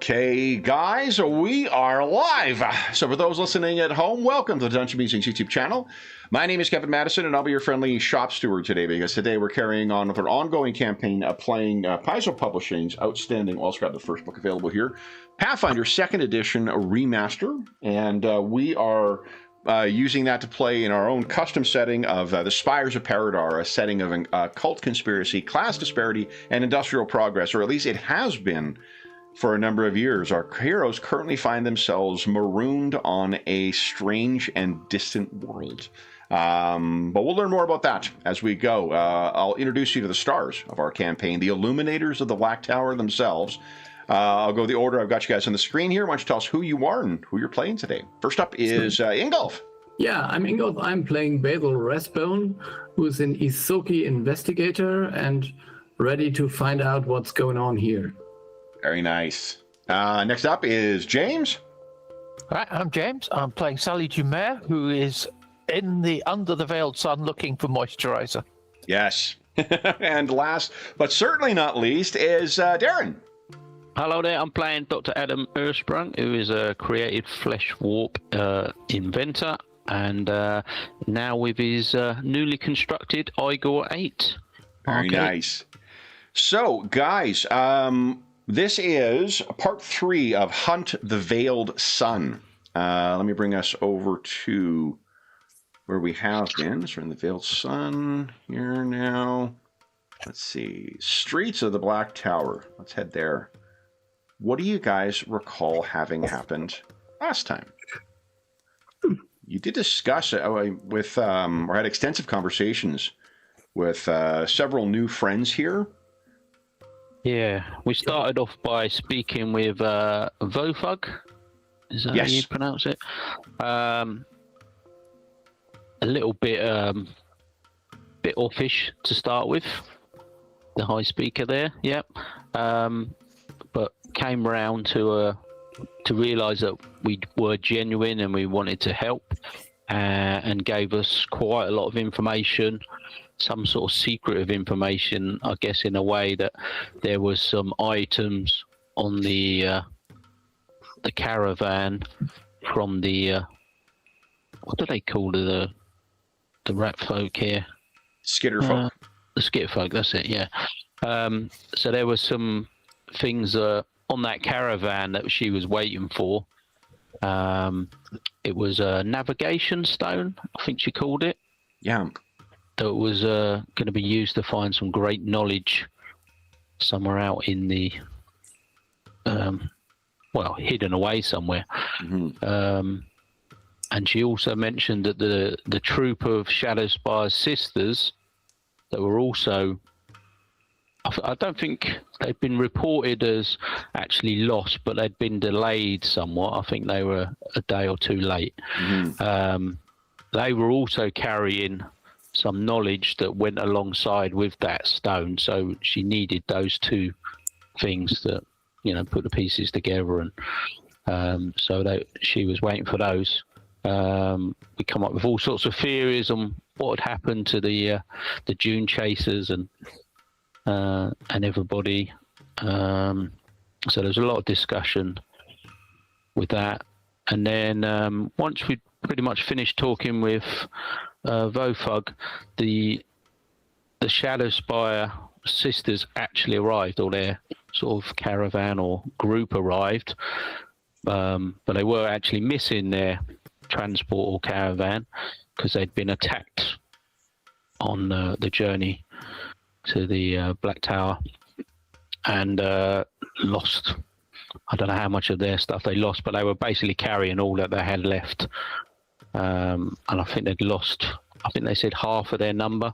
Okay, guys, we are live. So for those listening at home, welcome to the Dungeon Musings YouTube channel. My name is Kevin Madison, and I'll be your friendly shop steward today, because today we're carrying on with our ongoing campaign playing Paizo Publishing's outstanding, well, let's grab the first book available here, Pathfinder 2nd Edition Remaster, and we are using that to play in our own custom setting of the Spires of Paridar, a setting of occult conspiracy, class disparity, and industrial progress, or at least it has been for a number of years. Our heroes currently find themselves marooned on a strange and distant world. But we'll learn more about that as we go. I'll introduce you to the stars of our campaign, the illuminators of the Black Tower themselves. I'll go the order I've got you guys on the screen here. Why don't you tell us who you are and who you're playing today? First up is Ingolf. Yeah, I'm Ingolf. I'm playing Basil Rathbone, who's an Isoki investigator and ready to find out what's going on here. Very nice. Next up is James. All right, I'm James. I'm playing Sally Dumer, who is under the veiled sun looking for moisturizer. Yes. And last, but certainly not least, is Darren. Hello there, I'm playing Dr. Adam Ersprung, who is a creative flesh warp inventor, and now with his newly constructed Igor 8. Very nice. So, guys, this is part 3 of Hunt the Veiled Sun. Let me bring us over to where we have been. So we're in the Veiled Sun here now. Let's see. Streets of the Black Tower. Let's head there. What do you guys recall having happened last time? You did discuss it with, or had extensive conversations with several new friends here. Yeah, we started off by speaking with Vofug. Is that how you pronounce it? A little bit offish to start with. The high speaker there, yep. But came round to realise that we were genuine and we wanted to help, and gave us quite a lot of information. Some sort of secretive information, I guess, in a way that there was some items on the caravan from the what do they call the rat folk here? Skitter folk. The skitter folk, that's it. Yeah. So there were some things on that caravan that she was waiting for. It was a navigation stone, I think she called it. Yeah. That was going to be used to find some great knowledge somewhere out in the, hidden away somewhere. Mm-hmm. And she also mentioned that the troop of Shadow Spires sisters that were also, I don't think they'd been reported as actually lost, but they'd been delayed somewhat. I think they were a day or two late. Mm-hmm. They were also carrying some knowledge that went alongside with that stone, so she needed those two things that, put the pieces together, and she was waiting for those. We come up with all sorts of theories on what had happened to the June chasers and everybody. So there's a lot of discussion with that, and then once we pretty much finished talking with Vofug, the Shadow Spire sisters actually arrived, or their sort of caravan or group arrived, but they were actually missing their transport or caravan because they'd been attacked on the journey to the Black Tower and lost. I don't know how much of their stuff they lost, but they were basically carrying all that they had left. And I think they'd lost, I think they said half of their number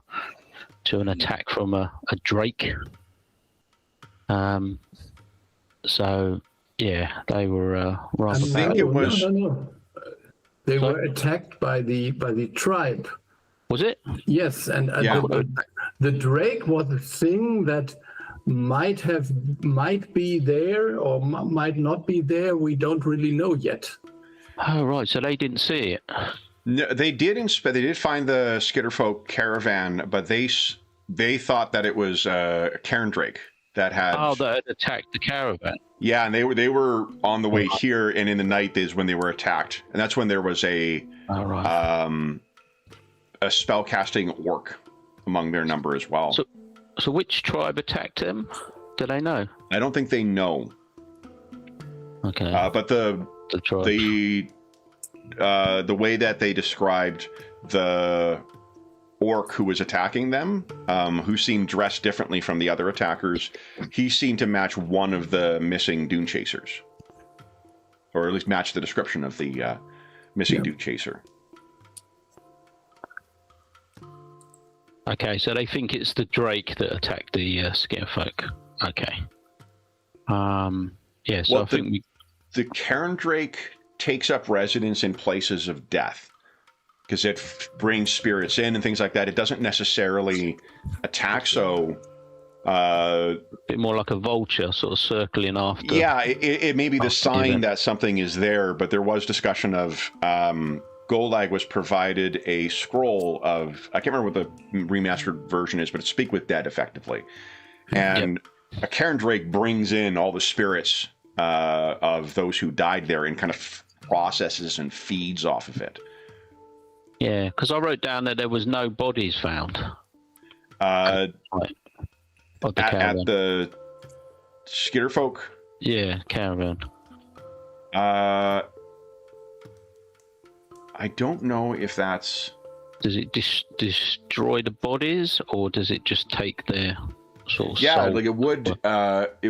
to an attack from a drake. So, yeah, they were rather bad. I think it was... No. They were attacked by the tribe. Was it? Yes, and the drake was a thing that might be there or might not be there. We don't really know yet. Oh, right. So they didn't see it. No, they did find the Skitterfolk caravan, but they thought that it was a cairn drake that had that had attacked the caravan. Yeah, and they were on the way here, and in the night is when they were attacked, and that's when there was a spell casting orc among their number as well. So which tribe attacked them? Do they know? I don't think they know. Okay. But the way that they described the orc who was attacking them, who seemed dressed differently from the other attackers, he seemed to match one of the missing Dune Chasers, or at least match the description of the missing Dune Chaser. Okay, so they think it's the Drake that attacked the Scarefolk. Okay. Yeah, so well, I think the Cairn Drake takes up residence in places of death because it brings spirits in and things like that. It doesn't necessarily attack, so... a bit more like a vulture, sort of circling after. Yeah, it may be the sign that something is there, but there was discussion of... Golag was provided a scroll of... I can't remember what the remastered version is, but it's Speak with Dead, effectively. And a Cairn Drake brings in all the spirits of those who died there and kind of processes and feeds off of it. Yeah, because I wrote down that there was no bodies found. At the Skitterfolk? Yeah, caravan. I don't know if that's... Does it destroy the bodies, or does it just take their sort of Yeah, soul? like it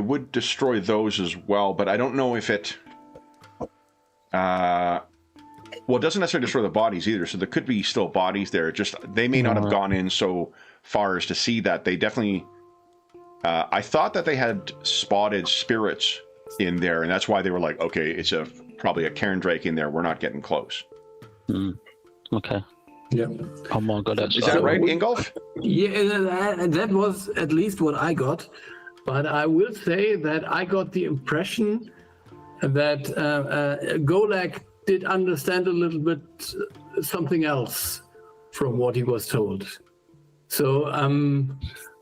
would destroy those as well, but I don't know if it... well, it doesn't necessarily destroy the bodies either, so there could be still bodies there. Just they may not have gone in so far as to see that. They definitely... I thought that they had spotted spirits in there, and that's why they were like, okay, it's probably a Cairn Drake in there. We're not getting close. Okay. Yeah. Oh my god, Is that right, Ingolf? Yeah, that was at least what I got. But I will say that I got the impression that Golag did understand a little bit something else from what he was told. So,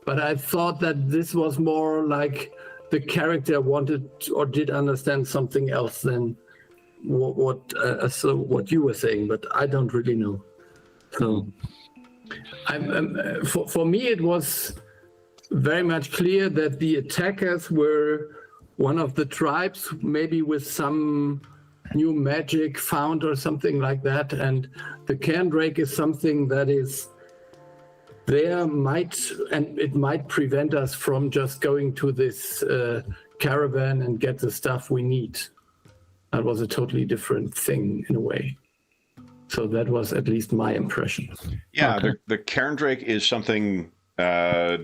but I thought that this was more like the character wanted or did understand something else than what you were saying, but I don't really know. So, for me, it was very much clear that the attackers were one of the tribes, maybe with some new magic found or something like that, and the Cairn Drake is something that is there, it might prevent us from just going to this caravan and get the stuff we need. That was a totally different thing in a way. So that was at least my impression. Yeah, okay. The Cairn Drake is something that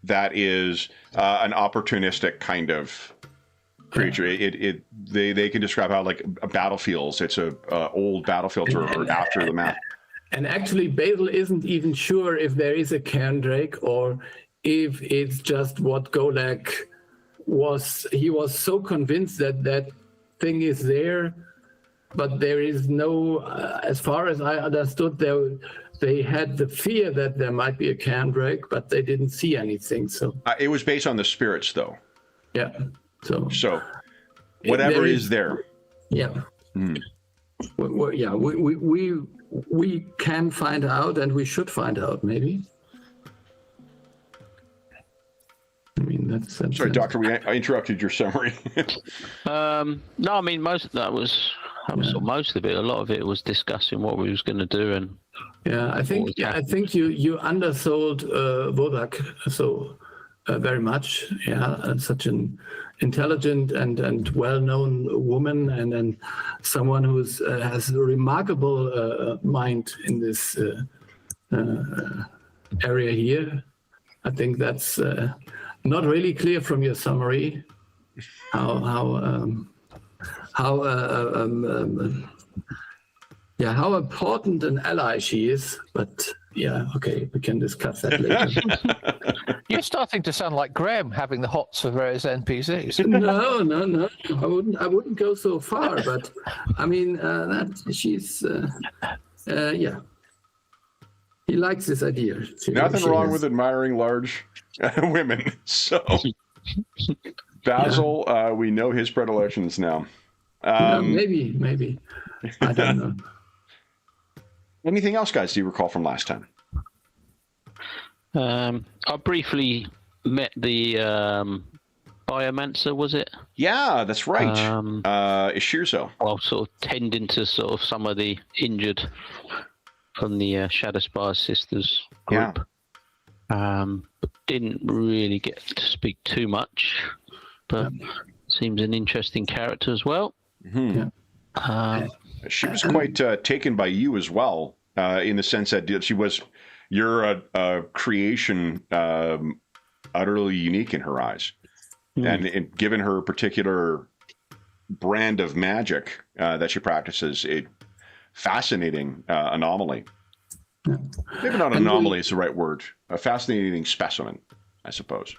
is an opportunistic kind of creature. Yeah. They can describe how like battlefields. It's old battlefields or after the map. And actually, Basil isn't even sure if there is a Cairn Drake or if it's just what Golag was. He was so convinced that that thing is there, but there is no, as far as I understood, they had the fear that there might be a Cairn Drake, but they didn't see anything. So it was based on the spirits, though. Yeah. So whatever is there. Yeah. Well, yeah. We can find out, and we should find out, maybe. I mean, that's sorry, Doctor. I interrupted your summary. No, I mean most of that was most of it. A lot of it was discussing what we was going to do, and I think you undersold Vodak so very much. Yeah, such an intelligent and well-known woman, and someone who has a remarkable mind in this area here. I think that's not really clear from your summary how important an ally she is. But yeah, okay, we can discuss that later. You're starting to sound like Graham having the hots for various NPCs. No. I wouldn't go so far, but I mean that she's yeah. he likes this idea. Nothing wrong with admiring large women. So, Basil, we know his predilections now. Maybe. I don't know. Anything else, guys, do you recall from last time? I briefly met the biomancer, was it? Yeah, that's right. Ishirzo. Well, sort of tending to sort of some of the injured from the Shadow Spires Sisters group. Yeah. Didn't really get to speak too much, but seems an interesting character as well. Mm-hmm. Yeah. She was quite taken by you as well, in the sense that she was your creation, utterly unique in her eyes. And given her particular brand of magic that she practices, a fascinating anomaly. Yeah. Maybe not anomaly is the right word. A fascinating specimen, I suppose.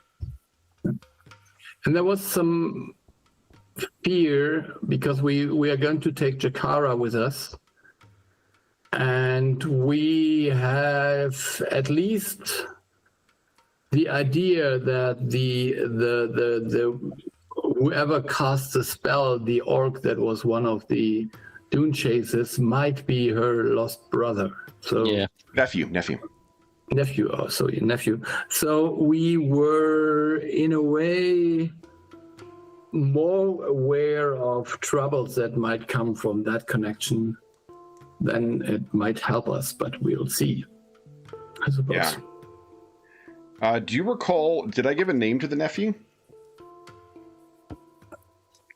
And there was some fear because we are going to take Jakara with us. And we have at least the idea that the whoever cast the spell, the orc that was one of the Dune chasers, might be her lost brother. So nephew. So we were in a way more aware of troubles that might come from that connection. Then it might help us, but we'll see, I suppose. Yeah. Do you recall, did I give a name to the nephew?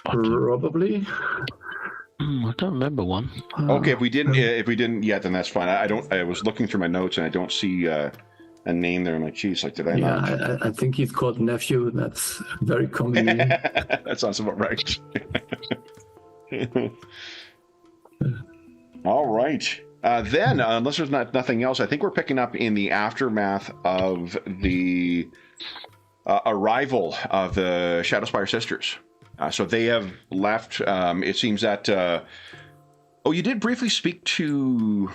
Probably. I don't remember one. Okay, if we didn't yet, then that's fine. I was looking through my notes and I don't see a name there. I'm like, geez, like, did I not? Yeah, I think he's called nephew. That's very convenient. That sounds about right. All right. Then, unless there's nothing else, I think we're picking up in the aftermath of the arrival of the Shadowspire Sisters. So they have left. It seems that... you did briefly speak to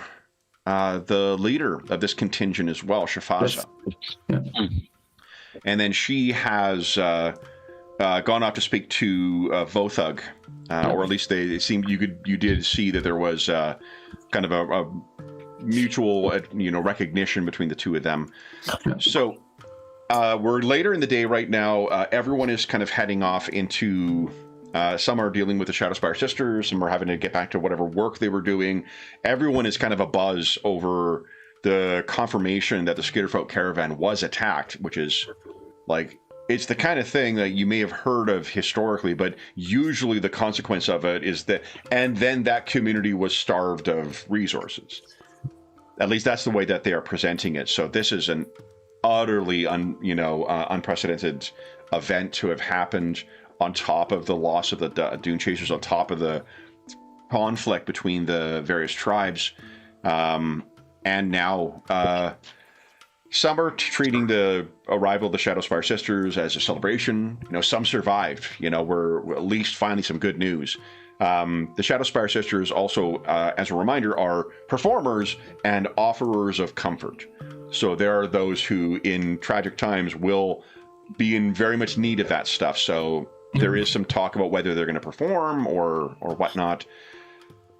the leader of this contingent as well, Shafaza. Yes. Yeah. And then she has gone off to speak to Vothug. Or at least it seemed you did see that there was kind of a mutual recognition between the two of them. So we're later in the day right now. Everyone is kind of heading off into. Some are dealing with the Shadowspire Sisters. Some are having to get back to whatever work they were doing. Everyone is kind of abuzz over the confirmation that the Skitterfolk caravan was attacked, which is like. It's the kind of thing that you may have heard of historically, but usually the consequence of it is that, and then that community was starved of resources. At least that's the way that they are presenting it. So this is an utterly unprecedented event to have happened on top of the loss of the Dune Chasers, on top of the conflict between the various tribes, and now. Some are treating the arrival of the Shadowspire Sisters as a celebration. Some survived. We're at least finally some good news. The Shadowspire Sisters also, as a reminder, are performers and offerers of comfort. So there are those who, in tragic times, will be in very much need of that stuff. So there is some talk about whether they're going to perform or whatnot.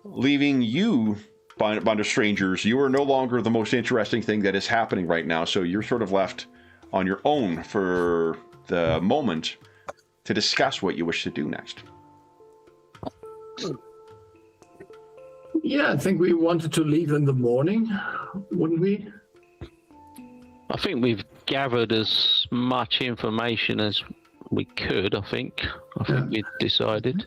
Leaving you... Bond of strangers, you are no longer the most interesting thing that is happening right now, so you're sort of left on your own for the moment to discuss what you wish to do next. Yeah, I think we wanted to leave in the morning, wouldn't we? I think we've gathered as much information as we could, I think we decided.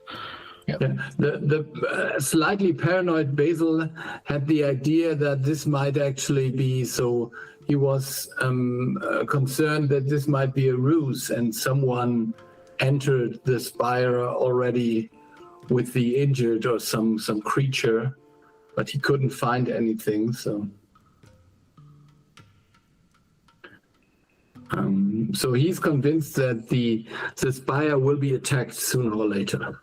Yep. Yeah. The slightly paranoid Basil had the idea that this might actually be, so he was concerned that this might be a ruse and someone entered the spire already with the injured or some creature, but he couldn't find anything. So he's convinced that the spire will be attacked sooner or later.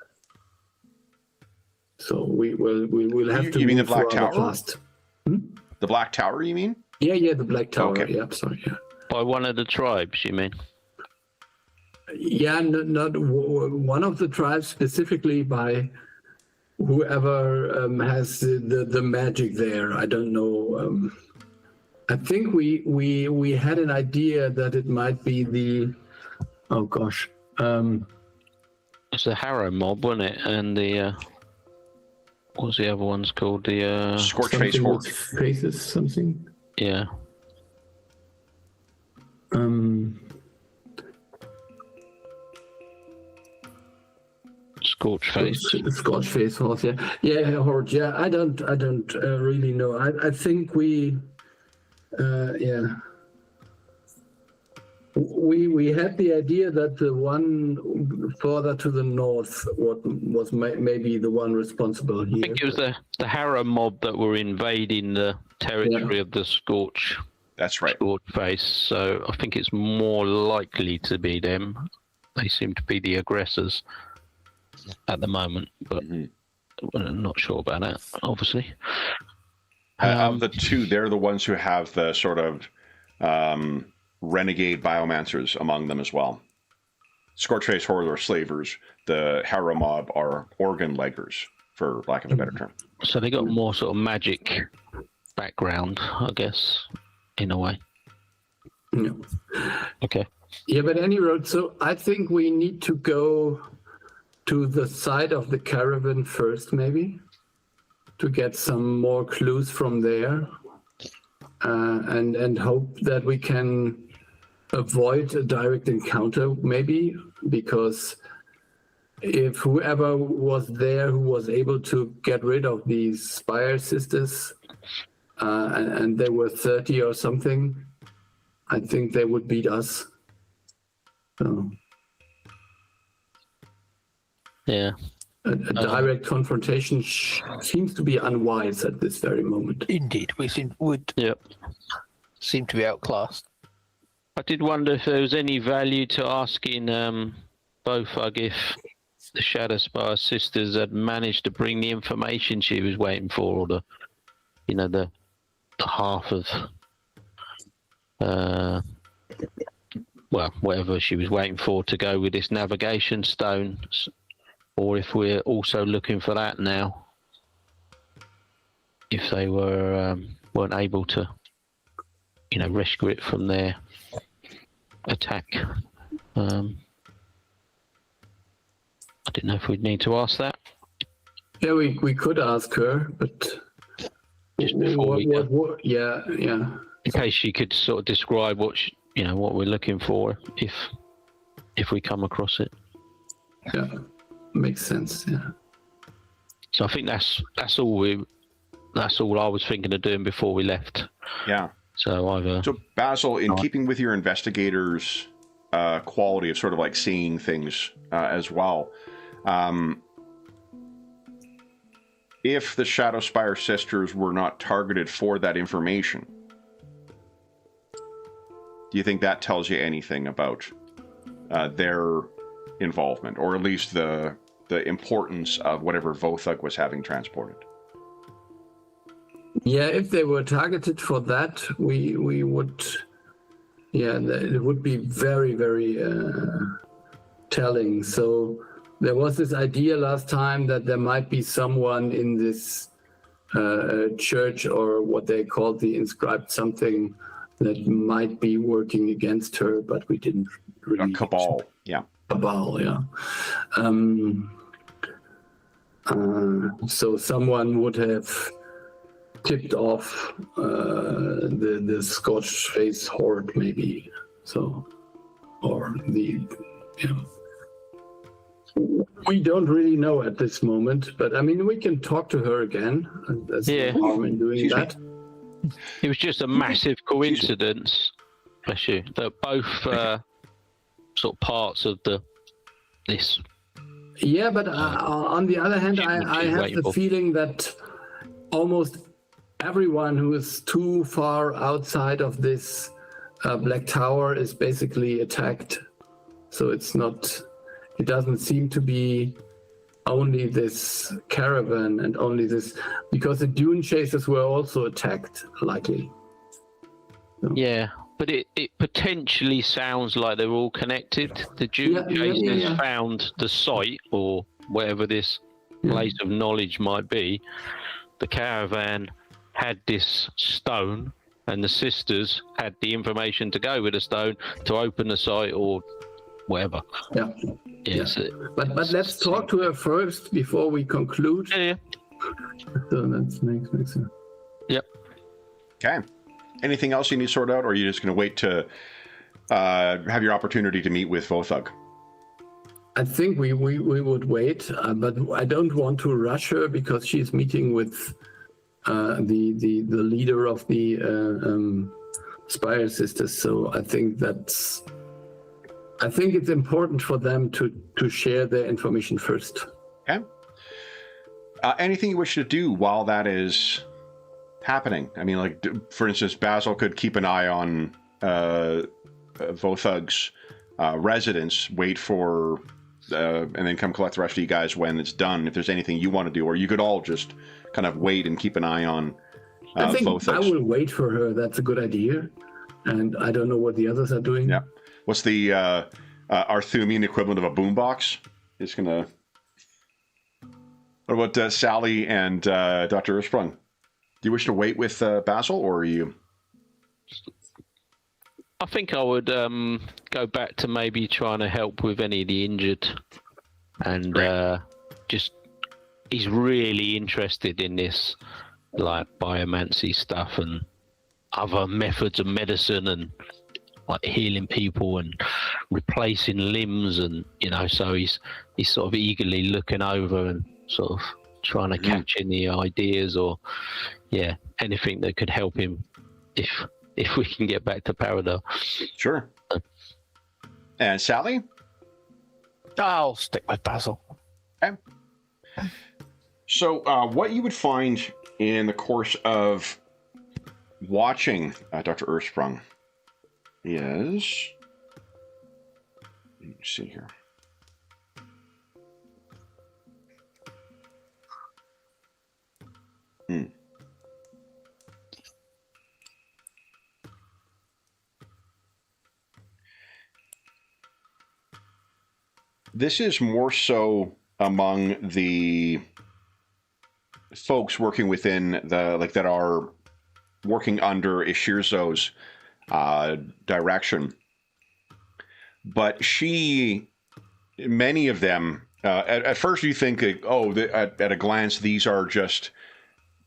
So we will have to. You mean the move Black rather Tower? fast. The Black Tower, you mean? Yeah, the Black Tower. Okay. Yeah, sorry. Yeah. By one of the tribes, you mean? Yeah, not one of the tribes specifically, by whoever has the magic there. I don't know. I think we had an idea that it might be the. Oh gosh. It's the Harrow mob, wasn't it? And the what's the other one's called? The Scorch Face Horde. Faces, something. yeah. Scorch Face. Scorch Face Horse, yeah, Horde. Yeah, I don't really know. I think we had the idea that the one further to the north was maybe the one responsible here. I think it was the Harrow mob that were invading the territory of the Scorch. That's right. Scorch Face. So I think it's more likely to be them. They seem to be the aggressors at the moment, but I'm not sure about that, obviously. Of the two, they're the ones who have the sort of renegade biomancers among them as well. Scorchface Horde are slavers. The Harrow mob are organ leggers, for lack of a better term. So they got more sort of magic background, I guess, in a way. No. Okay. Yeah, but any road. So I think we need to go to the side of the caravan first, maybe, to get some more clues from there, and hope that we can avoid a direct encounter, maybe, because if whoever was there who was able to get rid of these Spire sisters, and they were 30 or something, I think they would beat us. So. Yeah. A direct confrontation seems to be unwise at this very moment. Indeed, we seem to be outclassed. I did wonder if there was any value to asking Bofug if the Shadow Spire sisters had managed to bring the information she was waiting for, or the half of whatever she was waiting for to go with this navigation stone. Or if we're also looking for that now, if they weren't able to, rescue it from their attack. I didn't know if we'd need to ask that. Yeah, we could ask her, but just before yeah. In case she could sort of describe what what we're looking for, if we come across it. Yeah. Makes sense, yeah. So I think that's all I was thinking of doing before we left. Yeah. So Basil, in keeping with your investigator's quality of sort of like seeing things as well, if the Shadow Spire sisters were not targeted for that information, do you think that tells you anything about their involvement, or at least the importance of whatever Vothug was having transported? Yeah, if they were targeted for that, we would, it would be very, very telling. So there was this idea last time that there might be someone in this church, or what they called the inscribed something, that might be working against her, but we didn't really. A cabal, yeah. Cabal, yeah. So someone would have tipped off the Scorched Face Horde, maybe. So, or we don't really know at this moment, but I mean, we can talk to her again. There's no harm in doing that. It was just a massive coincidence, bless you, that both sort of parts of this. Yeah, but on the other hand, I have the feeling that almost everyone who is too far outside of this Black Tower is basically attacked. So it doesn't seem to be only this caravan and only this, because the dune chasers were also attacked, likely. Yeah, but it potentially sounds like they're all connected. The Duke has found the site, or wherever this place of knowledge might be. The caravan had this stone, and the sisters had the information to go with the stone to open the site or whatever. Yeah. But let's talk to her first before we conclude. Yeah. So that makes sense. Yep. Okay. Anything else you need to sort out, or are you just going to wait to have your opportunity to meet with Vothug? I think we would wait, but I don't want to rush her because she's meeting with the leader of the Spires sisters. So I think it's important for them to share their information first. Okay. Anything you wish to do while that is happening? I mean, like, for instance, Basil could keep an eye on Vothug's residence, wait for, and then come collect the rest of you guys when it's done, if there's anything you want to do, or you could all just kind of wait and keep an eye on I think Vothug's. I will wait for her. That's a good idea. And I don't know what the others are doing. Yeah. What's the Arthumian equivalent of a boombox? It's going to... What about Sally and Dr. Ursprung? Do you wish to wait with Basil, or are you... I think I would go back to maybe trying to help with any of the injured, and just he's really interested in this, like, biomancy stuff and other methods of medicine and like healing people and replacing limbs, and so he's sort of eagerly looking over and sort of trying to catch any ideas or anything that could help him if we can get back to Paridar. Sure. And Sally? I'll stick with Basil. Okay. So what you would find in the course of watching Dr. Ursprung is... Let me see here. This is more so among the folks working within that are working under Ishirzo's direction. But many of them, at first you think, at a glance, these are just,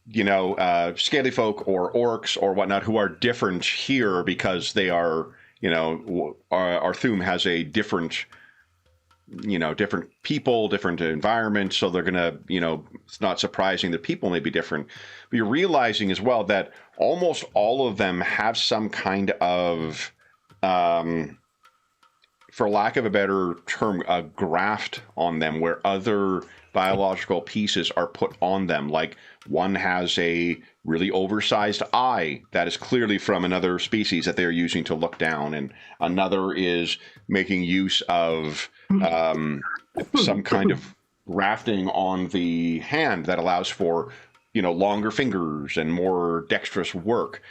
scaly folk or orcs or whatnot who are different here because they are, Arthum has a different, different people, different environment. So they're going to, it's not surprising that people may be different. But you're realizing as well that almost all of them have some kind of, for lack of a better term, a graft on them where other biological pieces are put on them. Like one has a really oversized eye that is clearly from another species that they're using to look down. And another is making use of some kind of grafting on the hand that allows for, longer fingers and more dexterous work.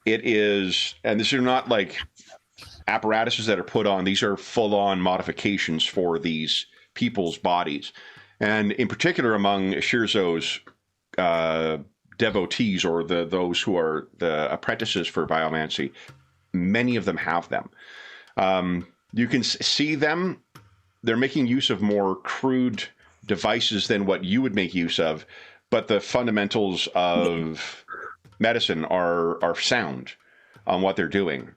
It is, and these are not like apparatuses that are put on. These are full-on modifications for these people's bodies. And in particular, among Ishirzo's devotees, or those who are the apprentices for biomancy, many of them have them. You can see them. They're making use of more crude devices than what you would make use of, but the fundamentals of medicine are sound on what they're doing.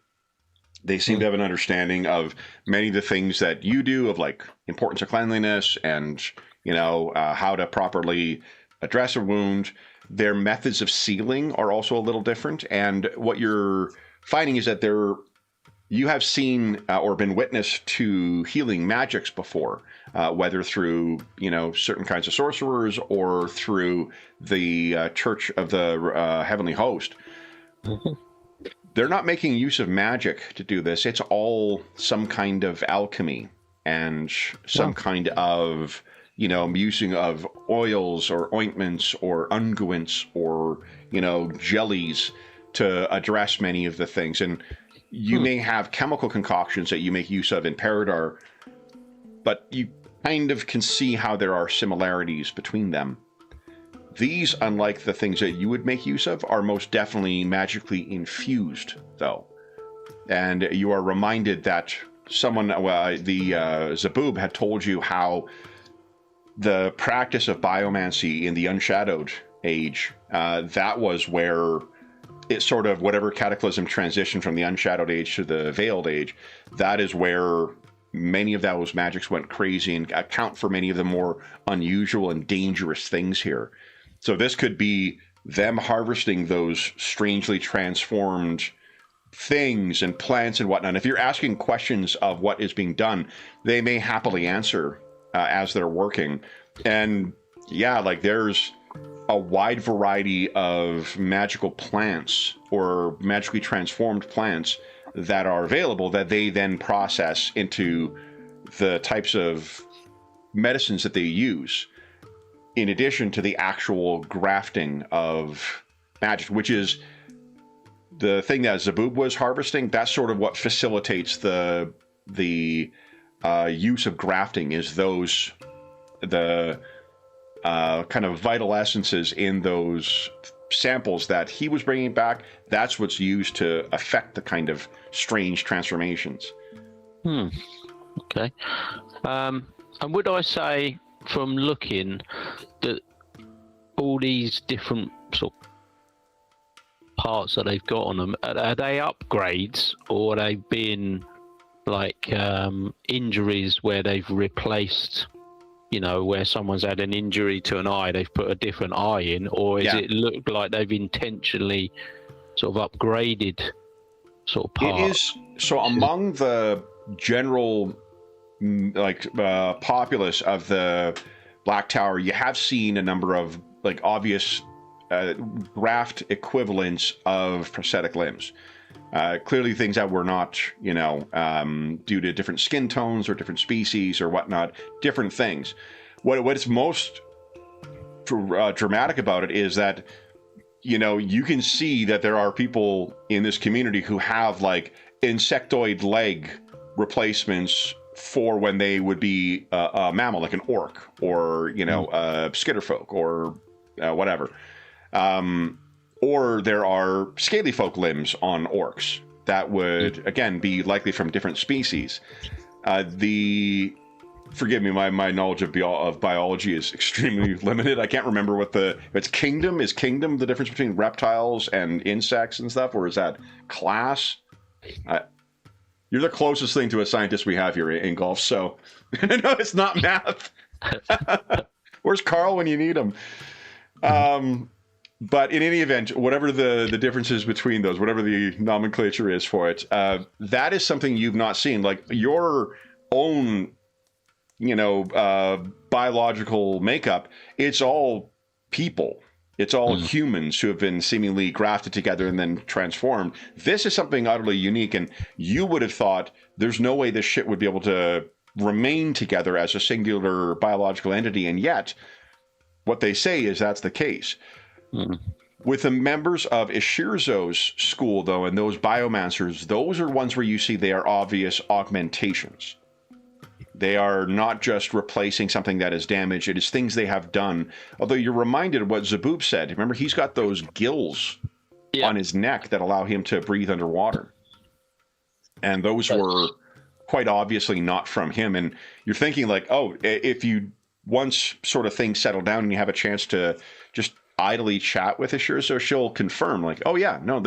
They seem to have an understanding of many of the things that you do, of like importance of cleanliness and, how to properly address a wound. Their methods of sealing are also a little different. And what you're finding is that you have seen or been witness to healing magics before, whether through, certain kinds of sorcerers or through the Church of the Heavenly Host. They're not making use of magic to do this. It's all some kind of alchemy and some kind of, using of oils or ointments or unguents or, jellies to address many of the things. And you may have chemical concoctions that you make use of in Paridar, but you kind of can see how there are similarities between them. These, unlike the things that you would make use of, are most definitely magically infused, though. And you are reminded that someone, Zaboob had told you how the practice of biomancy in the Unshadowed Age, that was where it sort of, whatever cataclysm transitioned from the Unshadowed Age to the Veiled Age, that is where many of those magics went crazy and account for many of the more unusual and dangerous things here. So this could be them harvesting those strangely transformed things and plants and whatnot. If you're asking questions of what is being done, they may happily answer as they're working. And yeah, like there's a wide variety of magical plants or magically transformed plants that are available that they then process into the types of medicines that they use, in addition to the actual grafting of magic, which is the thing that Zaboob was harvesting. That's sort of what facilitates the use of grafting, is those the kind of vital essences in those samples that he was bringing back. That's what's used to affect the kind of strange transformations. Okay. And would I say, from looking, that all these different sort of parts that they've got on them, are they upgrades, or are they being like injuries where they've replaced, you know, where someone's had an injury to an eye, they've put a different eye in, or is it look like they've intentionally sort of upgraded sort of parts? It is, so among the general populace of the Black Tower, you have seen a number of like obvious graft equivalents of prosthetic limbs. Clearly things that were not, you know, due to different skin tones or different species or whatnot, different things. What is most dramatic about it is that, you know, you can see that there are people in this community who have like insectoid leg replacements for when they would be a mammal, like an orc or, you know, skitterfolk or whatever. Or there are scaly folk limbs on orcs that would, again, be likely from different species. Forgive me, my knowledge of biology is extremely limited. I can't remember what it's kingdom. Is kingdom the difference between reptiles and insects and stuff, or is that class? You're the closest thing to a scientist we have here in golf, so no, it's not math. Where's Carl when you need him? But in any event, whatever the differences between those, whatever the nomenclature is for it, that is something you've not seen. Like your own, you know, biological makeup, it's all people. It's all humans who have been seemingly grafted together and then transformed. This is something utterly unique, and you would have thought there's no way this shit would be able to remain together as a singular biological entity, and yet what they say is that's the case. With the members of Ishirzo's school, though, and those biomancers, those are ones where you see they are obvious augmentations. They are not just replacing something that is damaged. It is things they have done. Although you're reminded of what Zaboob said. Remember, he's got those gills on his neck that allow him to breathe underwater. And those were quite obviously not from him. And you're thinking like, oh, if you once sort of things settle down and you have a chance to just idly chat with Ishirzo, she'll confirm like, oh yeah, no, it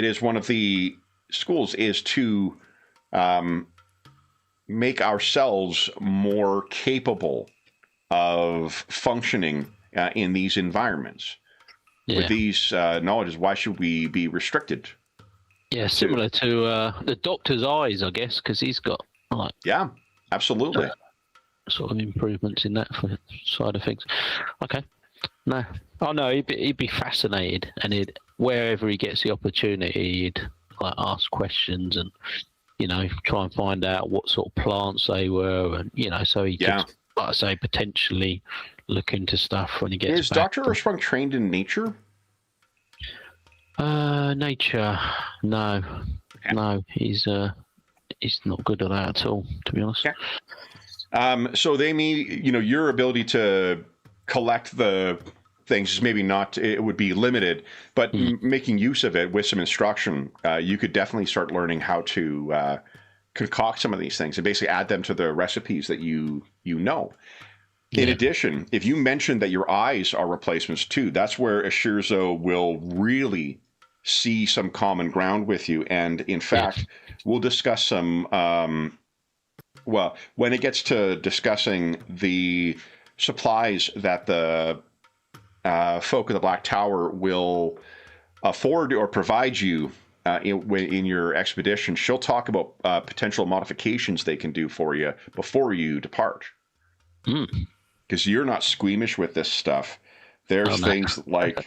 is one of the schools is to make ourselves more capable of functioning in these environments. With these knowledges, why should we be restricted? Yeah, similar to the Doctor's eyes, I guess, because he's got like absolutely sort of improvements in that side of things. Okay, no, he'd be fascinated, and wherever he gets the opportunity, he'd like ask questions and, you know, try and find out what sort of plants they were, and, you know, so he could, like I say, potentially look into stuff when he gets back. Is Dr. Ersprung trained in nature? Nature, no, he's not good at that at all, to be honest. So they mean, your ability to collect the things is maybe not, it would be limited, but making use of it with some instruction, you could definitely start learning how to concoct some of these things and basically add them to the recipes that you know. In addition, if you mention that your eyes are replacements too, that's where Ashirzo will really see some common ground with you. And in fact, we'll discuss some, when it gets to discussing the supplies that the folk of the Black Tower will afford or provide you in your expedition, she'll talk about potential modifications they can do for you before you depart. Because you're not squeamish with this stuff. There's things like,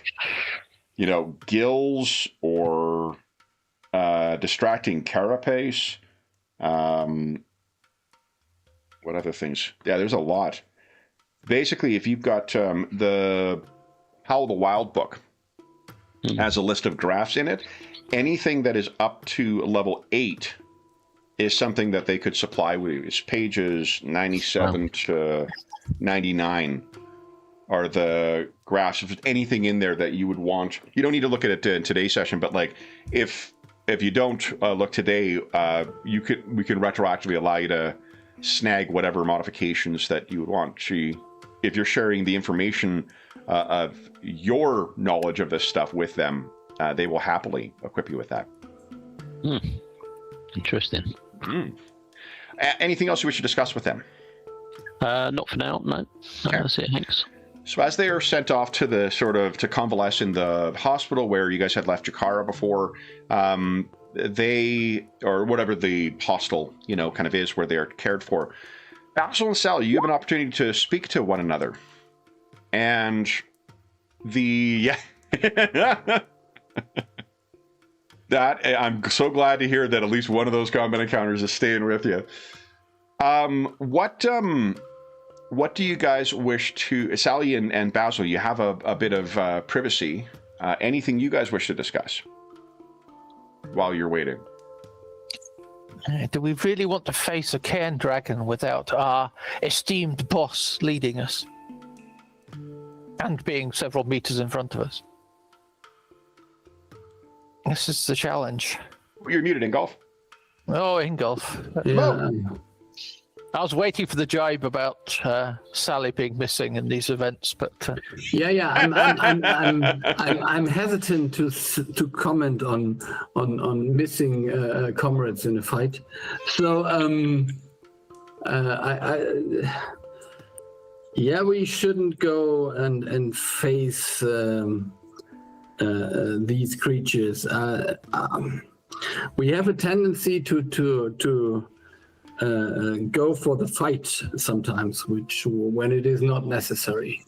gills or distracting carapace. What other things? Yeah, there's a lot. Basically, if you've got the Howl the Wild book has a list of drafts in it, anything that is up to level 8 is something that they could supply with you. It's pages 97 to 99 are the graphs. If there's anything in there that you would want, you don't need to look at it in today's session, but like if you don't look today, we can retroactively allow you to snag whatever modifications that you would want. If you're sharing the information of your knowledge of this stuff with them, they will happily equip you with that. Interesting. Anything else we should discuss with them? Not for now, no. That's it, thanks. So as they are sent off to the to convalesce in the hospital where you guys had left Jakara before, they, or whatever the hostel, kind of is where they are cared for, Basil and Sally, you have an opportunity to speak to one another. And I'm so glad to hear that at least one of those combat encounters is staying with you. What do you guys wish to, Sally and Basil, you have a bit of privacy. Anything you guys wish to discuss while you're waiting? Do we really want to face a cairn dragon without our esteemed boss leading us? And being several meters in front of us? This is the challenge. You're muted, Ingolf. Oh, Ingolf. Yeah. I was waiting for the jibe about Sally being missing in these events, but I'm hesitant to comment on missing comrades in a fight. So we shouldn't go and face these creatures. We have a tendency to go for the fight sometimes, when it is not necessary.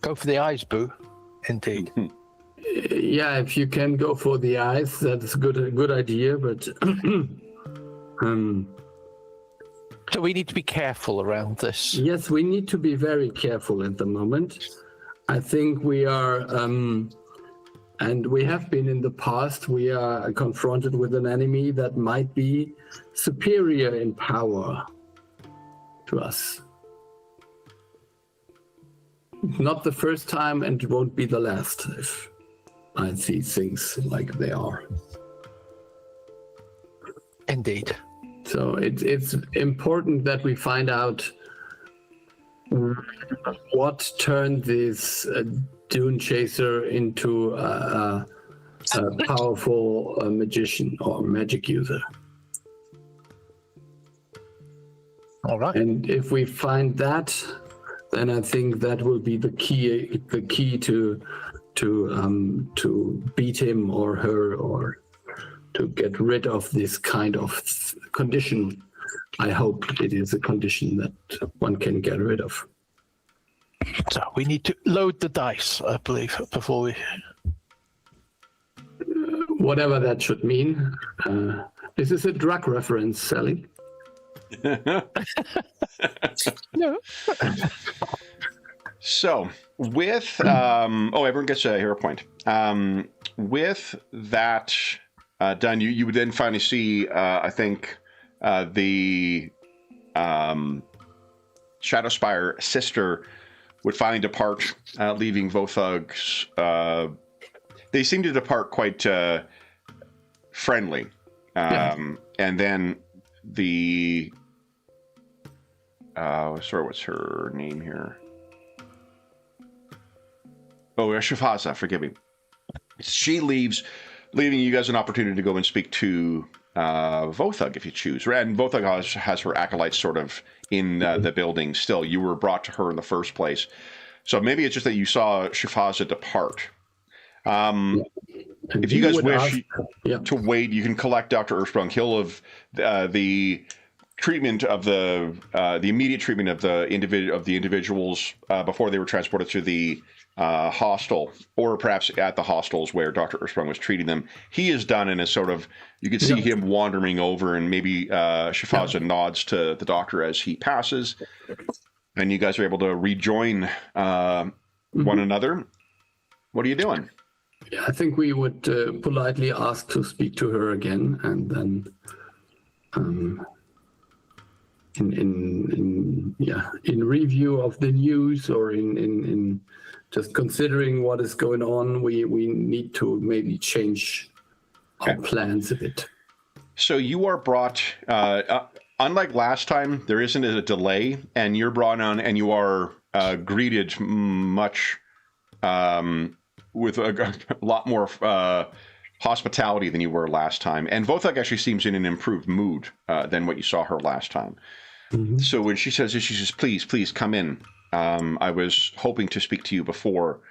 Go for the eyes, boo. Indeed. Yeah, if you can go for the eyes, that's a good idea. But so we need to be careful around this. Yes, we need to be very careful at the moment. I think we are, and we have been in the past. We are confronted with an enemy that might be superior in power to us. Not the first time, and it won't be the last if I see things like they are. Indeed. So it's important that we find out what turned this Dune Chaser into a powerful magician or magic user. All right. And if we find that, then I think that will be the key to beat him or her, or to get rid of this kind of condition. I hope it is a condition that one can get rid of. So we need to load the dice, I believe, before we... Whatever that should mean. This is a drug reference, Sally. No. So with everyone gets a hero point. With that done, you would then finally see I think the Shadowspire sister would finally depart, leaving Vothug's. They seem to depart quite friendly, and then the sorry, what's her name here? Oh, Shifaza, forgive me. She leaves, leaving you guys an opportunity to go and speak to Vothug if you choose. And Vothug has her acolytes sort of in the building still. You were brought to her in the first place. So maybe it's just that you saw Shifaza depart. If you guys wish to wait, you can collect Dr. Ursprung. He'll have the treatment of the immediate treatment of the individuals before they were transported to the hostel, or perhaps at the hostels where Dr. Ursprung was treating them. He is done, and is sort of, you can see him wandering over, and maybe Shifaza nods to the doctor as he passes, and you guys are able to rejoin one another. What are you doing? Yeah, I think we would politely ask to speak to her again, and then in review of the news, or in just considering what is going on, we need to maybe change our plans a bit. So you are brought, unlike last time, there isn't a delay, and you're brought on, and you are greeted much with a lot more hospitality than you were last time. And Vothug actually seems in an improved mood than what you saw her last time. So when she says, please come in. I was hoping to speak to you before.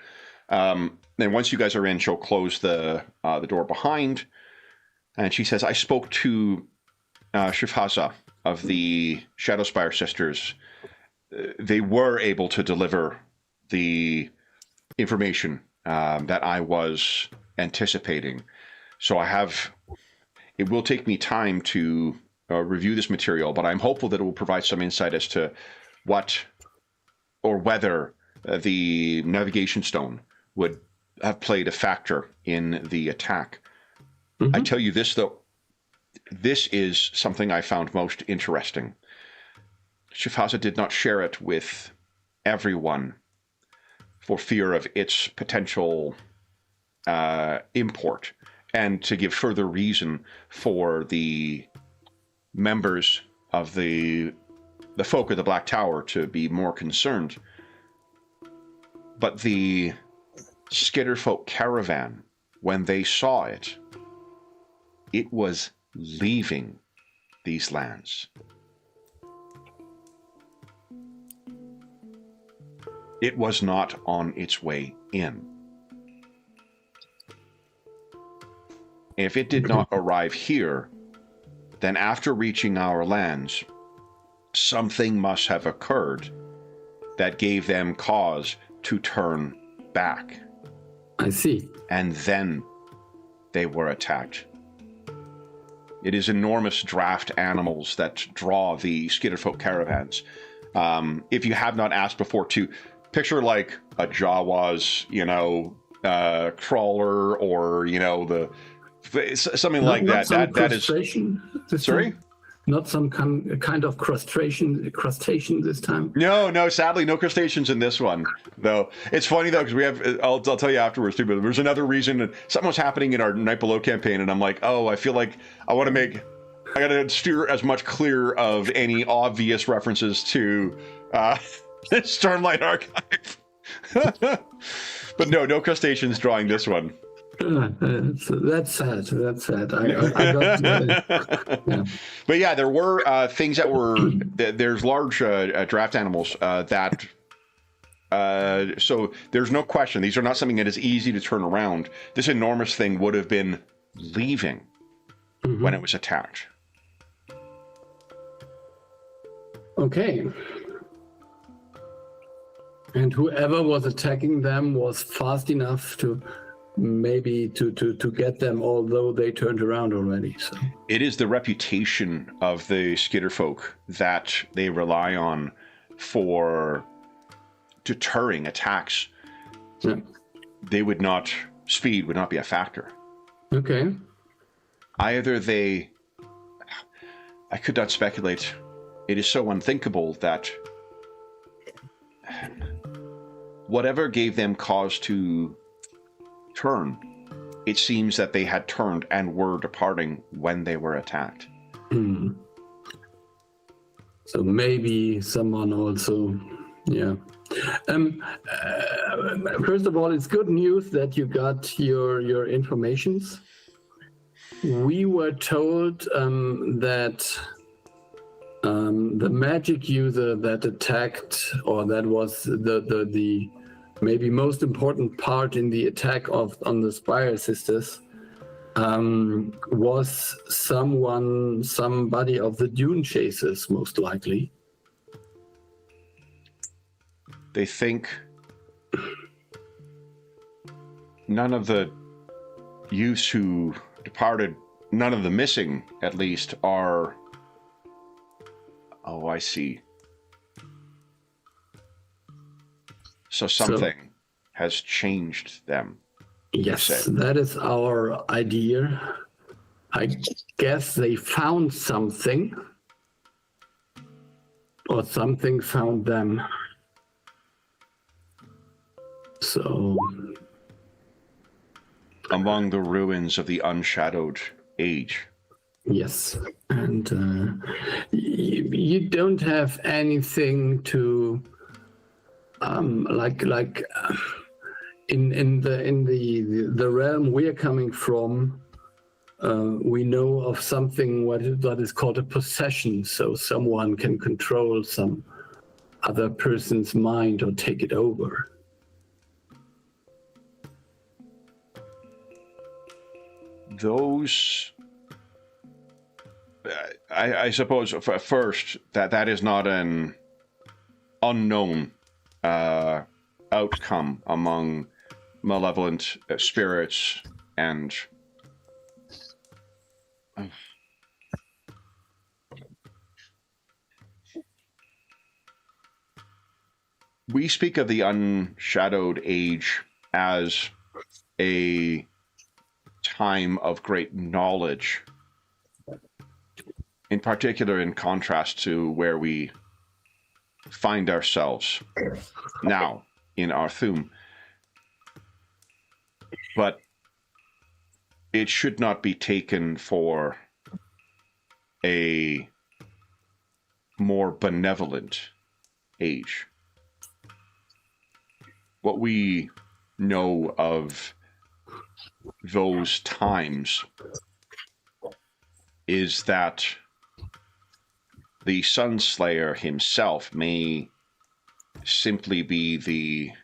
And once you guys are in, she'll close the door behind. And she says, I spoke to Shifaza of the Shadowspire sisters. They were able to deliver the information that I was anticipating. So it will take me time to review this material, but I'm hopeful that it will provide some insight as to what or whether the navigation stone would have played a factor in the attack. I tell you this, though, this is something I found most interesting. Shifaza did not share it with everyone for fear of its potential import, and to give further reason for the members of the folk of the Black Tower to be more concerned. But the Skitterfolk caravan, when they saw it, it was leaving these lands. It was not on its way in. If it did not arrive here, then after reaching our lands, something must have occurred that gave them cause to turn back. I see. And then they were attacked. It is enormous draft animals that draw the Skitterfolk caravans. If you have not asked before, to picture like a Jawas, crawler, or something like that. That is. Sorry. Not some kind of crustacean this time. No, sadly, no crustaceans in this one, though. It's funny, though, because we have, I'll tell you afterwards, too, but there's another reason that something was happening in our Night Below campaign, and I'm like, I feel like I got to steer as much clear of any obvious references to Stormlight Archive. But no crustaceans drawing this one. That's sad. I got, yeah. But yeah, there were things that were there's large draft animals that so there's no question these are not something that is easy to turn around. This enormous thing would have been leaving when it was attacked. Okay. And whoever was attacking them was fast enough to maybe to get them, although they turned around already. So it is the reputation of the Skitterfolk that they rely on for deterring attacks, Yeah. speed would not be a factor. Okay. Either I could not speculate. It is so unthinkable that whatever gave them cause to turn, it seems that they had turned and were departing when they were attacked. Hmm. So maybe someone also, yeah. First of all, it's good news that you got your informations. We were told that the magic user that attacked, or that was the maybe most important part in the attack on the Spire sisters, was somebody of the Dune Chasers, most likely. They think none of the youths who departed, none of the missing, at least, are... Oh, I see. So something has changed them. Yes, that is our idea. I guess they found something, or something found them. So, among the ruins of the unshadowed age. Yes, and you don't have anything to in the realm we are coming from. We know of something that is called a possession, so someone can control some other person's mind or take it over. Those, I suppose, first, that is not an unknown outcome among malevolent spirits and we speak of the unshadowed age as a time of great knowledge, in particular in contrast to where we find ourselves now in Arthum. But it should not be taken for a more benevolent age. What we know of those times is that the Sunslayer himself may simply be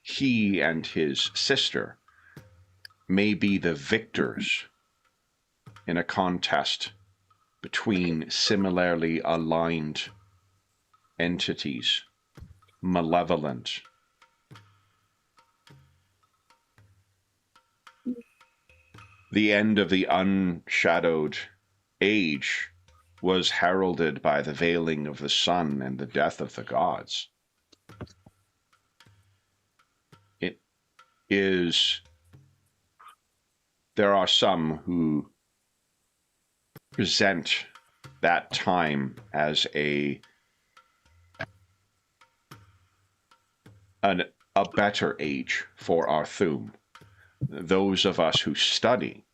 he and his sister may be the victors in a contest between similarly aligned entities, malevolent. The end of the unshadowed age was heralded by the veiling of the sun and the death of the gods. It is... There are some who present that time as a better age for Arthum. Those of us who study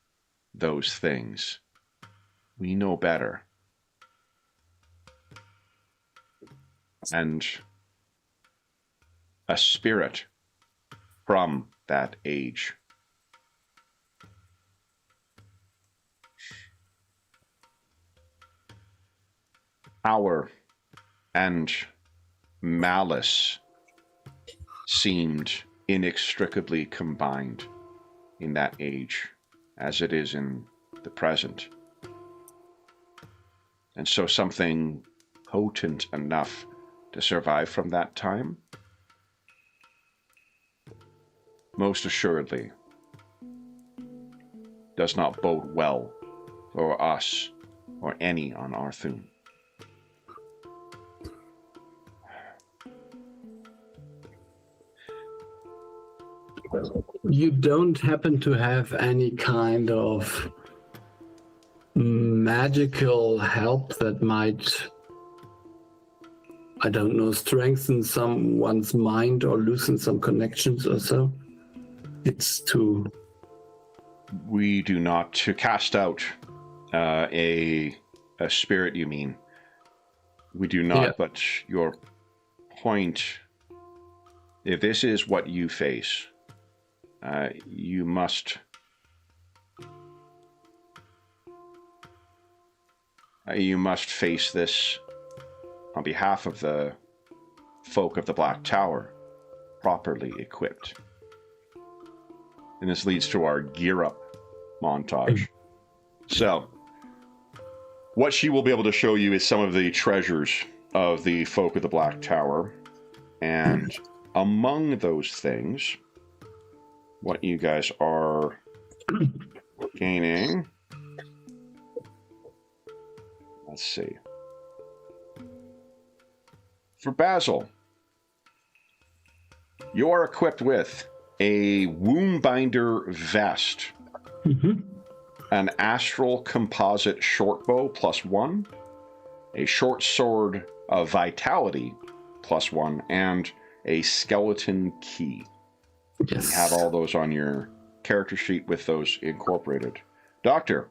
those things, we know better. And a spirit from that age power and malice seemed inextricably combined in that age, as it is in the present. And so something potent enough to survive from that time, most assuredly, does not bode well for us or any on Arthum. You don't happen to have any kind of magical help that might, I don't know, strengthen someone's mind or loosen some connections or so? It's too... We do not. To cast out a spirit, you mean? We do not, Yeah. but your point, if this is what you face, you must face this on behalf of the folk of the Black Tower, properly equipped. And this leads to our gear up montage. So, what she will be able to show you is some of the treasures of the folk of the Black Tower. And among those things, what you guys are gaining. Let's see. For Basil, you are equipped with a Woundbinder vest, an astral composite shortbow +1, a short sword of vitality +1, and a skeleton key. Yes. You have all those on your character sheet with those incorporated. Doctor,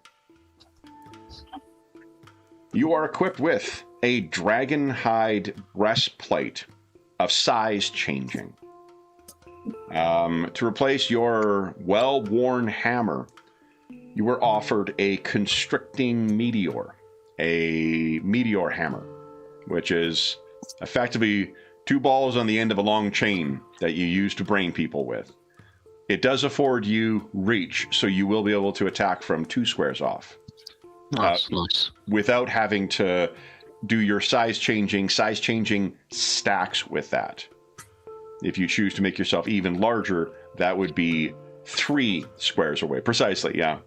you are equipped with a dragon hide breastplate of size changing. To replace your well-worn hammer, you were offered a constricting meteor, a meteor hammer, which is effectively 2 balls on the end of a long chain that you use to brain people with. It does afford you reach, so you will be able to attack from 2 squares off. That's nice. Without having to do your size changing stacks with that. If you choose to make yourself even larger, that would be 3 squares away. Precisely, yeah.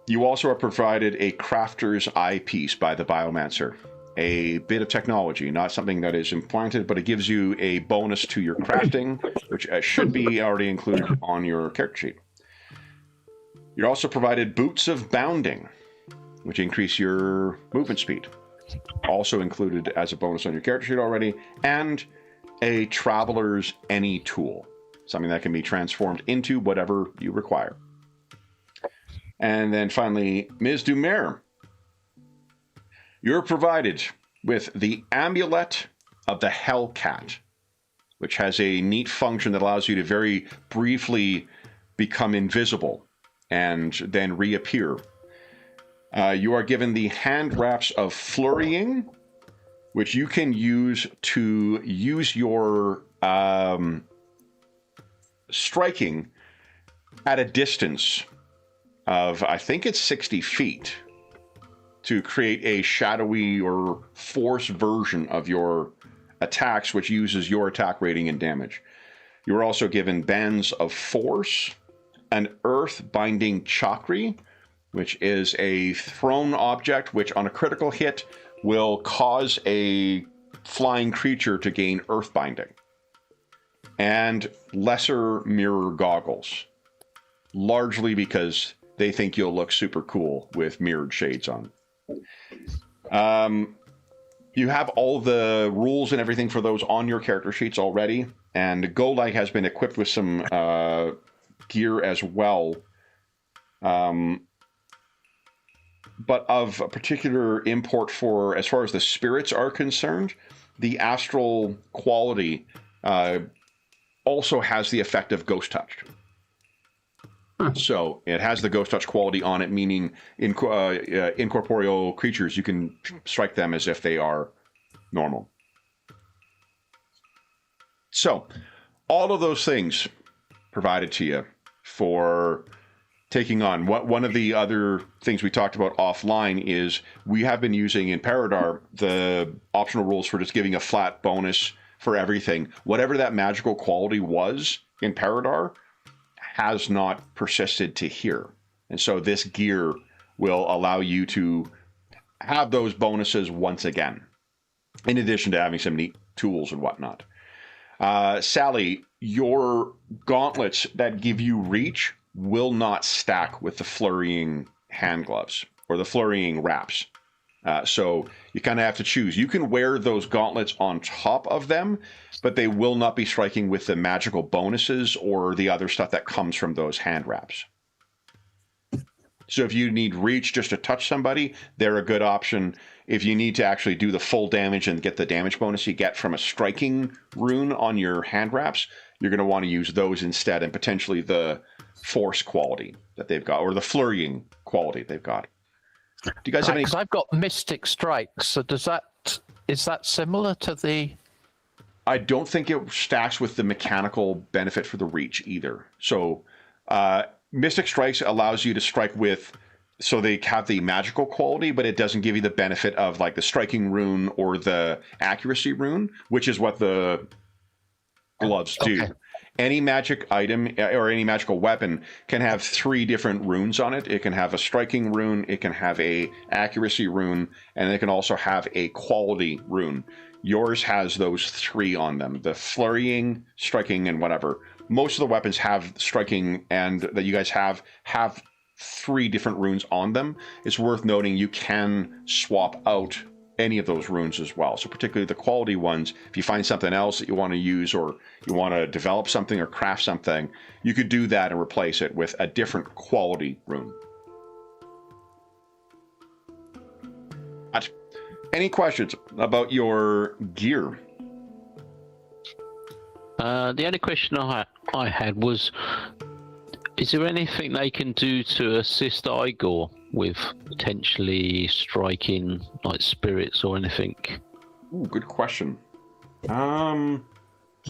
You also are provided a crafter's eyepiece by the Biomancer. A bit of technology, not something that is implanted, but it gives you a bonus to your crafting, which should be already included on your character sheet. You're also provided boots of bounding, which increase your movement speed. Also included as a bonus on your character sheet already, and a traveler's any tool, something that can be transformed into whatever you require. And then finally, Ms. Dumer, you're provided with the Amulet of the Hellcat, which has a neat function that allows you to very briefly become invisible and then reappear. You are given the Hand Wraps of Flurrying, which you can use to use your striking at a distance of, I think it's 60 feet, to create a shadowy or force version of your attacks, which uses your attack rating and damage. You are also given Bands of Force, an Earth Binding Chakri, which is a thrown object which on a critical hit will cause a flying creature to gain Earth Binding. And Lesser Mirror Goggles, largely because they think you'll look super cool with mirrored shades on. You have all the rules and everything for those on your character sheets already, and Golai has been equipped with some gear as well. But of a particular import for, as far as the spirits are concerned, the astral quality also has the effect of Ghost Touch. So it has the Ghost Touch quality on it, meaning incorporeal creatures, you can strike them as if they are normal. So all of those things provided to you for taking on. One of the other things we talked about offline is we have been using in Paridar the optional rules for just giving a flat bonus for everything. Whatever that magical quality was in Paridar has not persisted to here. And so this gear will allow you to have those bonuses once again, in addition to having some neat tools and whatnot. Sally, your gauntlets that give you reach will not stack with the flurrying hand gloves or the flurrying wraps. So you kind of have to choose. You can wear those gauntlets on top of them, but they will not be striking with the magical bonuses or the other stuff that comes from those hand wraps. So if you need reach just to touch somebody, they're a good option. If you need to actually do the full damage and get the damage bonus you get from a striking rune on your hand wraps, you're going to want to use those instead, and potentially the force quality that they've got, or the flurrying quality they've got. Do you guys have any? Because I've got Mystic Strikes. So is that similar to the? I don't think it stacks with the mechanical benefit for the reach either. So Mystic Strikes allows you to strike with, so they have the magical quality, but it doesn't give you the benefit of like the striking rune or the accuracy rune, which is what the gloves do. Okay. Any magic item or any magical weapon can have 3 different runes on it. It can have a striking rune, it can have a accuracy rune, and it can also have a quality rune. Yours has those 3 on them: the flurrying, striking, and whatever. Most of the weapons have striking, and that you guys have 3 different runes on them. It's worth noting you can swap out any of those runes as well. So particularly the quality ones, if you find something else that you want to use, or you want to develop something or craft something, you could do that and replace it with a different quality rune. But any questions about your gear? The only question I had was, is there anything they can do to assist Igor with potentially striking, like spirits or anything? Ooh, good question. Let me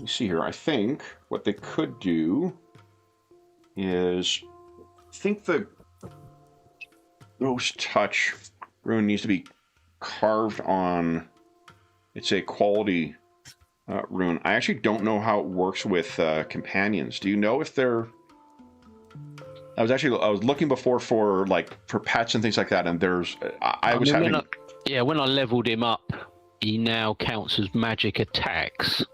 see here. I think what they could do is, I think the Ghost Touch rune needs to be carved on. It's a quality rune. I actually don't know how it works with companions. Do you know if they're? I was looking before for pets and things like that, and there's when I leveled him up, he now counts as magic attacks.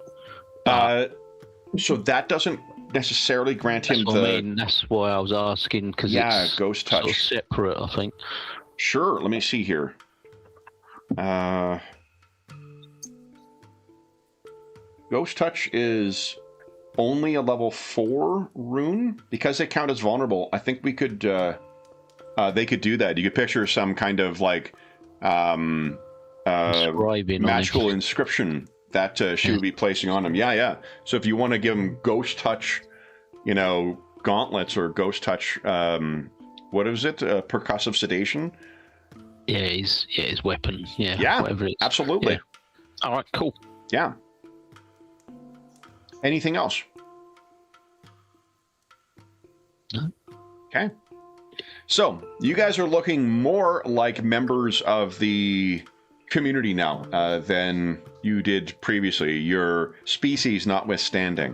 So that doesn't necessarily grant him I mean, that's why I was asking, because it's Ghost Touch sort of separate, I think. Sure. Let me see here. Ghost Touch is only a level 4 rune. Because they count as vulnerable, I think we could they could do that. You could picture some kind of magical inscription that she would be placing on him. Yeah. So if you want to give him Ghost Touch, gauntlets, or Ghost Touch, what is it? Percussive sedation? Yeah, his weapon. Yeah, whatever it is. Absolutely. Yeah. All right, cool. Yeah. Anything else? No. Okay. So, you guys are looking more like members of the community now than you did previously, your species notwithstanding.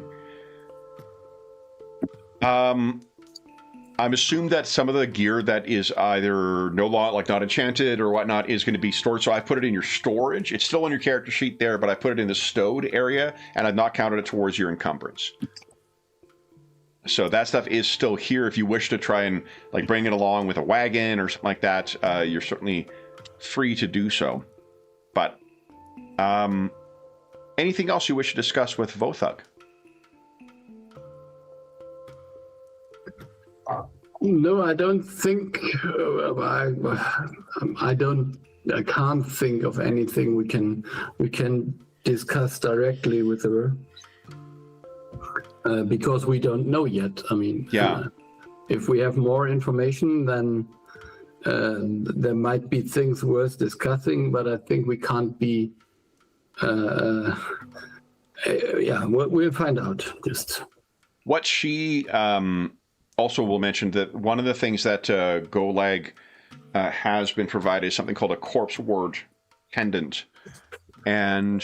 I'm assuming that some of the gear that is either not enchanted or whatnot is going to be stored. So I put it in your storage. It's still on your character sheet there, but I put it in the stowed area, and I've not counted it towards your encumbrance. So that stuff is still here. If you wish to try and bring it along with a wagon or something like that, you're certainly free to do so. But anything else you wish to discuss with Vothug? No, I don't think. I can't think of anything we can discuss directly with her because we don't know yet. I mean, if we have more information, then there might be things worth discussing. But I think we can't be. We'll find out. Just what she. Also, we'll mention that one of the things that Golag has been provided is something called a corpse ward pendant. And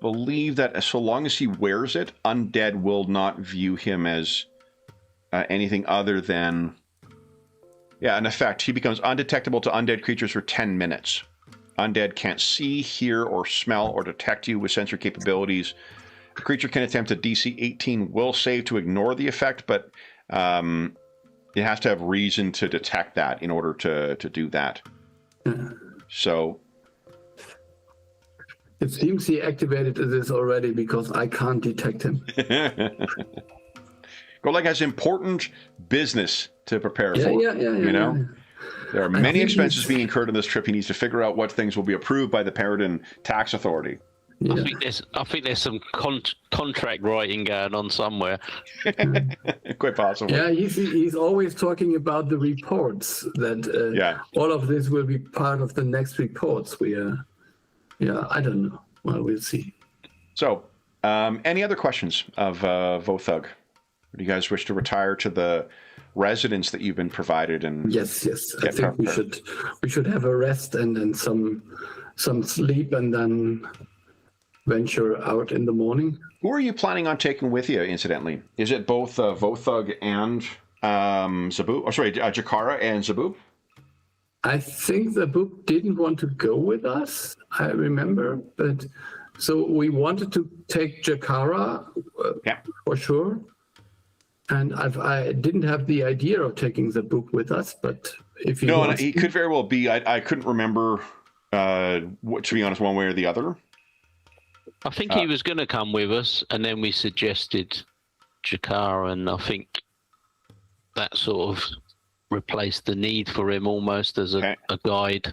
believe that so long as he wears it, undead will not view him as anything other than... in effect, he becomes undetectable to undead creatures for 10 minutes. Undead can't see, hear, or smell, or detect you with sensory capabilities. The creature can attempt a DC 18 will save to ignore the effect, but it has to have reason to detect that in order to do that. So It seems he activated this already because I can't detect him. Golek has important business to prepare for. Yeah. There are many expenses being incurred on this trip. He needs to figure out what things will be approved by the Paridar tax authority. Yeah. I think there's some contract writing going on somewhere. Quite possibly. Yeah, he's always talking about the reports that all of this will be part of the next reports. I don't know. Well, we'll see. So, any other questions of Vothug? Or do you guys wish to retire to the residence that you've been provided? And yes. I think we should have a rest and then some sleep and then venture out in the morning. Who are you planning on taking with you, incidentally? Is it both Vothug and Zaboob? Oh, sorry, Jakara and Zaboob? I think the book didn't want to go with us, I remember. But so we wanted to take Jakara for sure. And I didn't have the idea of taking the book with us, but if you no, he could very well be. I couldn't remember, to be honest, one way or the other. I think he was going to come with us, and then we suggested Jakara, and I think that sort of replaced the need for him almost as a guide.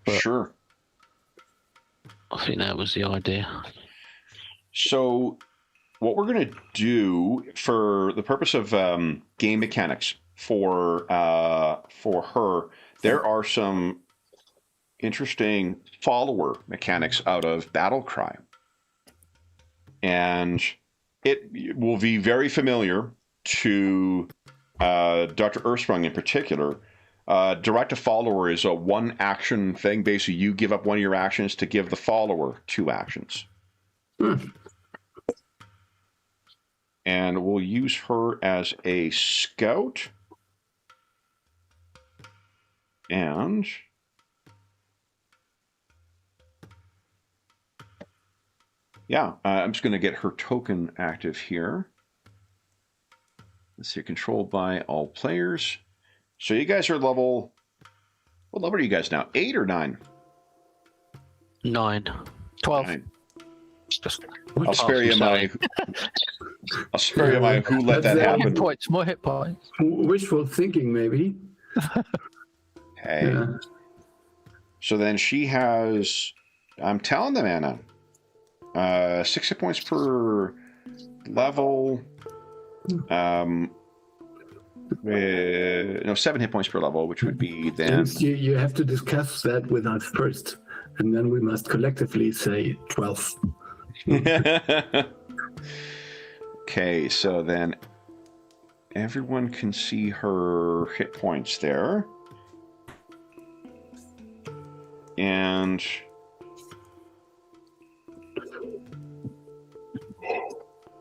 But sure. I think that was the idea. So what we're going to do for the purpose of game mechanics for her, there are some interesting follower mechanics out of Battlecry. And it will be very familiar to Dr. Earthsprung in particular. Direct a follower is a one action thing. Basically, you give up one of your actions to give the follower 2 actions. And we'll use her as a scout. And I'm just going to get her token active here. Let's see, controlled by all players. So you guys are level... What level are you guys now? 8 or 9? 9. 12. 9. Just I'll spare you my... I'll spare you my who let that happen. More hit points. Wishful thinking, maybe. Okay. Yeah. So then she has... I'm telling them, Anna. 6 hit points per level. 7 hit points per level, which would be then... You have to discuss that with us first, and then we must collectively say 12. Okay, so then everyone can see her hit points there. And...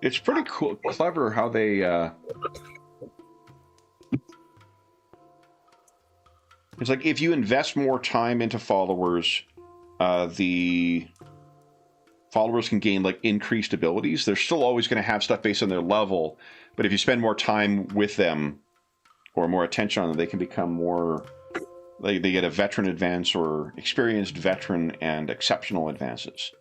it's pretty cool, clever how they... It's like if you invest more time into followers, the followers can gain like increased abilities. They're still always going to have stuff based on their level, but if you spend more time with them or more attention on them, they can become more... they get a veteran advance or experienced veteran and exceptional advances.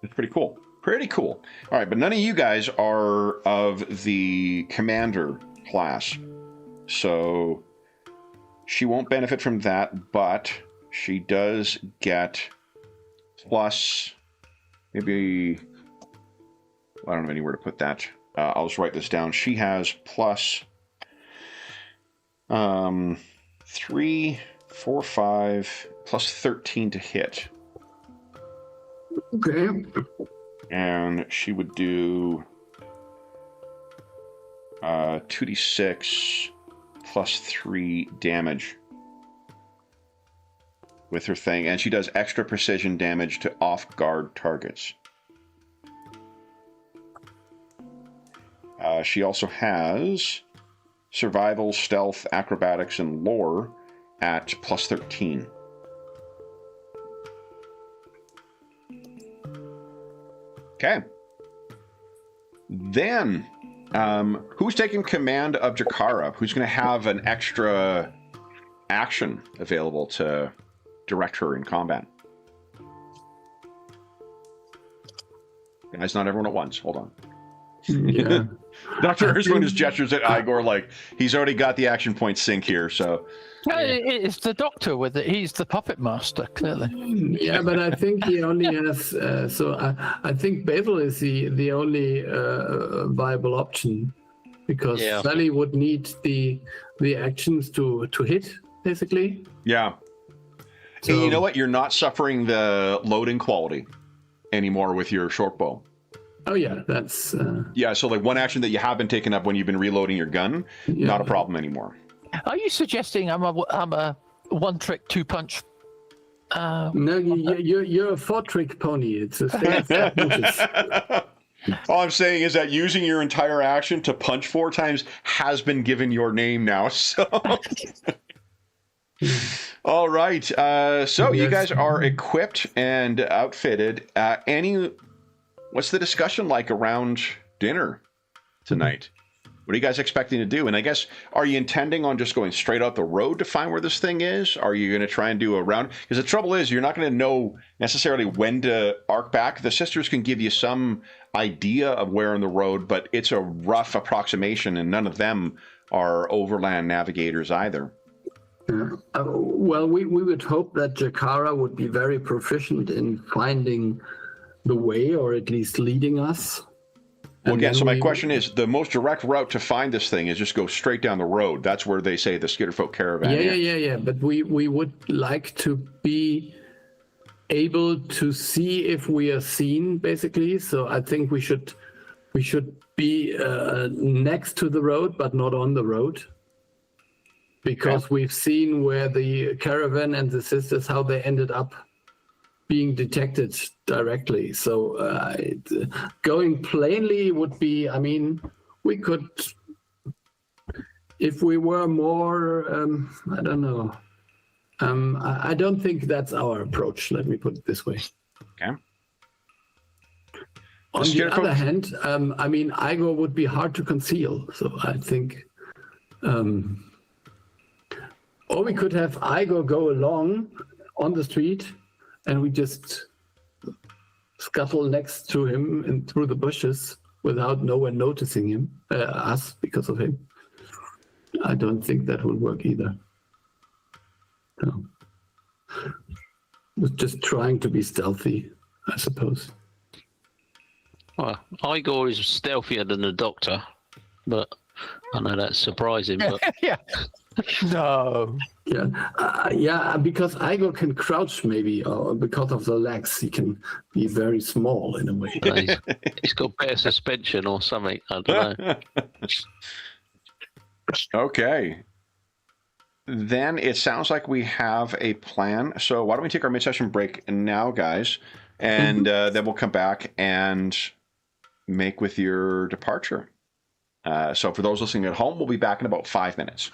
It's pretty cool. Pretty cool. All right, but none of you guys are of the commander class. So she won't benefit from that, but she does get plus maybe... I don't have anywhere to put that. I'll just write this down. She has plus 3, 4, 5, plus 13 to hit. Okay. And she would do 2d6 plus 3 damage with her thing. And she does extra precision damage to off-guard targets. She also has survival, stealth, acrobatics, and lore at plus 13. Okay. Then, who's taking command of Jakara? Who's going to have an extra action available to direct her in combat? Guys, not everyone at once. Hold on. Yeah. Dr. Earthwind just gestures at Igor like he's already got the action point sync here, so... No, it's the doctor with it. He's the puppet master, clearly. Yeah, but I think he only has. I think Basil is the only viable option, because Sally would need the actions to hit, basically. Yeah. So, and you know what? You're not suffering the loading quality anymore with your short bow. Oh yeah, that's. Yeah, so like one action that you have been taking up when you've been reloading your gun, not a problem anymore. Are you suggesting I'm a one-trick, two-punch? No, you're a 4-trick pony. It's a All I'm saying is that using your entire action to punch 4 times has been given your name now. So, all right. So you guys are equipped and outfitted. What's the discussion like around dinner tonight? What are you guys expecting to do? And I guess, are you intending on just going straight out the road to find where this thing is? Are you going to try and do a round? Because the trouble is, you're not going to know necessarily when to arc back. The sisters can give you some idea of where on the road, but it's a rough approximation, and none of them are overland navigators either. Well, we would hope that Jakara would be very proficient in finding the way, or at least leading us. Well, again, so my question is, the most direct route to find this thing is just go straight down the road. That's where they say the Skitterfolk caravan is. Yeah. But we would like to be able to see if we are seen, basically. So I think we should be next to the road, but not on the road. Because we've seen where the caravan and the sisters, how they ended up being detected directly. So going plainly would be, I mean, we could, if we were more, I don't know. I don't think that's our approach. Let me put it this way. Okay. On the other hand, I mean, Igor would be hard to conceal. So I think, or we could have Igor go along on the street, and we just scuttle next to him and through the bushes without no one noticing him, us, because of him. I don't think that would work either. So, just trying to be stealthy, I suppose. Well, Igor is stealthier than the doctor, but I know that's surprising. But Yeah. No. Yeah, because Igor can crouch maybe, or because of the legs, he can be very small in a way. he's got better suspension or something. I don't know. Okay. Then it sounds like we have a plan. So why don't we take our mid-session break now, guys, and then we'll come back and make with your departure. So for those listening at home, we'll be back in about 5 minutes.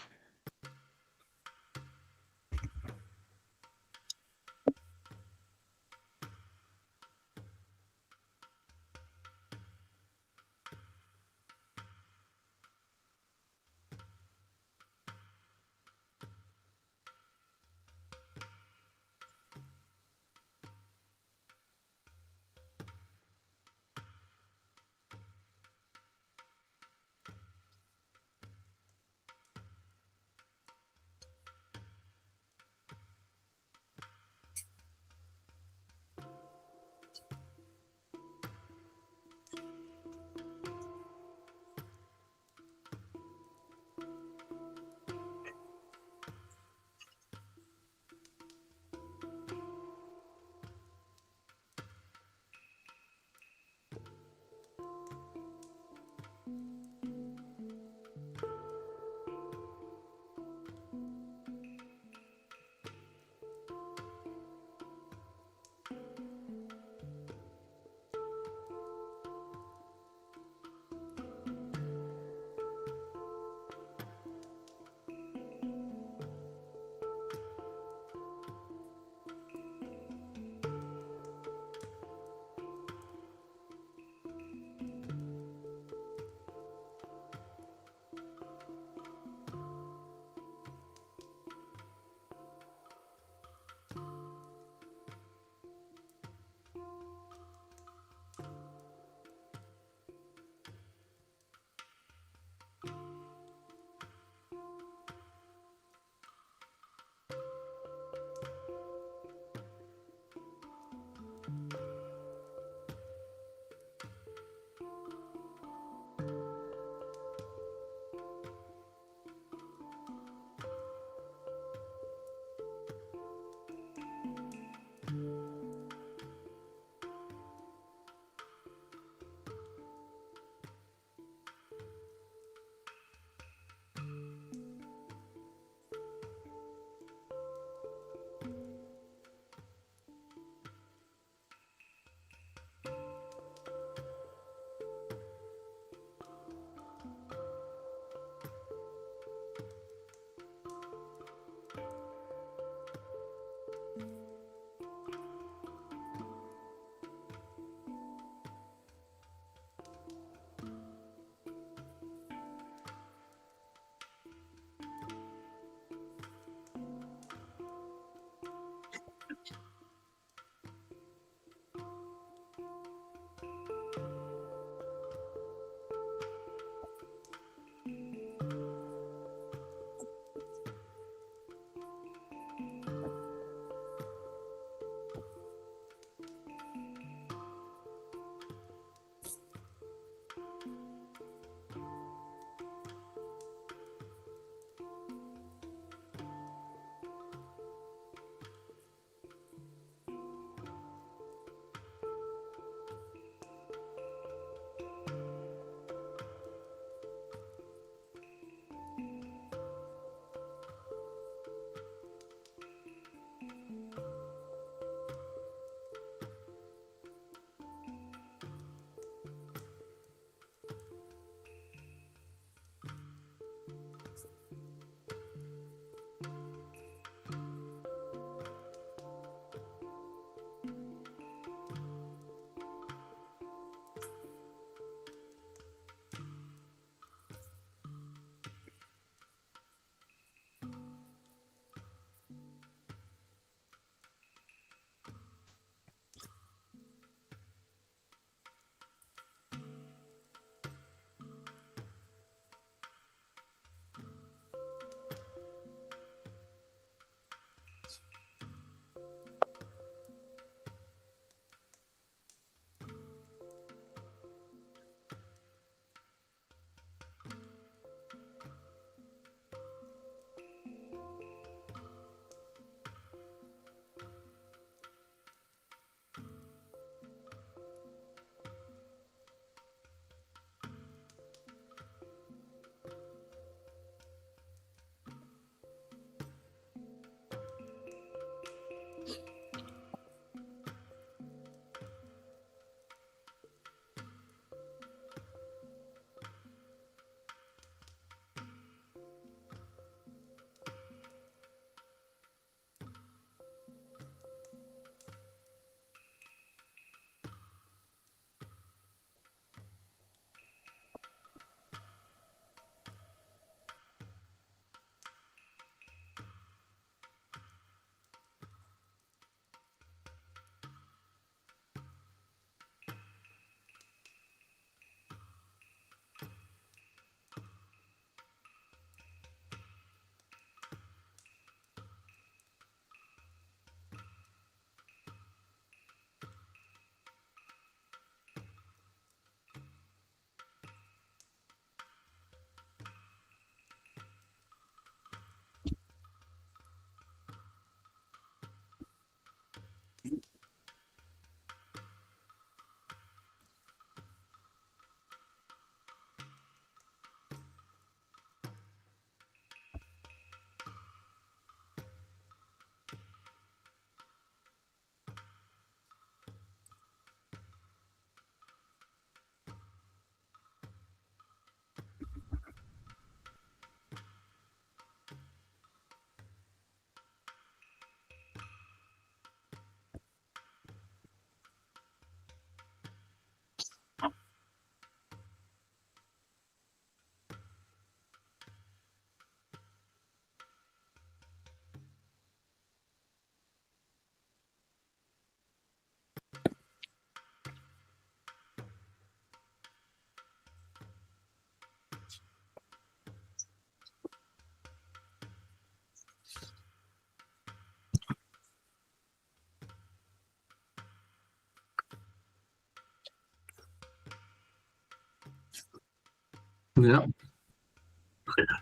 Yeah.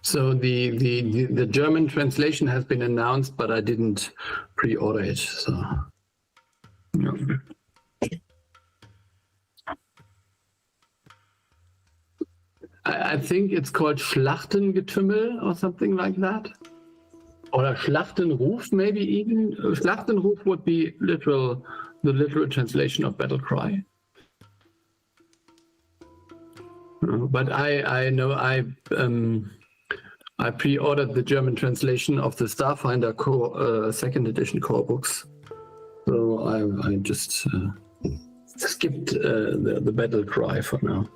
So the German translation has been announced, but I didn't pre-order it. So. Yeah. I think it's called Schlachtengetümmel or something like that. Or Schlachtenruf, maybe even. Schlachtenruf would be the literal translation of battle cry. But I know I pre-ordered the German translation of the Starfinder second edition core books. So I just skipped the battle cry for now.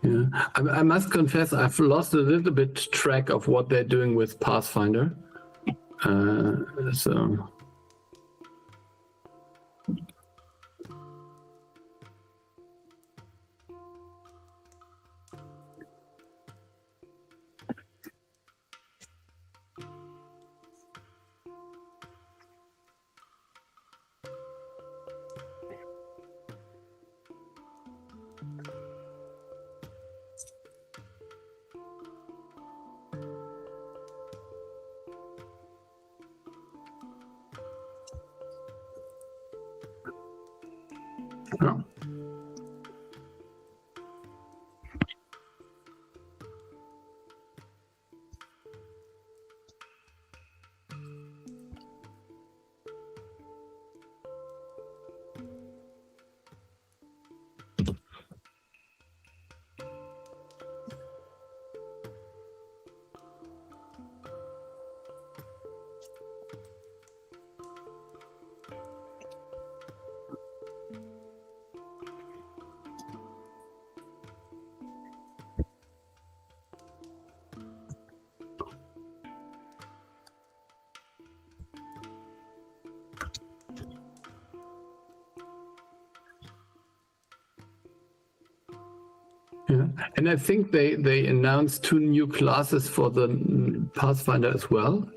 Yeah, I must confess I've lost a little bit track of what they're doing with Pathfinder. So. Yeah. Yeah, and I think they announced 2 new classes for the Pathfinder as well.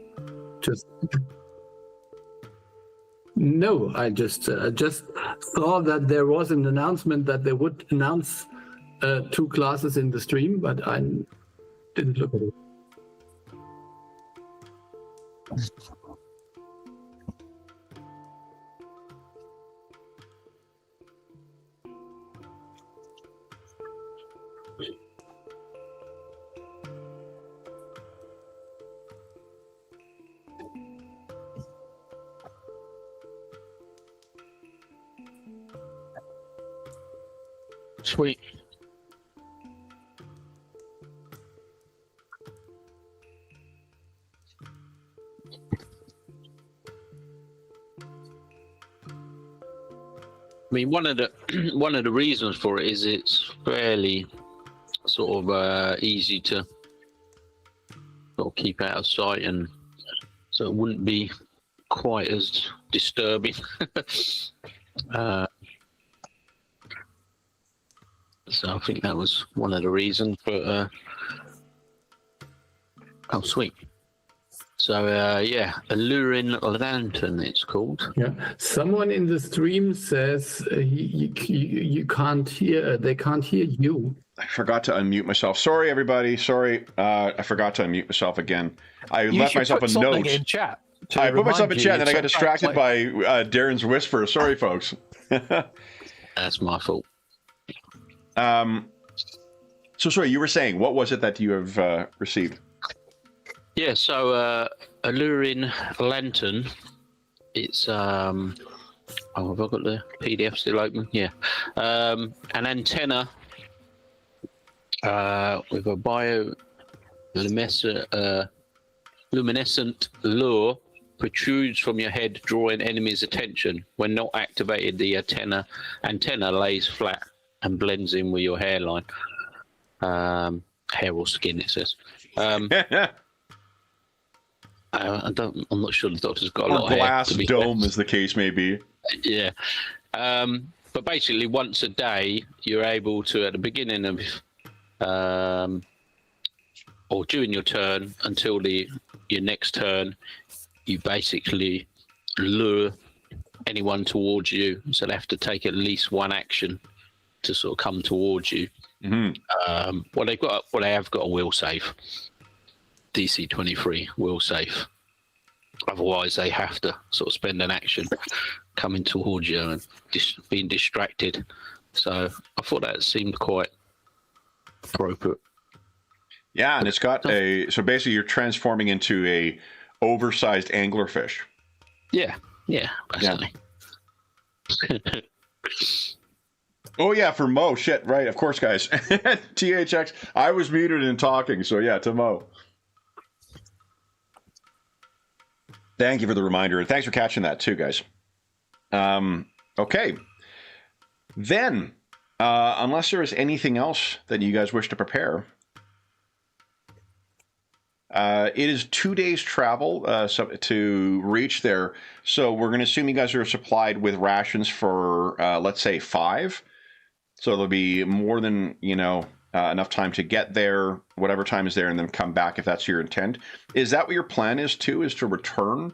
No, I just saw that there was an announcement that they would announce 2 classes in the stream, but I didn't look at it. Sweet. I mean, one of the reasons for it is it's fairly sort of easy to sort of keep out of sight, and so it wouldn't be quite as disturbing. So I think that was one of the reasons. But oh, sweet. So yeah, Alluring Lantern, it's called. Yeah, someone in the stream says you can't hear. They can't hear you. I forgot to unmute myself. Sorry, everybody. Sorry, I forgot to unmute myself again. I left myself a note. In chat I put myself in chat, and then I got distracted by Darren's whisper. Sorry, folks. That's my fault. So sorry, you were saying, what was it that you have received? Yeah, so Alluring Lantern, it's oh, have I got the PDF still open? Yeah. An antenna with a luminescent lure protrudes from your head, drawing enemies' attention. When not activated, the antenna lays flat and blends in with your hairline. Hair or skin, it says. I'm not sure the doctor's got a lot of hair. Glass dome, as the case may be. Yeah. But but basically once a day you're able to, at the beginning of or during your turn until your next turn, you basically lure anyone towards you, so they have to take at least one action to sort of come towards you. Well, they have got a will save, DC 23 will save. Otherwise, they have to sort of spend an action coming towards you and being distracted. So I thought that seemed quite appropriate. Yeah, and it's got so basically you're transforming into a oversized anglerfish. Yeah, basically. Yeah. Oh yeah, for Mo. Shit, right, of course, guys. THX, I was muted and talking, so yeah, to Mo. Thank you for the reminder, and thanks for catching that too, guys. Okay. Then, unless there is anything else that you guys wish to prepare, it is 2 days travel to reach there. So we're going to assume you guys are supplied with rations for, let's say, 5. So there'll be more than, enough time to get there, whatever time is there, and then come back if that's your intent. Is that what your plan is too, is to return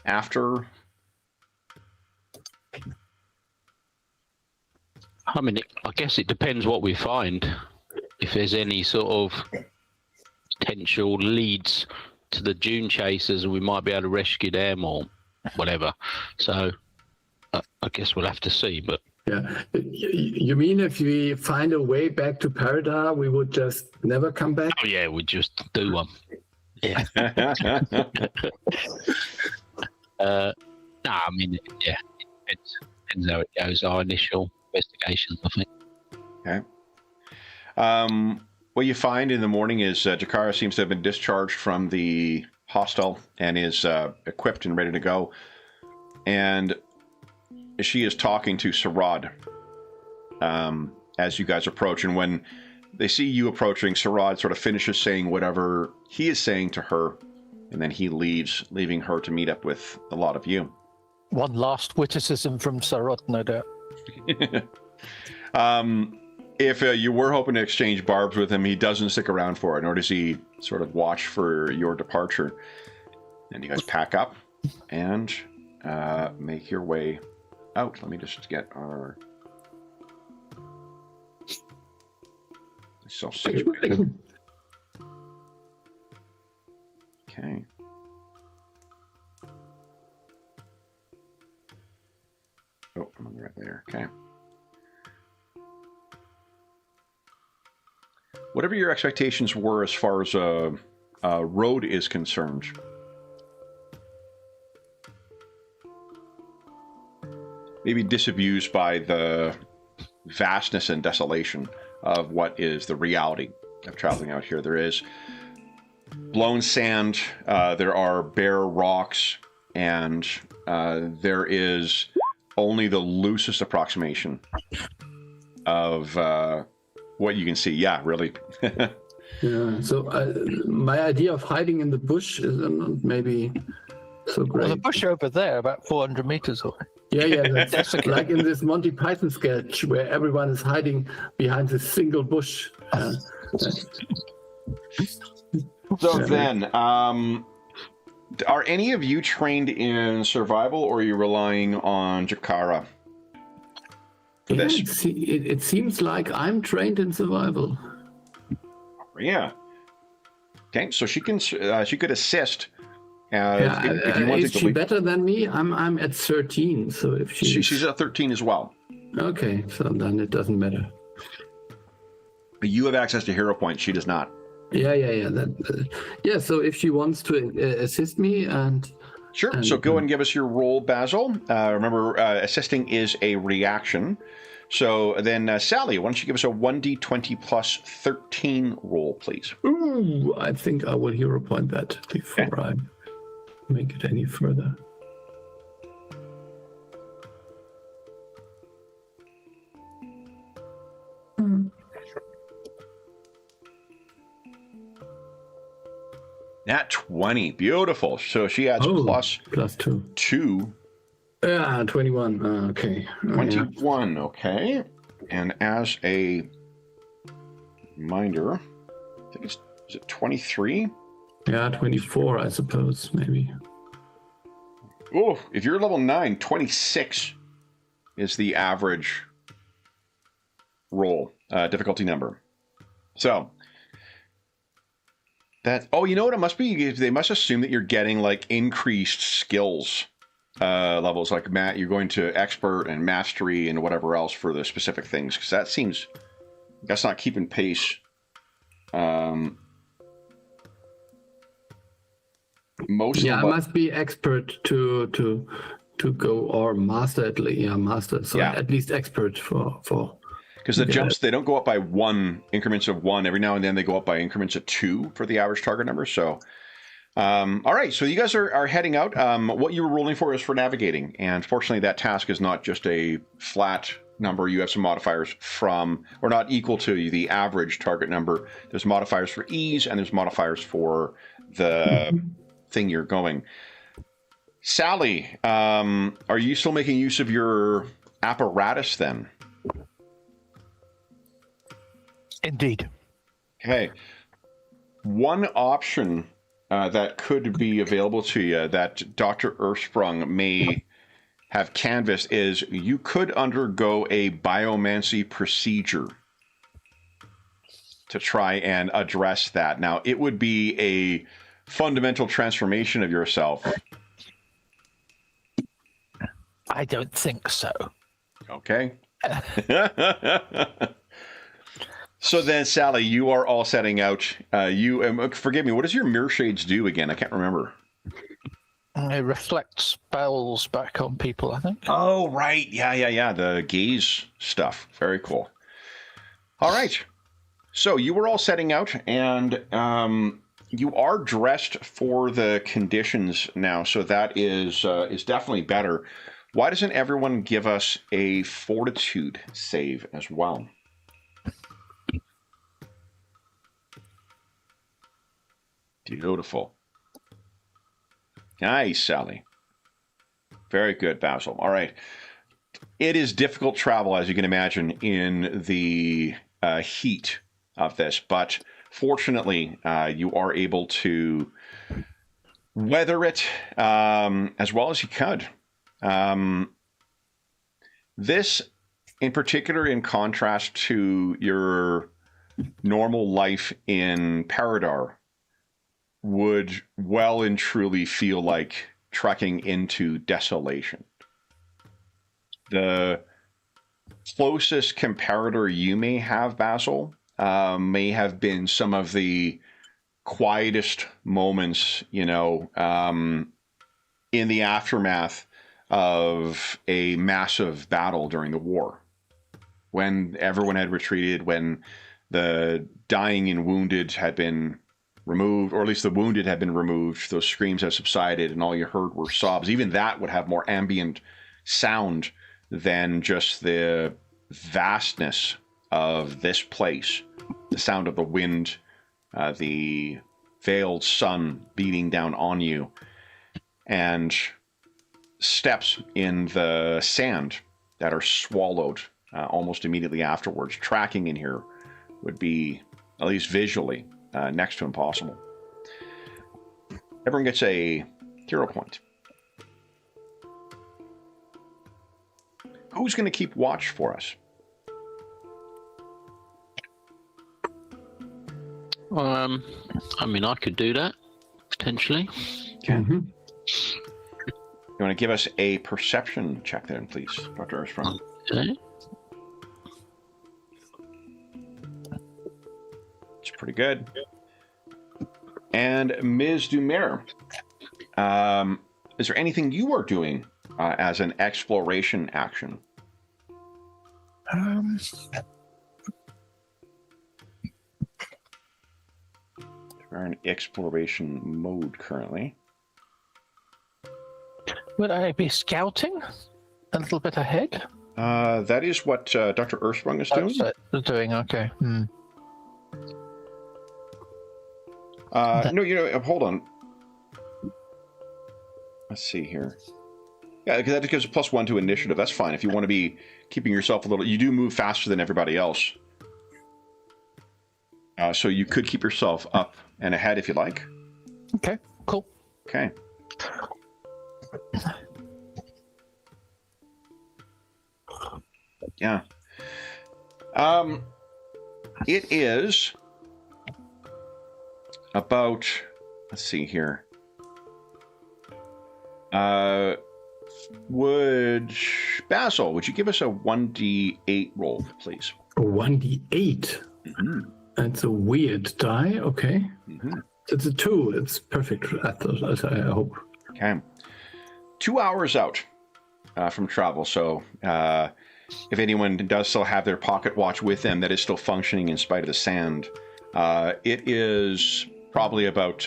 after? I mean, I guess it depends what we find. If there's any sort of potential leads to the dune chasers, and we might be able to rescue them or whatever. So I guess we'll have to see. But yeah, you mean if we find a way back to Paridar, we would just never come back? oh yeah, we just do one. Yeah. No, I mean, yeah, it depends how it goes. Our initial investigations, I think. Okay. What you find in the morning is Jakara seems to have been discharged from the hostel and is equipped and ready to go. And she is talking to Sarad as you guys approach. And when they see you approaching, Sarad sort of finishes saying whatever he is saying to her. And then he leaves, leaving her to meet up with a lot of you. One last witticism from Sarad, no doubt. If you were hoping to exchange barbs with him, he doesn't stick around for it, nor does he sort of watch for your departure. And you guys pack up and make your way out. Let me just get our self-situation. Okay. Oh, I'm right there. Okay. Whatever your expectations were as far as road is concerned, maybe disabused by the vastness and desolation of what is the reality of traveling out here. There is blown sand, there are bare rocks, and there is only the loosest approximation of what you can see. Yeah, really. Yeah, so my idea of hiding in the bush is not maybe so great. Well, the bush over there, about 400 meters away. Yeah, that's like in this Monty Python sketch where everyone is hiding behind this single bush. So then, are any of you trained in survival, or are you relying on Jakara for this? It seems like I'm trained in survival. Yeah. Okay, so she could assist. If you want is she better than me? I'm at 13, so if she's at 13 as well. Okay, so then it doesn't matter. You have access to hero points. She does not. Yeah. Yeah. So if she wants to assist me, and sure. So go and give us your roll, Basil. Remember, assisting is a reaction. So then, Sally, why don't you give us a 1d20 plus 13 roll, please? Ooh, I think I will hero point that before I make it any further. Nat 20, beautiful. So she adds plus 2. Yeah, 21. Okay. Oh, 21, okay. And as a reminder, I think is it 23? Yeah, 24, I suppose, maybe. Oh, if you're level 9, 26 is the average roll, difficulty number. So, that, oh, you know what it must be? They must assume that you're getting, like, increased skills levels. Like, Matt, you're going to expert and mastery and whatever else for the specific things, because that seems, that's not keeping pace. Most yeah, I must be expert to go, or master at least. Yeah, master. So Yeah. at least expert for. Because the jumps, they don't go up by increments of 1. Every now and then they go up by increments of 2 for the average target number. So, all right. So you guys are heading out. What you were rolling for is for navigating. And fortunately, that task is not just a flat number. You have some modifiers from, or not equal to the average target number. There's modifiers for ease, and there's modifiers for the thing you're going. Sally, are you still making use of your apparatus then? Indeed. Okay. One option that could be available to you that Dr. Earthsprung may have canvassed is you could undergo a biomancy procedure to try and address that. Now, it would be a fundamental transformation of yourself. I don't think so. Okay. So then, Sally, you are all setting out. Forgive me, what does your mirror shades do again? I can't remember. It reflects spells back on people, I think. Oh, right. Yeah. The gaze stuff. Very cool. All right. So you were all setting out, and you are dressed for the conditions now. So that is definitely better. Why doesn't everyone give us a fortitude save as well? Beautiful. Nice, Sally. Very good, Basil. All right. It is difficult travel, as you can imagine, in the heat of this, but fortunately, you are able to weather it as well as you could. This, in particular, in contrast to your normal life in Paridar, would well and truly feel like trekking into desolation. The closest comparator you may have, Basil, may have been some of the quietest moments, in the aftermath of a massive battle during the war, when everyone had retreated, when the dying and wounded had been removed, or at least the wounded had been removed, those screams have subsided, and all you heard were sobs. Even that would have more ambient sound than just the vastness of this place. The sound of the wind, the veiled sun beating down on you, and steps in the sand that are swallowed almost immediately afterwards. Tracking in here would be, at least visually, next to impossible. Everyone gets a hero point. Who's going to keep watch for us? I could do that, potentially. Okay. Mm-hmm. You want to give us a perception check then, please, Dr. Armstrong? Okay. It's pretty good. And Ms. Dumer, is there anything you are doing as an exploration action? We're in exploration mode currently. Would I be scouting a little bit ahead? That is what Dr. Earthsprung is doing. Doing, okay. No, hold on. Let's see here. Yeah, because that gives a +1 to initiative. That's fine. If you want to be keeping yourself a little... You do move faster than everybody else. So you could keep yourself up and ahead if you like. Okay, cool. Okay. Yeah. It is about... Let's see here. Basil, would you give us a 1d8 roll, please? A 1d8? Mm-hmm. That's a weird die. Okay. Mm-hmm. It's a 2. It's perfect. I hope. Okay. 2 hours out from travel. So if anyone does still have their pocket watch with them that is still functioning in spite of the sand, it is probably about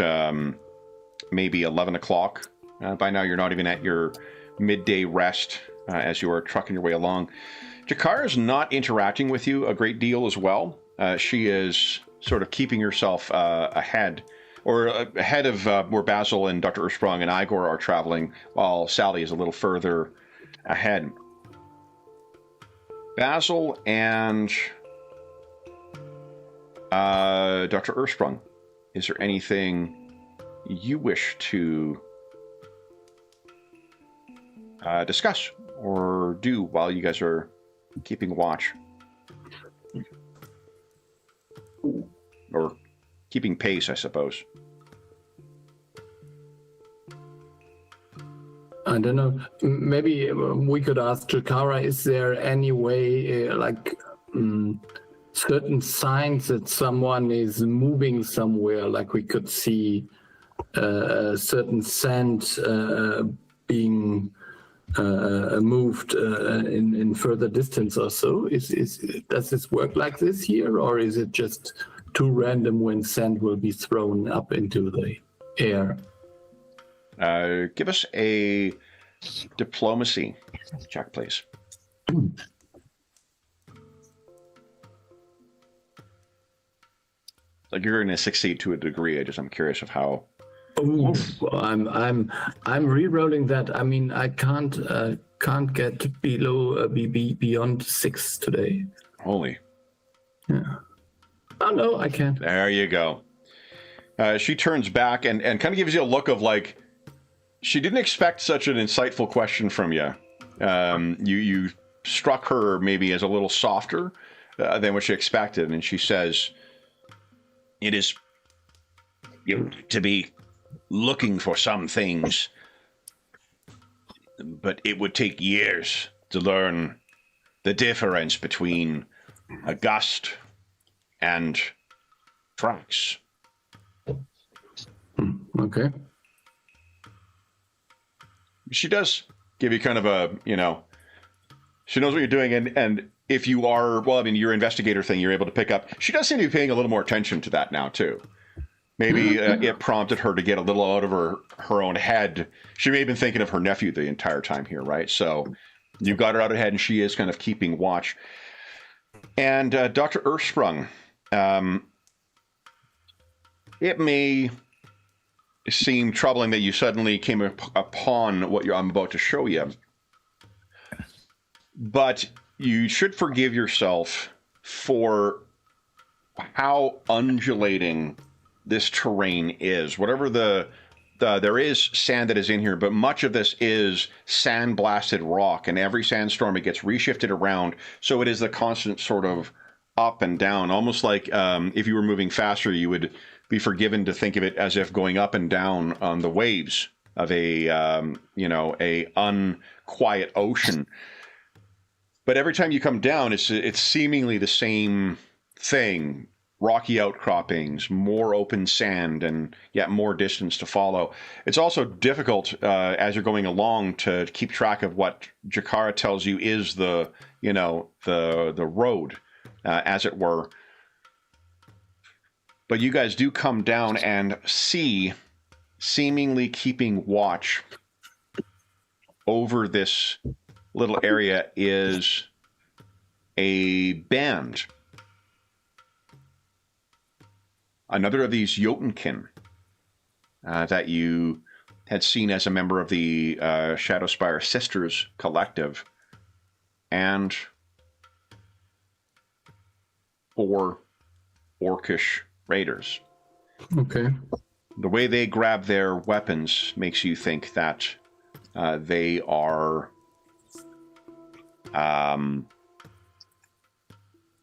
maybe 11 o'clock. By now, you're not even at your midday rest as you are trucking your way along. Jakara is not interacting with you a great deal as well. She is sort of keeping herself ahead of where Basil and Dr. Ursprung and Igor are traveling, while Sally is a little further ahead. Basil and Dr. Ursprung, is there anything you wish to discuss or do while you guys are keeping watch? Or keeping pace, I suppose. I don't know. Maybe we could ask Jakara, is there any way, certain signs that someone is moving somewhere, like we could see certain sand being moved in further distance or so? Does this work like this here, or is it just too random when sand will be thrown up into the air? Give us a diplomacy check, please. Like you're going to succeed to a degree. I'm curious of how. Oh, I'm re-rolling that. I mean, I can't get below beyond 6 today. Holy. Yeah. Oh no, I can't. There you go. She turns back and kind of gives you a look of like, she didn't expect such an insightful question from you. You struck her maybe as a little softer than what she expected, and she says, "It is to be looking for some things, but it would take years to learn the difference between a gust and tracks." Okay. She does give you kind of a, she knows what you're doing, and if you are, well, I mean, your investigator thing, you're able to pick up. She does seem to be paying a little more attention to that now, too. Maybe it prompted her to get a little out of her own head. She may have been thinking of her nephew the entire time here, right? So you got her out of head, and she is kind of keeping watch. And Dr. Ursprung, it may seem troubling that you suddenly came upon what I'm about to show you, but you should forgive yourself for how undulating this terrain is. Whatever there is sand that is in here, but much of this is sand-blasted rock, and every sandstorm it gets reshifted around, so it is the constant sort of up and down, almost like if you were moving faster, you would be forgiven to think of it as if going up and down on the waves of a unquiet ocean. But every time you come down, it's seemingly the same thing. Rocky outcroppings, more open sand, and yet more distance to follow. It's also difficult as you're going along to keep track of what Jakara tells you is the road, as it were. But you guys do come down and see, seemingly keeping watch over this little area, is a band. Another of these Jotunkin that you had seen as a member of the Shadow Spire Sisters Collective, and 4 orcish raiders. Okay. The way they grab their weapons makes you think that they are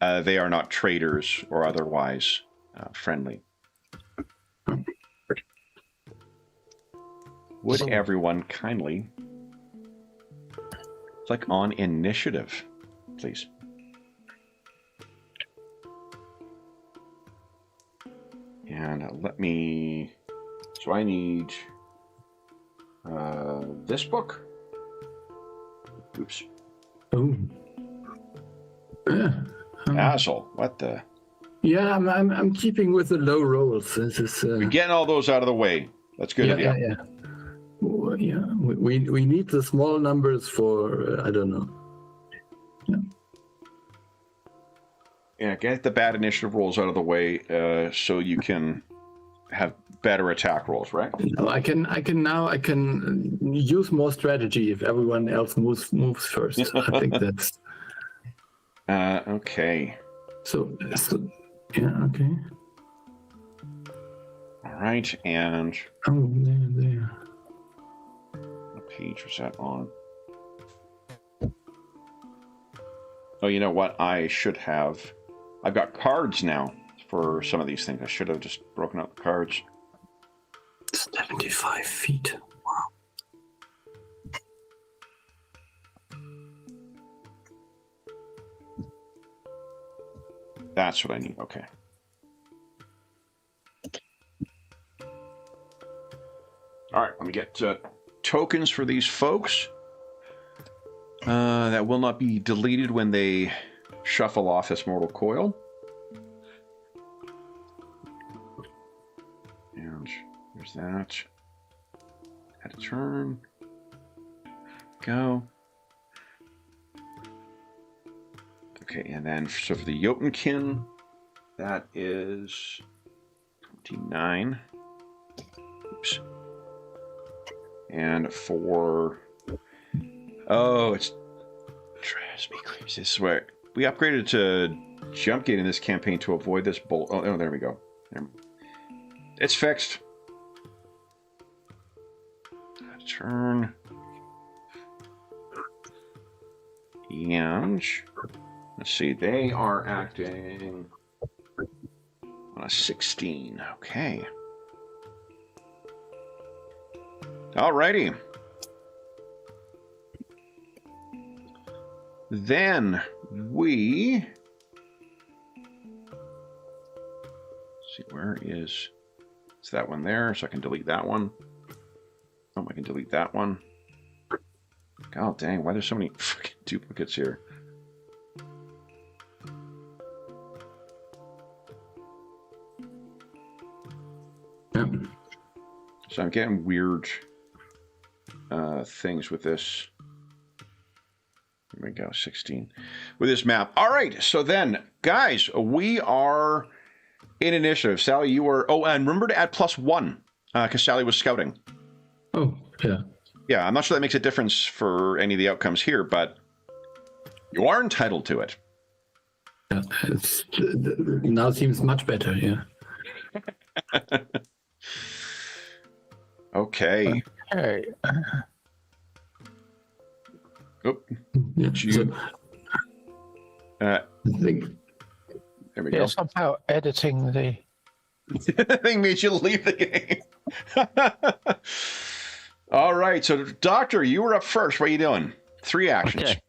not traders or otherwise friendly. Would everyone kindly click on initiative, please? And let me... So I need this book. Oops. Oh. Yeah. Asshole. What the... Yeah, I'm keeping with the low rolls. This is You're getting all those out of the way. That's good of you. Yeah. Well, yeah, we need the small numbers for I don't know. Yeah, get the bad initiative rolls out of the way so you can have better attack rolls, right? No, I can use more strategy if everyone else moves first. I think that's okay. So yeah, okay. All right, and Oh, there. what page was that on? Oh, you know what? I should have. I've got cards now for some of these things. I should have just broken out the cards. 75 feet. Wow. That's what I need. Okay. All right, let me get tokens for these folks. That will not be deleted when they shuffle off this mortal coil. And there's that. Had a turn. Go. Okay, and then so for the Jotunkin, that is 29. Oops. And for it's this is where we upgraded to jump gate in this campaign to avoid this bolt. Oh, there we go. It's fixed. Turn. And let's see, they are acting on a 16. Okay. Alrighty. Then we see where is that one there, so I can delete that one. Oh, I can delete that one. God dang, why there's so many freaking duplicates here? Yep. So I'm getting weird things with this. There we go, 16. With this map. All right, so then, guys, we are in initiative. Sally, you were... Oh, and remember to add +1, because Sally was scouting. Oh, yeah. Yeah, I'm not sure that makes a difference for any of the outcomes here, but you are entitled to it. Yeah, it's now seems much better, yeah. Okay. Hey. Oh, Yeah, you... I think there we Yeah, go. somehow editing the... The thing made you leave the game. All right, so Doctor, you were up first. What are you doing? 3 actions. Okay.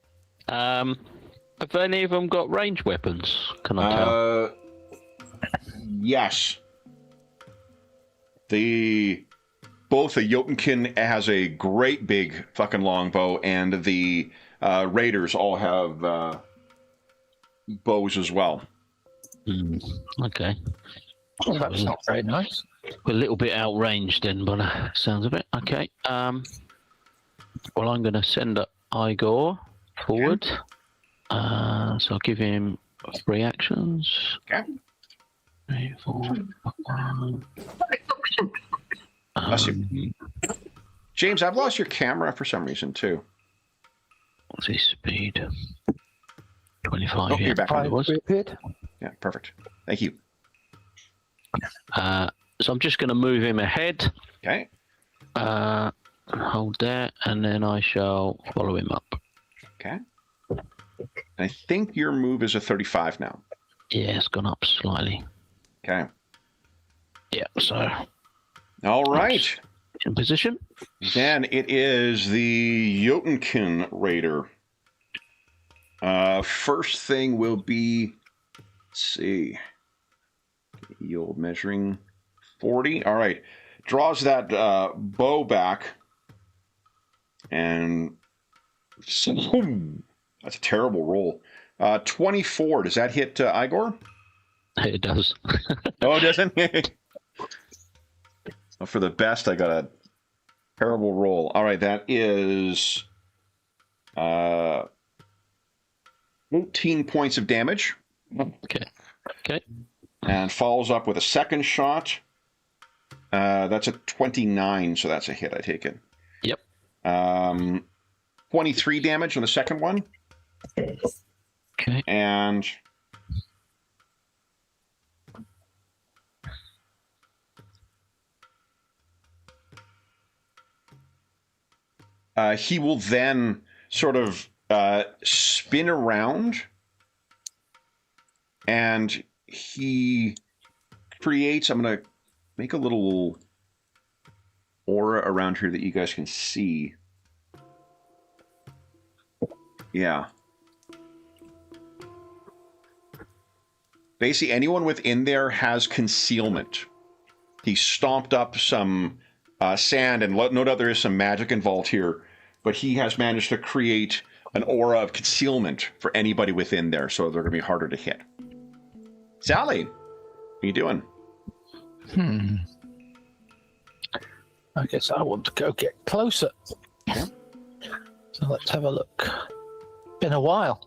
Have any of them got range weapons? Can I tell? Yes. Both the Jotunkin has a great big fucking longbow, and the Raiders all have bows as well. Okay. Oh, that's not very nice. We're a little bit outranged then, by the sounds of it. Okay. Well, I'm going to send Igor forward. So I'll give him 3 actions. Okay. 3, 4, 1. Bless you. James, I've lost your camera for some reason too. What's his speed? 25. Oh, you're back on. It was. Yeah, perfect. Thank you. So I'm just going to move him ahead. Okay. Hold there, and then I shall follow him up. Okay. I think your move is a 35 now. Yeah, it's gone up slightly. Okay. Yeah, so. All right. In position. Then it is the Jotunkin Raider. First thing will be, let's see, the old measuring 40. All right. Draws that bow back. And that's a terrible roll. 24. Does that hit Igor? It does. Oh, it doesn't? Well, for the best, I got a terrible roll. All right, that is 18 points of damage. Okay. And follows up with a second shot. That's a 29, so that's a hit, I take it. Yep. 23 damage on the second one. Okay. And he will then sort of spin around, and he creates, I'm going to make a little aura around here that you guys can see. Yeah. Basically, anyone within there has concealment. He stomped up some sand, and no doubt there is some magic involved here, but he has managed to create an aura of concealment for anybody within there, so they're going to be harder to hit. Sally, what are you doing? I guess I want to go get closer. Okay. So let's have a look. Been a while.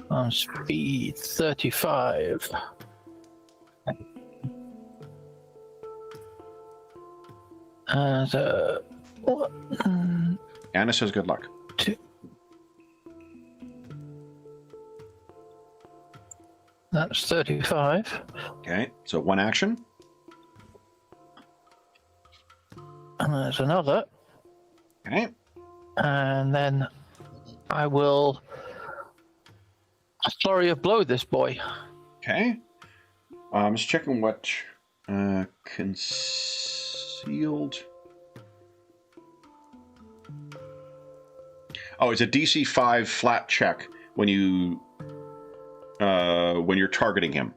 On speed 35. Anna says good luck. That's 35. Okay, so one action. And there's another. Okay. And then I will flurry of blow this boy. Okay. I'm just checking what concealed. Oh, it's a DC 5 flat check when you're targeting him.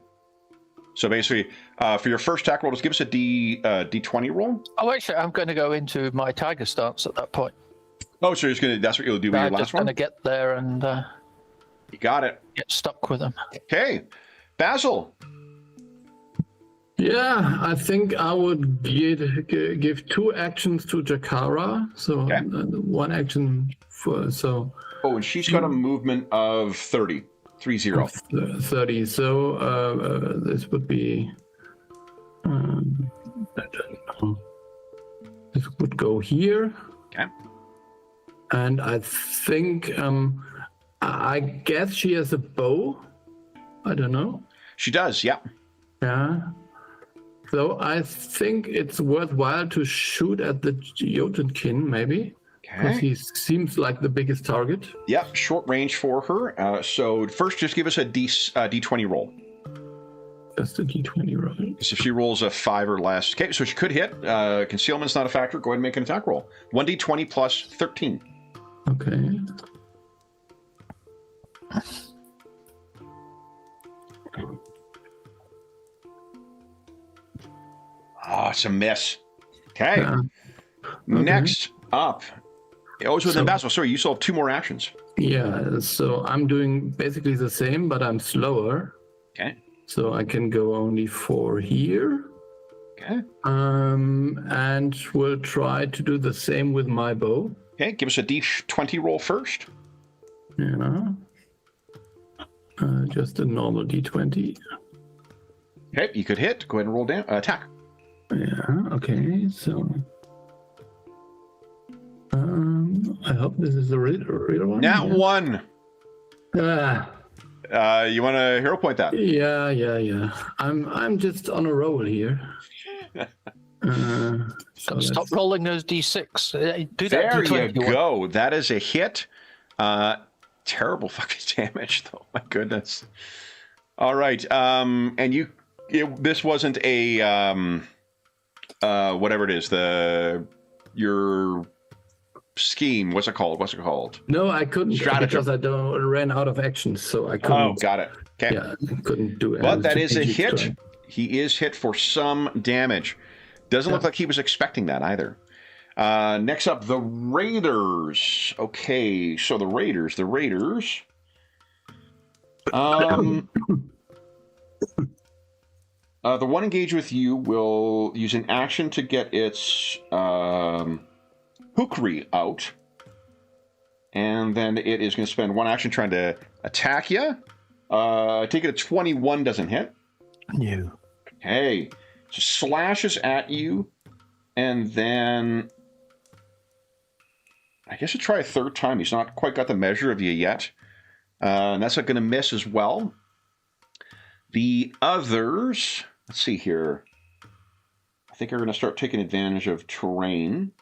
So basically, for your first attack roll, just give us a D20 roll. Oh, actually, I'm going to go into my tiger stance at that point. Oh, so that's what you'll do with your I'm last just one? going to get there and You got it. get stuck with him. Okay. Basil. Yeah, I think I would give 2 actions to Jakara. So Okay. 1 action for Oh, and she's got a movement of 30. 30. 30. So this would be this would go here. Okay. And I think I guess she has a bow. I don't know. She does, yeah. Yeah. So I think it's worthwhile to shoot at the Jotunkin, maybe. Because Okay. he seems like the biggest target. Yep, short range for her. So first, just give us a D20 roll. Just a D20 roll. Because if she rolls a 5 or less, okay, so she could hit. Concealment's not a factor. Go ahead and make an attack roll. 1D20 plus 13. Okay. Oh, it's a miss. Okay. Okay. Next up. Oh, so then Basil, sorry, you still have 2 more actions. Yeah, so I'm doing basically the same, but I'm slower. Okay. So I can go only 4 here. Okay. And we'll try to do the same with my bow. Okay, give us a D20 roll first. Yeah. Just a normal D20. Okay, you could hit. Go ahead and roll down. Attack. Yeah, okay, so I hope this is the real one. Nat yeah. 1. You want to hero point that? Yeah. I'm just on a roll here. So Stop rolling those d6. Do that There d20 you one. go. That is a hit. Terrible fucking damage, though. My goodness. All right. And this wasn't a whatever it is. Your scheme. What's it called? No, I couldn't Stratagem. because I ran out of actions, so I couldn't. Oh, got it. Okay. Yeah, couldn't do it. But that is a hit. He is hit for some damage. Doesn't look like he was expecting that either. Next up, the Raiders. Okay, so the Raiders. The one engaged with you will use an action to get its hookery out. And then it is going to spend one action trying to attack you. Take it a 21 doesn't hit. No. Okay. So slashes at you. And then I guess you try a third time. He's not quite got the measure of you yet. And that's not going to miss as well. The others, let's see here. I think are going to start taking advantage of terrain.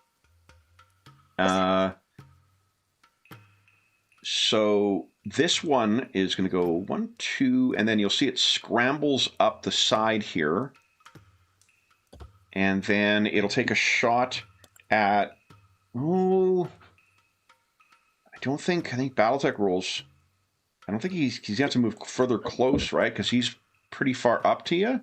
So this one is going to go 1, 2, and then you'll see it scrambles up the side here. And then it'll take a shot at, I think Battletech rolls. I don't think he's going to have to move further close, right? Because he's pretty far up to you.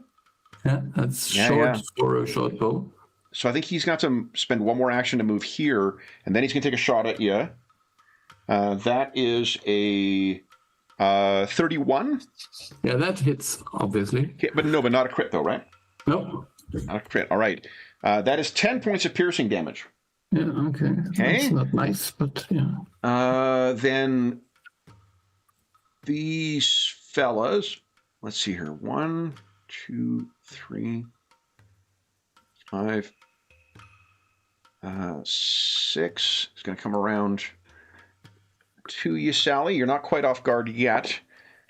Yeah, that's short for a short bow. So I think he's got to spend one more action to move here, and then he's going to take a shot at you. That is a 31. Yeah, that hits, obviously. Okay, but not a crit, though, right? No. Not a crit. All right. That is 10 points of piercing damage. Yeah, okay. That's not nice, but yeah. Then these fellas, let's see here. 1, 2, 3, 5, 6. It's going to come around to you, Sally. You're not quite off guard yet.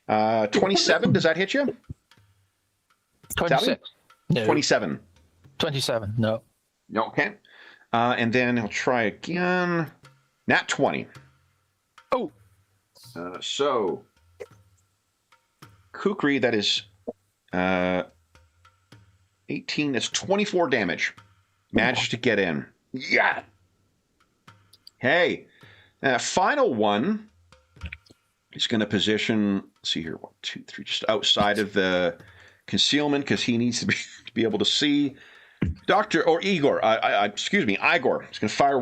27, does that hit you? 26. Sally? No. 27. 27. No. Okay. And then I'll try again. Nat 20. Oh. So, Kukri, that is 18. That's 24 damage. Managed to get in. Yeah. Hey. Final one is going to position, let's see here, 1, 2, 3, just outside of the concealment because he needs to be able to see. Igor. Igor. He's going to fire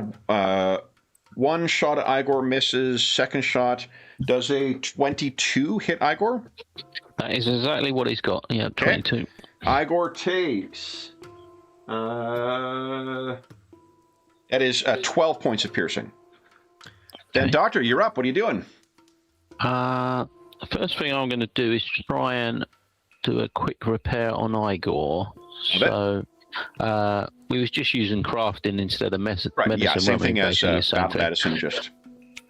one shot at Igor, misses. Second shot. Does a 22 hit Igor? That is exactly what he's got. Yeah, 22. Okay. Igor takes. That is 12 points of piercing. Then, Okay. Doctor, you're up. What are you doing? The first thing I'm going to do is try and do a quick repair on Igor. So, we was just using crafting instead of medicine. Yeah, same weren't we? thing as Basically, same thing. medicine, just.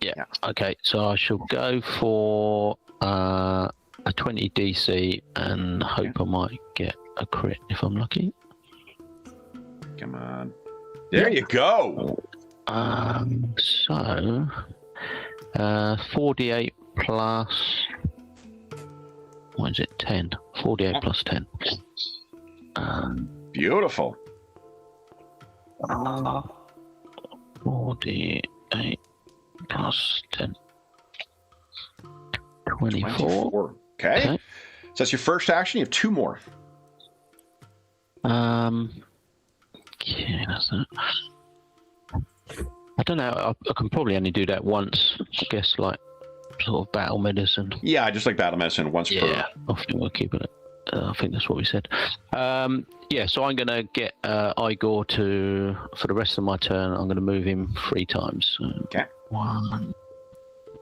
Yeah. Okay, so I shall go for a 20 DC and hope I might get a crit if I'm lucky. Come on. There you go. So 48 plus, what is it, 10? 48 plus 10. Beautiful. 48 plus 10. 24. Okay. So that's your first action. You have 2 more. Yeah, that's it. I don't know. I can probably only do that once. I guess, like sort of battle medicine. Yeah, just like battle medicine once per. Yeah, I think we'll keep it. I think that's what we said. Yeah, so I'm gonna get Igor to for the rest of my turn. I'm gonna move him 3 times. So Okay. 1,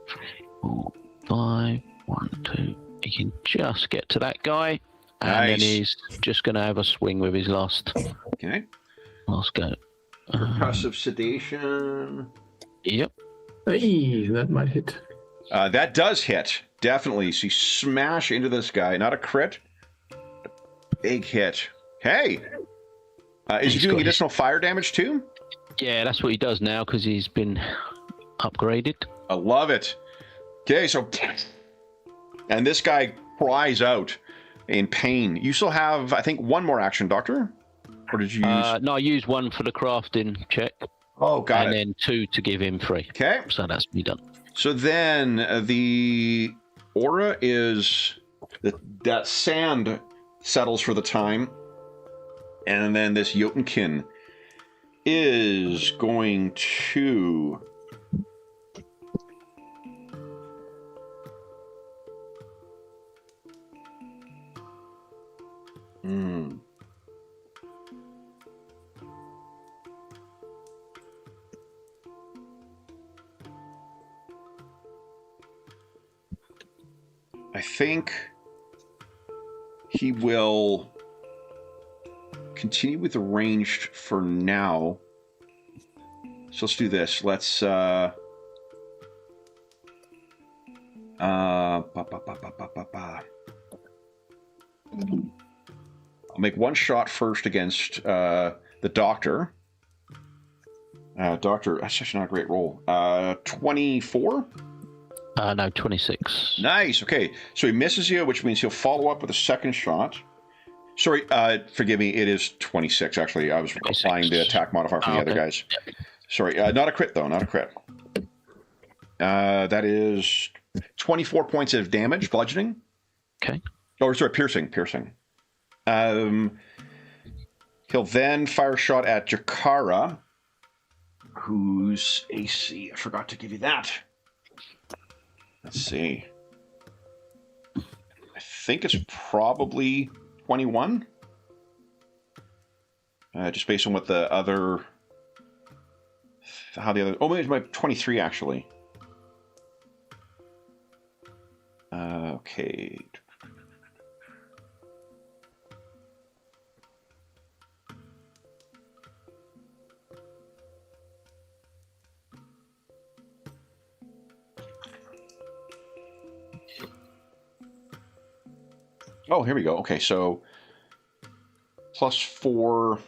3, 4, 5. 1, 2. He can just get to that guy, and then he's just gonna have a swing with his last Okay. go. Percussive sedation. Yep. Hey, that might hit. That does hit. Definitely. So you smash into this guy. Not a crit. Big hit. Hey! Is he He's doing got additional fire damage too? Yeah, that's what he does now because he's been upgraded. I love it. Okay, so... And this guy cries out in pain. You still have, I think, one more action, Doctor? Or did you use... No, I used one for the crafting check. Oh, got and it. then 2 to give him 3. Okay. So that's me done. So then the aura is... That sand settles for the time. And then this Jotunkin is going to... I think he will continue with the ranged for now. So let's do this. Let's I'll make one shot first against the Doctor. Doctor, that's such not a great roll. 24? No, 26. Nice. Okay, so he misses you, which means he'll follow up with a second shot. Sorry, forgive me. It is 26. Actually, I was 26. Applying the attack modifier from the other guys. Sorry, not a crit though. Not a crit. That is 24 points of damage, bludgeoning. Okay. Oh, sorry, piercing. He'll then fire a shot at Jakara, whose AC. I forgot to give you that. Let's see. I think it's probably 21. Just based on what the other... How the other... Oh, maybe it's my 23, actually. Okay. Oh, here we go. Okay, so +4,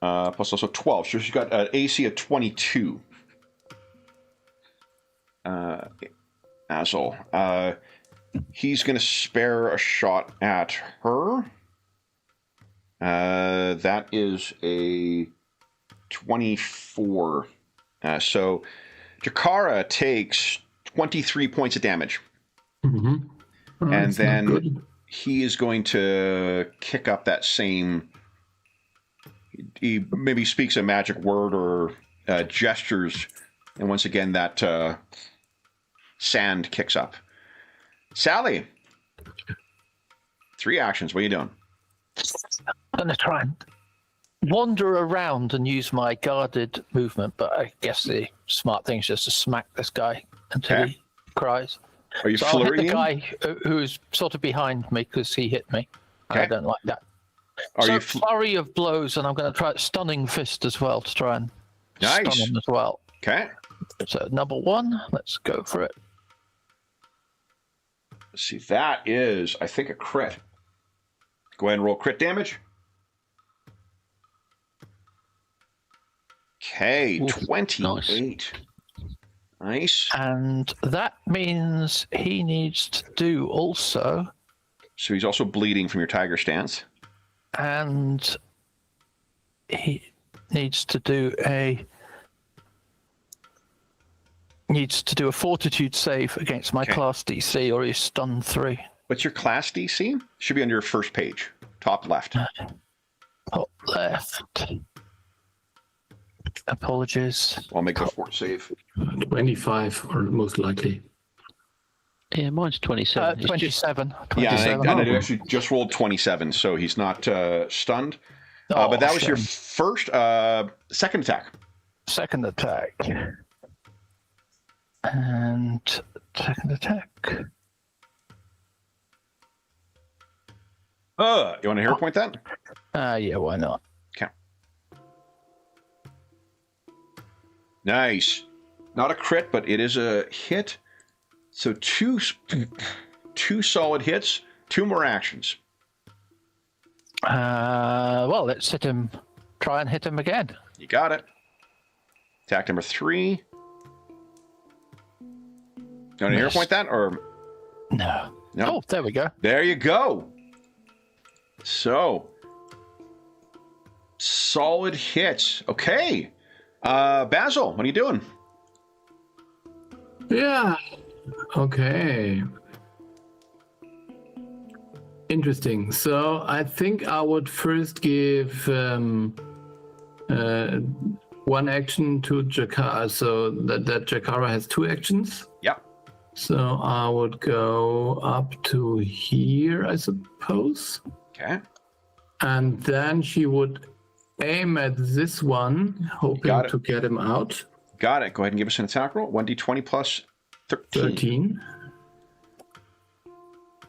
plus also 12. So she's got an AC of 22. Azul. He's going to spare a shot at her. That is a 24. So Jakara takes 23 points of damage. Mm-hmm. Oh, and then he is going to kick up that same... He maybe speaks a magic word or gestures, and once again that sand kicks up. Sally! 3 actions. What are you doing? I'm going to try and wander around and use my guarded movement, but I guess the smart thing is just to smack this guy until he cries. Are you so flurrying? I'll hit the guy who's sort of behind me because he hit me. Okay. I don't like that. Are you flurry of blows, and I'm going to try stunning fist as well to try and stun him as well. Okay. So number 1, let's go for it. Let's see, that is, I think, a crit. Go ahead and roll crit damage. Okay, 28. Nice. And that means he needs to do also... So he's also bleeding from your tiger stance. And he needs to do a fortitude save against my class DC, or he's stunned 3. What's your class DC? Should be on your first page, top left. Top left. Apologies. I'll make a fort save. 25, or most likely. Yeah, mine's 27. 27. Yeah, and I actually just rolled 27, so he's not stunned. But that was your first, second attack. Second attack. And second attack. You want to hero point that? Yeah, why not? Okay. Nice. Not a crit, but it is a hit. So two solid hits, 2 more actions. Well, let's hit him. Try and hit him again. You got it. Attack number 3. You want to hero point that, or? No. No. Oh, there we go. There you go. So, solid hits. Okay. Basil, what are you doing? Yeah. Okay. Interesting. So I think I would first give one action to Jakara, so that Jakara has 2 actions. Yep. So I would go up to here, I suppose. Okay. And then she would aim at this one, hoping to get him out. Got it. Go ahead and give us an attack roll. 1d20 plus 13.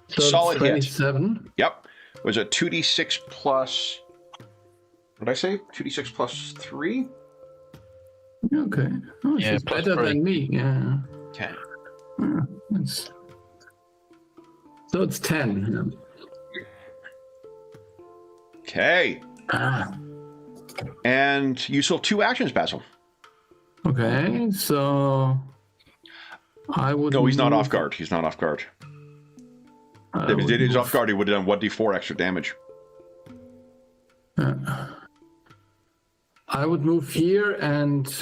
So solid 27. hit. Yep. Was it 2d6 plus... What did I say? 2d6 plus 3? Okay. Oh, Yeah, she's plus better 3. than me. Yeah. Okay. So it's 10. Okay. And you still have 2 actions, Basil. Okay, so I would. No, he's not off guard. He's not off guard. If he did his off guard, he would have done 1d4 extra damage. I would move here, and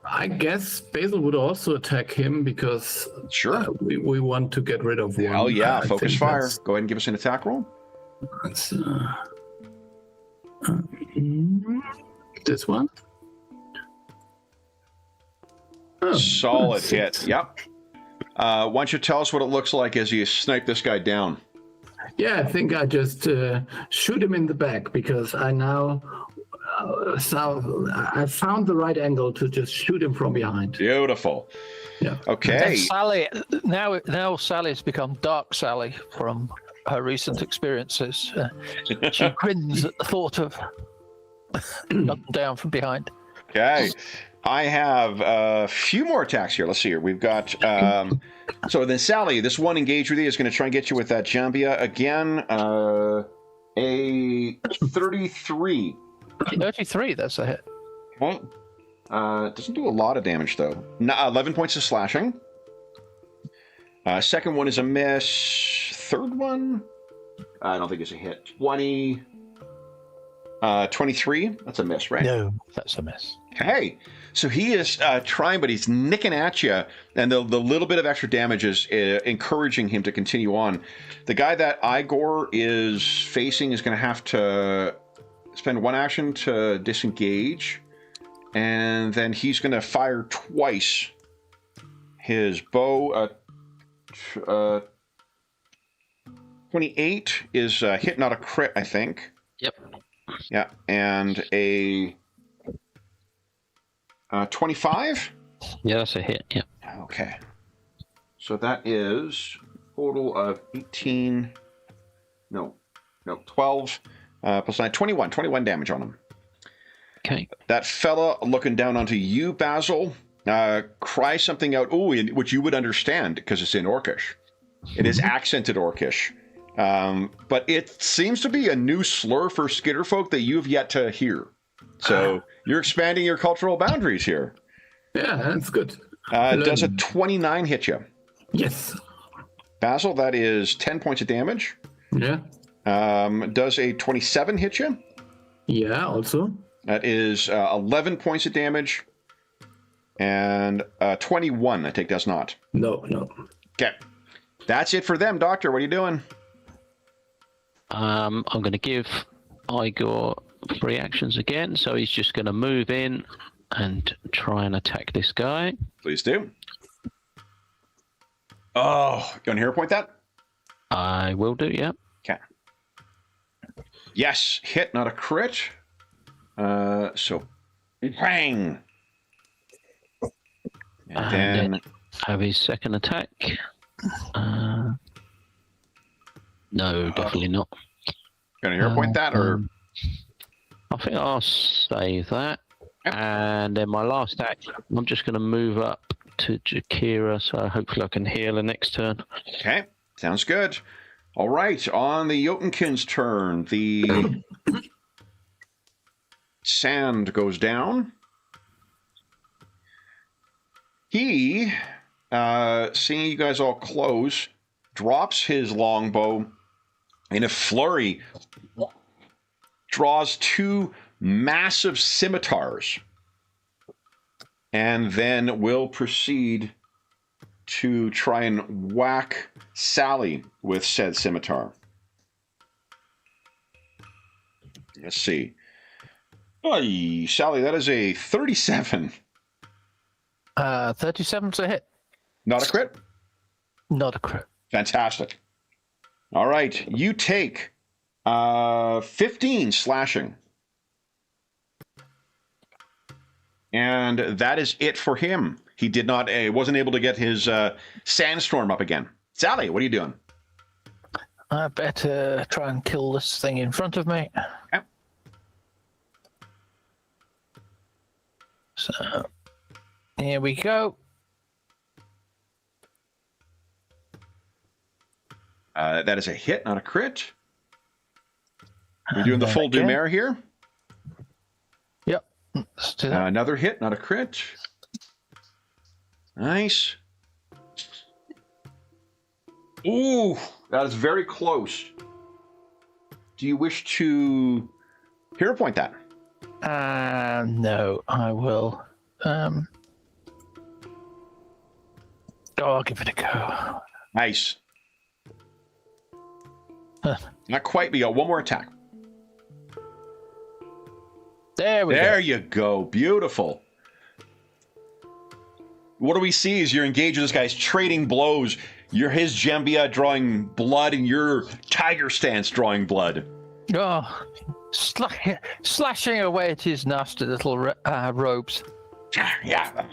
I guess Basil would also attack him because Sure. we want to get rid of one. Hell yeah. I Focus think fire. Go ahead and give us an attack roll. That's, this one. Oh, Solid six. hit. Yep. Why don't you tell us what it looks like as you snipe this guy down? Yeah, I think I just shoot him in the back because I now I found the right angle to just shoot him from behind. Beautiful. Yeah. Okay. Then Sally, now Sally's become Dark Sally from her recent experiences. She grins at the thought of knocking down from behind. Okay. I have a few more attacks here. Let's see here. We've got... so then Sally, this one engage with you is going to try and get you with that Jambia again. A 33. 33, that's a hit. Okay. Doesn't do a lot of damage, though. 11 points of slashing. Second one is a miss. Third one? I don't think it's a hit. 23. That's a miss, right? No, that's a miss. Okay. So he is trying, but he's nicking at you, and the little bit of extra damage is encouraging him to continue on. The guy that Igor is facing is going to have to spend 1 action to disengage, and then he's going to fire twice. His bow, 28 is a hit, not a crit, I think. Yep. Yeah, and a 25? Yeah, that's a hit. Yeah. Okay. So that is a total of 18. No, 12 plus 9, 21. 21 damage on him. Okay. That fella looking down onto you, Basil, cries something out, which you would understand because it's in Orcish. It is accented Orcish. But it seems to be a new slur for Skitterfolk that you've yet to hear. So you're expanding your cultural boundaries here. Yeah, that's good. Does a 29 hit you? Yes. Basil, that is 10 points of damage. Yeah. Does a 27 hit you? Yeah, also. That is 11 points of damage. And 21, I think, does not. No. Okay. That's it for them, Doctor. What are you doing? I'm going to give Igor 3 actions again, so he's just going to move in and try and attack this guy. Please do. Oh, you want to hero point that? I will do, yeah. Okay. Yes, hit, not a crit. So, bang. And then have his second attack. No, definitely not. Going to hero point that, or? I think I'll save that. And then my last action, I'm just going to move up to Jakira, so hopefully I can heal her next turn. Okay, sounds good. All right, on the Jotunkin's turn, the sand goes down. He, seeing you guys all close, drops his longbow in a flurry, draws 2 massive scimitars, and then will proceed to try and whack Sally with said scimitar. Let's see. Oy, Sally, that is a 37. 37's a hit. Not a crit? Not a crit. Fantastic. All right, you take 15 slashing. And that is it for him. He did not, wasn't able to get his sandstorm up again. Sally, what are you doing? I better try and kill this thing in front of me. Okay. So, here we go. That is a hit, not a crit. We're doing the full Dumare here. Yep. Let's do that. Another hit, not a crit. Nice. Ooh, that is very close. Do you wish to hero point that? No, I will. I'll give it a go. Nice. Huh. Not quite, but you got one more attack. There we go. There you go. Beautiful. What do we see is you're engaged with this guy's trading blows. You're his Jambia drawing blood and your tiger stance drawing blood. Oh, slashing away at his nasty little robes. Yeah.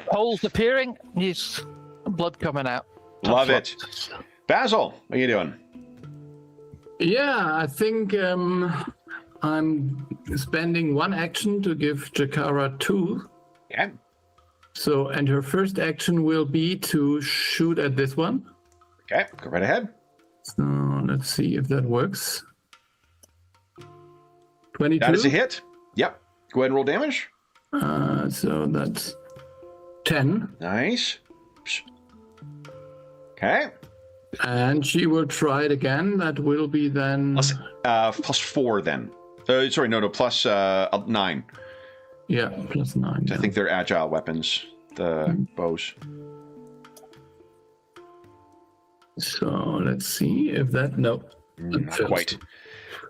Holes appearing, his blood coming out. Love it. Basil, what are you doing? Yeah, I think I'm spending 1 action to give Jakara 2. Yeah. So, and her first action will be to shoot at this one. Okay, go right ahead. So let's see if that works. 22. That is a hit. Yep. Go ahead and roll damage. So that's 10. Nice. Okay. And she will try it again. That will be then... Plus 4 then. Sorry, no, plus 9. Yeah, plus 9. I think they're agile weapons, the bows. So let's see if that... No. Not quite.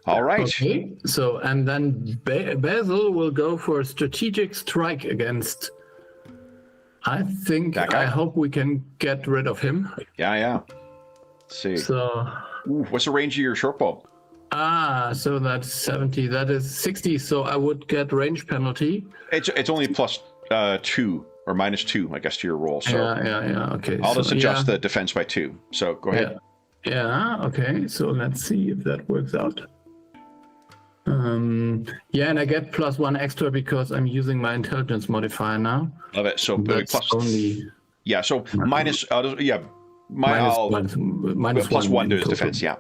All right. Okay, so and then Basil will go for a strategic strike against... I think, That guy? I hope we can get rid of him. Yeah. Let's see. So... Ooh, what's the range of your short bow? So that's 70. That is 60. So I would get range penalty. It's only plus 2 or minus 2, I guess, to your roll. So Yeah. Okay. I'll just adjust the defense by 2. So go ahead. Yeah. Okay. So let's see if that works out. Yeah, and I get plus 1 extra because I'm using my intelligence modifier now. Love it. So That's plus only so minus minus plus 1 to his total. defense. Yeah.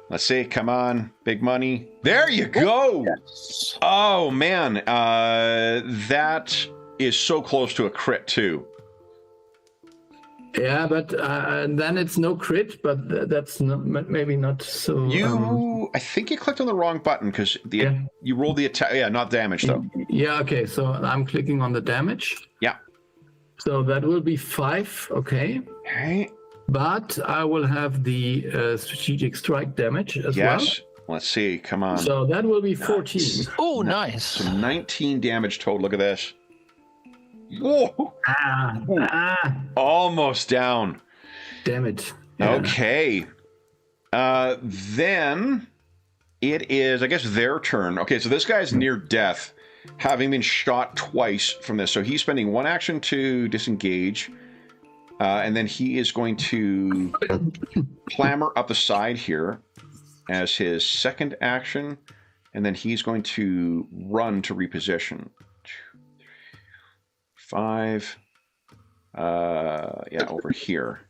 Let's see. Come on, big money. There you go. Yes. Oh man, that is so close to a crit too. Yeah, but then it's no crit, but that's not, maybe not so... I think you clicked on the wrong button because you rolled the attack. Yeah, not damage though. Yeah, okay, so I'm clicking on the damage. Yeah. So that will be 5, okay. Okay. But I will have the strategic strike damage as well. Yes. Let's see. Come on. So that will be 14. Oh, nice. So 19 damage total. Look at this. Whoa. Almost down. Damn it. Yeah. Okay. Then it is, I guess, their turn. Okay, so this guy's near death, having been shot twice from this. So he's spending 1 action to disengage. And then he is going to clamber up the side here as his second action. and then he's going to run to reposition. 5. Yeah, over here.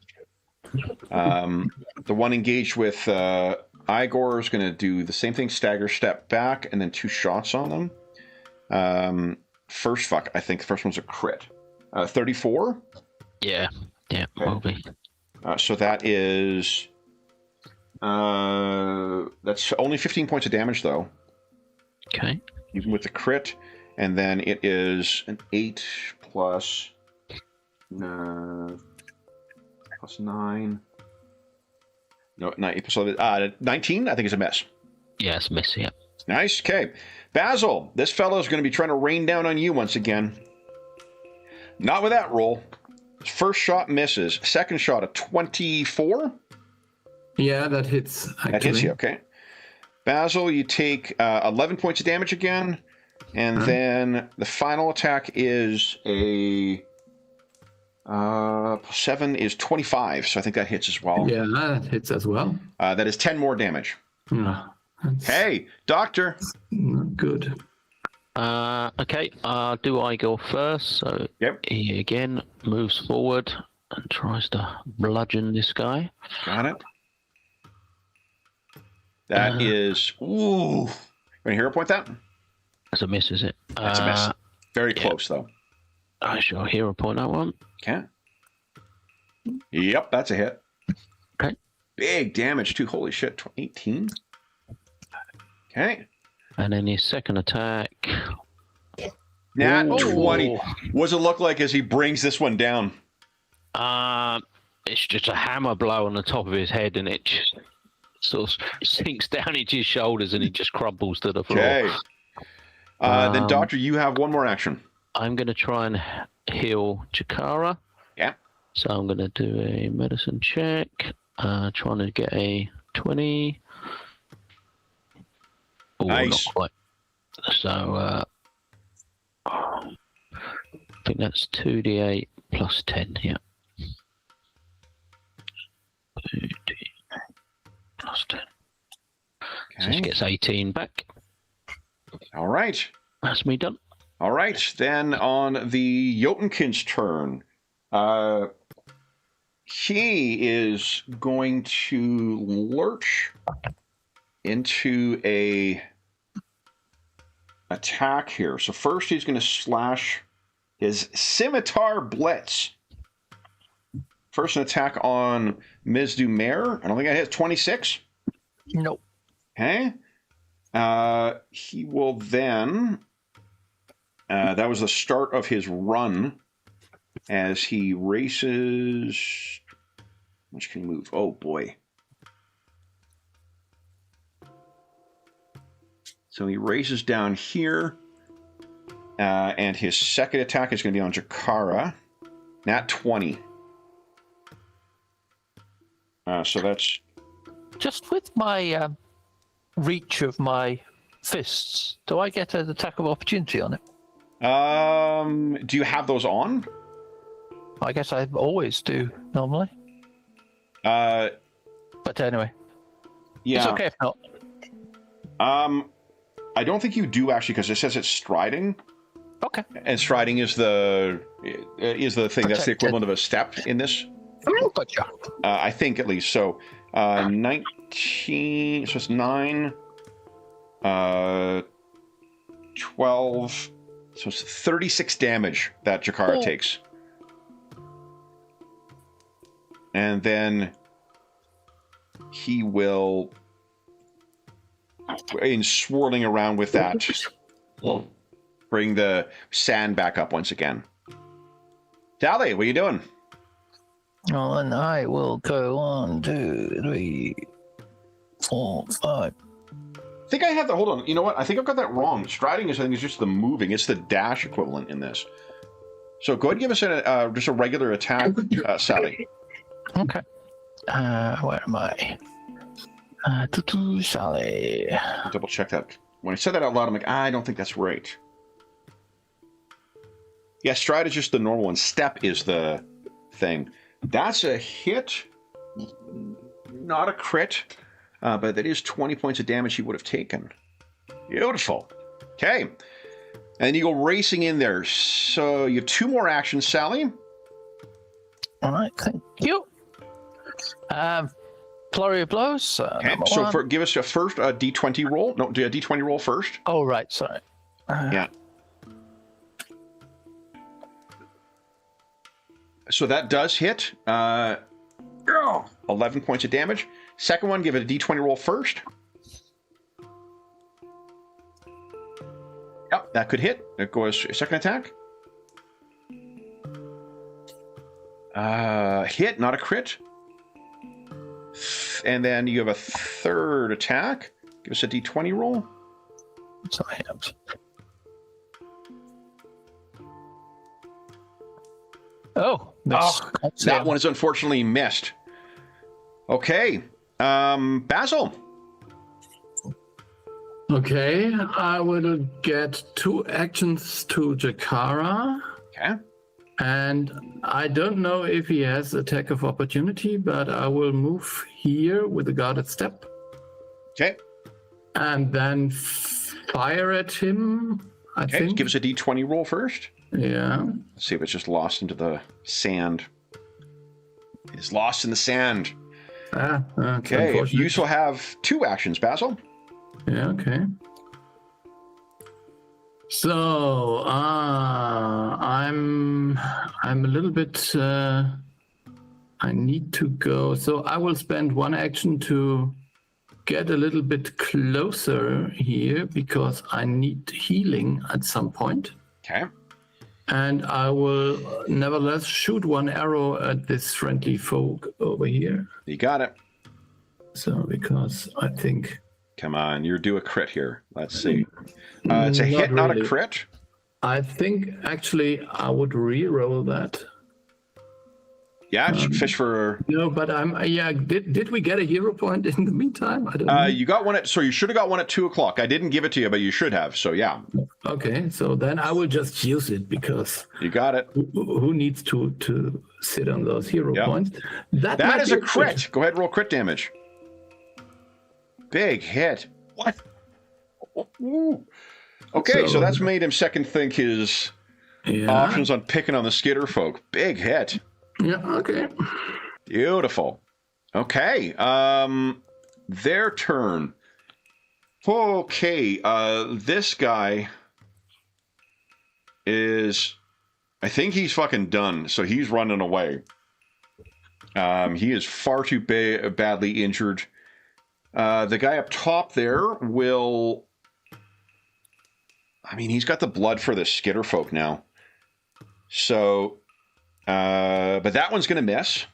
The one engaged with Igor is going to do the same thing, stagger, step back, and then 2 shots on them. First, I think the first one's a crit. 34? Yeah, will be. So that is... that's only 15 points of damage, though. Okay. Even with the crit. And then it is an 8 plus 9. No, 9 plus 11. 19, I think, is a miss. Yeah, it's a miss, yeah. Nice. Okay. Basil, this fellow is going to be trying to rain down on you once again. Not with that roll. First shot misses. Second shot, a 24. Yeah, that hits, actually. That hits you, okay. Basil, you take 11 points of damage again. And then the final attack is a 7 is 25, so I think that hits as well. Yeah, that hits as well. That is 10 more damage. No, Hey, Doctor. not good. Okay, do I go first? So Yep. he again moves forward and tries to bludgeon this guy. Got it. That is... Ooh. Want to hero point that? That's a miss, is it? That's a miss. Very close, though. I shall hero point that one. Okay. Yep, that's a hit. Okay. Big damage, too. Holy shit. 18. Okay. And then his second attack. Nat Ooh. 20. What does it look like as he brings this one down? It's just a hammer blow on the top of his head, and it just sort of sinks down into his shoulders, and he just crumbles to the floor. Okay. Then, Doctor, you have one more action. I'm going to try and heal Chikara. Yeah. So I'm going to do a medicine check. Trying to get a 20. Oh, Nice. not quite. So I think that's 2d8 plus 10. Yeah. 2d8 plus 10. So she gets 18 back. All right. That's me done. All right. Then on the Jotunkin's turn, he is going to lurch into a attack here. So first he's going to slash his Scimitar Blitz. First an attack on Ms. Dumer. I don't think I hit 26. Nope. Okay. He will then... that was the start of his run as he races... How much can he move? Oh, boy. So he races down here. And his second attack is going to be on Jakara. Nat 20. So that's... Just with my reach of my fists, do I get an attack of opportunity on it? Do you have those on? I guess I always do, normally. But anyway. Yeah. It's okay if not. I don't think you do, actually, because it says it's striding. Okay. And striding is the thing Protected. that's the equivalent of a step in this. Gotcha. I think, at least. So 19, so it's 9, 12, so it's 36 damage that Jakara takes. And then he will, in swirling around with that, bring the sand back up once again. Tally, what are you doing? Well, then I will go 1, 2, 3, 4, 5. I think I have the... Hold on. You know what? I think I've got that wrong. Striding is, I think, is just the moving. It's the dash equivalent in this. So go ahead and give us just a regular attack, Sally. Okay. Where am I? Sally. Double check that. When I said that out loud, I'm like, I don't think that's right. Yeah, stride is just the normal one. Step is the thing. That's a hit. Not a crit. But that is 20 points of damage he would have taken. Beautiful. Okay. And you go racing in there. So you have 2 more actions, Sally. All right, thank you. Flurry of blows. Okay, so give us a first D20 roll. No, do a D20 roll first. Oh, right, sorry. Yeah. So that does hit. 11 points of damage. Second one, give it a D20 roll first. Yep, that could hit. It goes second attack. Hit, not a crit. And then you have a third attack. Give us a D20 roll. So I have. Oh, that one is unfortunately missed. Okay, Basil. Okay, I will get 2 actions to Jakara. Okay. And I don't know if he has attack of opportunity, but I will move here with a guarded step. Okay. And then fire at him, I think. Give us a D20 roll first. Yeah. Let's see if it's just lost into the sand. It's lost in the sand. Okay. You still have 2 actions, Basil. Yeah, okay. So I'm a little bit I need to go. So I will spend 1 action to get a little bit closer here because I need healing at some point. Okay. And I will nevertheless shoot 1 arrow at this friendly foe over here. You got it. So because I think. Come on, you're due a crit here. Let's see. It's a hit, not a crit. I think actually I would re-roll that. Yeah, fish for. No, but yeah. Did we get a hero point in the meantime? I don't know. You got one so you should have got one at 2:00. I didn't give it to you, but you should have. So yeah. Okay, so then I will just use it because. You got it. Who needs to sit on those hero points? That is a crit. Go ahead, and roll crit damage. Big hit. What? Ooh. Okay, so that's made him second think his options on picking on the skitter folk. Big hit. Yeah, okay. Beautiful. Okay, their turn. Okay, this guy is... I think he's fucking done, so he's running away. He is far too badly injured. The guy up top there will... I mean, he's got the blood for the skitter folk now. So, but that one's going to miss.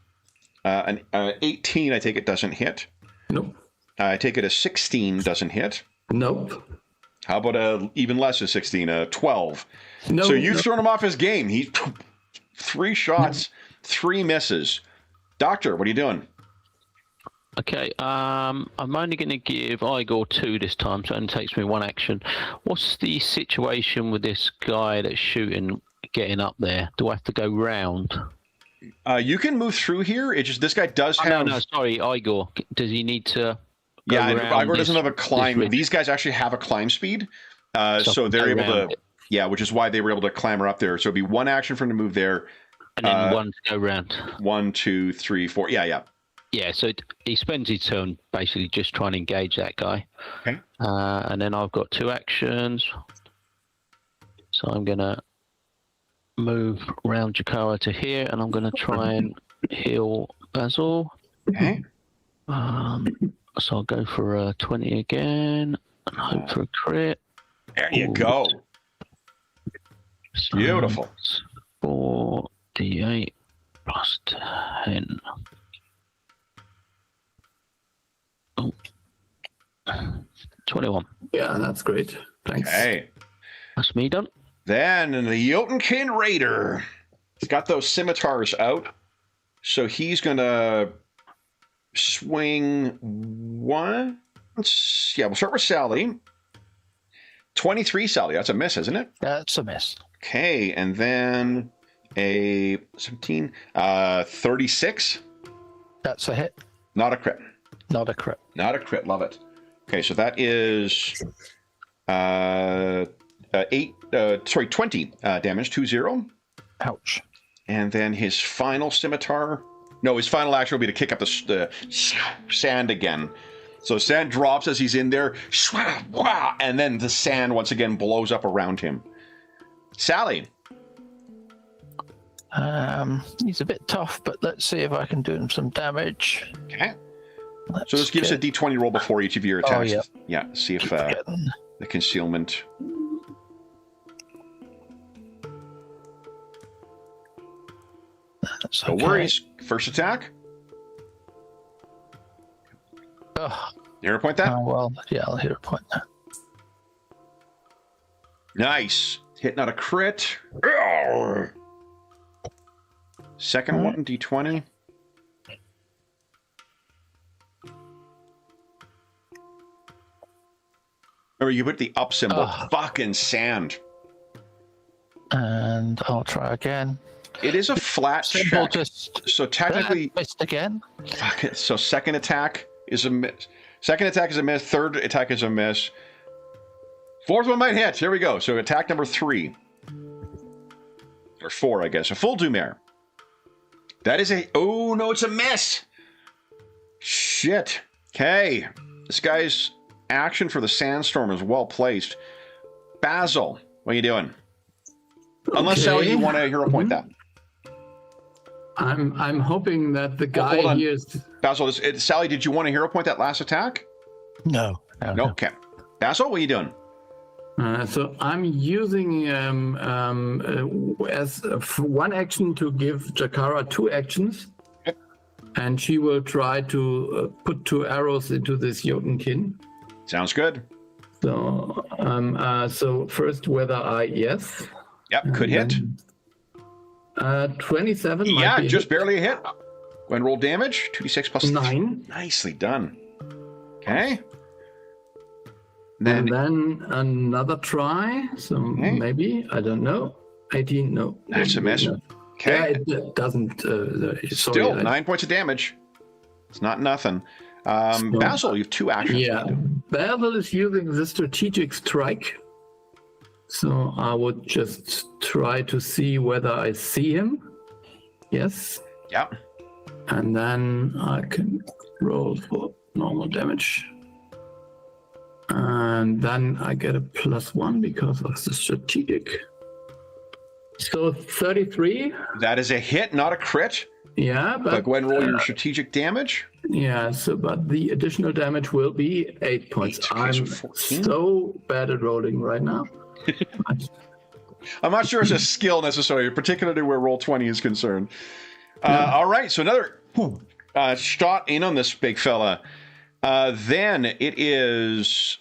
An 18, I take it, doesn't hit. Nope. I take it a 16 doesn't hit. Nope. How about a even less a 16, a 12? No. So you've thrown him off his game. He 3 shots, 3 misses. Doctor, what are you doing? Okay, I'm only going to give Igor 2 this time, so it only takes me 1 action. What's the situation with this guy that's shooting, getting up there? Do I have to go round? You can move through here. It's just this guy does have... No, sorry, Igor. Does he need to go around Igor doesn't have a climb. These guys actually have a climb speed, so they're able to... Yeah, which is why they were able to clamber up there. So it'd be 1 action for him to move there. And then 1 to go round. 1, 2, 3, 4. Yeah. Yeah, so he spends his turn basically just trying to engage that guy. Okay. And then I've got 2 actions. So I'm going to move round Jakara to here, and I'm going to try and heal Basil. Okay. So I'll go for a 20 again, and hope for a crit. There you go. So Beautiful. 4d8 plus 10. Oh. 21. Yeah, that's great. Thanks. Okay. That's me done. Then the Jotunkin Raider. He's got those scimitars out. So he's going to swing 1. We'll start with Sally. 23, Sally. That's a miss, isn't it? That's a miss. Okay, and then a 17. 36. That's a hit. Not a crit. Not a crit. Not a crit. Love it. Okay, so that is 20 damage, 2-0. Ouch. And then his final scimitar. No, his final action will be to kick up the sand again. So sand drops as he's in there, and then the sand once again blows up around him. Sally. He's a bit tough, but let's see if I can do him some damage. Okay. So this gives a d20 roll before each of your attacks. Oh, yeah. See if the concealment. That's No okay. worries. First attack. Ugh. Hero point that. Oh, well, yeah, I'll hero point that. Nice. Hit, not a crit. Second one, d20. Remember, you put the up symbol. Fucking sand. And I'll try again. It is a flat Symbol check. just So technically, missed again. fuck it. So second attack is a miss. Second attack is a miss. Third attack is a miss. Fourth one might hit. Here we go. So attack number 3. Or 4, I guess. A full Dumare. That is a... Oh, no, it's a miss. Shit. Okay. This guy's action for the sandstorm is well placed. Basil, what are you doing? Unless, Sally, you want to hero point that. I'm hoping that the guy hold on. here is... Basil, Sally, did you want to hero point that last attack? No. No. Okay. Basil, what are you doing? So I'm using as one action to give Jakara 2 actions, and she will try to put 2 arrows into this Jotunkin. Sounds good. So, so first, whether yes. Yep, could hit. 27. might Yeah, be just hit. barely a hit. Go and roll damage. 2d6 plus 9. Nicely done. Okay. And then another try. So maybe, I don't know. 18, no. That's a miss. No. Okay. Yeah, it doesn't. Still, 9 points of damage. It's not nothing. Basil, you have 2 actions. Yeah, Basil is using the strategic strike. So I would just try to see whether I see him. Yes. Yep. And then I can roll for normal damage. And then I get a +1 because of the strategic. So 33. That is a hit, not a crit. Yeah, but Go ahead and roll your strategic damage. yeah. So, but the additional damage will be 8 points. 8, okay, so 14. so bad at rolling right now. I'm not sure it's a skill necessarily, particularly where Roll20 is concerned. All right, so another shot in on this big fella. Then it is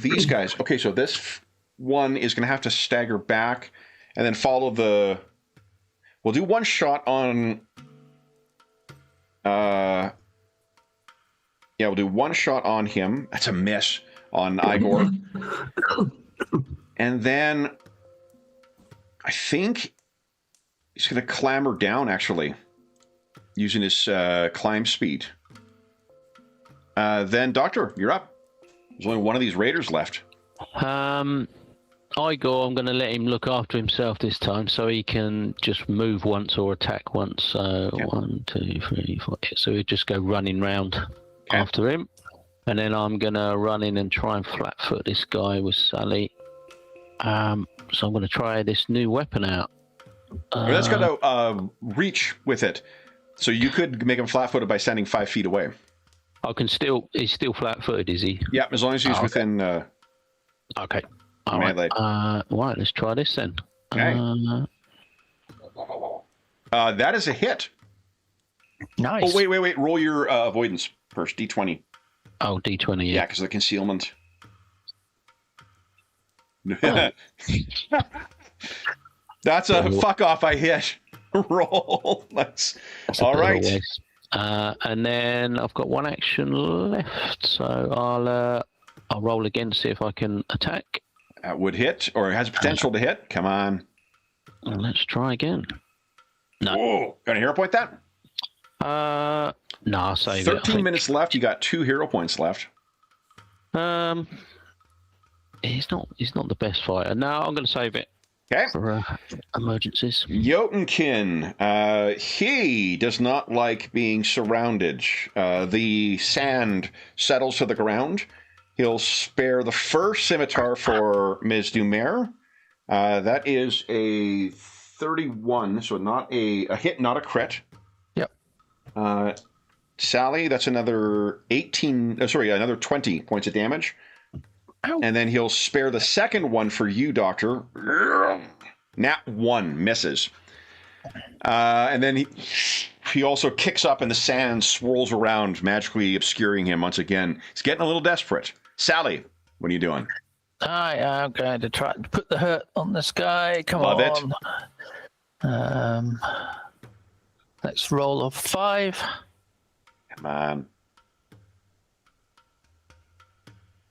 these guys. Okay, so this one is going to have to stagger back and then follow the... We'll do one shot on... yeah, we'll do one shot on him. That's a miss on Igor. And then I think he's going to clamber down, actually, using his climb speed. Then, Doctor, you're up. There's only one of these raiders left. Igor, I'm going to let him look after himself this time so he can just move once or attack once. So, 1, 2, 3, 4. So we just go running round after him. And then I'm going to run in and try and flat-foot this guy with Sally. So I'm going to try this new weapon out. That's got to reach with it. So you could make him flat-footed by standing 5 feet away. I can still... He's still flat-footed, is he? Yeah, as long as he's within... Okay. All right. Right, let's try this then. Okay. That is a hit. Nice. Oh, wait. Roll your avoidance first. D20. Oh, D20, Yeah, because of the concealment. That's a fuck off I hit. Roll. That's all right. And then I've got one action left, so I'll roll again to see if I can attack. That would hit, or it has potential to hit. Come on. And let's try again. No. Oh, gonna hero point that? No, I'll save 13 minutes left. You got 2 hero points left. He's not the best fighter. No, I'm going to save it Okay. for emergencies. Jotunkin, he does not like being surrounded. The sand settles to the ground. He'll spare the first scimitar for Ms. Dumer. That is a 31, so not a hit, not a crit. Yep. Sally, that's another 20 points of damage. Ow. And then he'll spare the second one for you, Doctor. Nat 1 misses. And then he also kicks up and the sand swirls around, magically obscuring him once again. He's getting a little desperate. Sally, what are you doing? I am going to try to put the hurt on this guy. Come Love on. Let's roll a 5. Come on.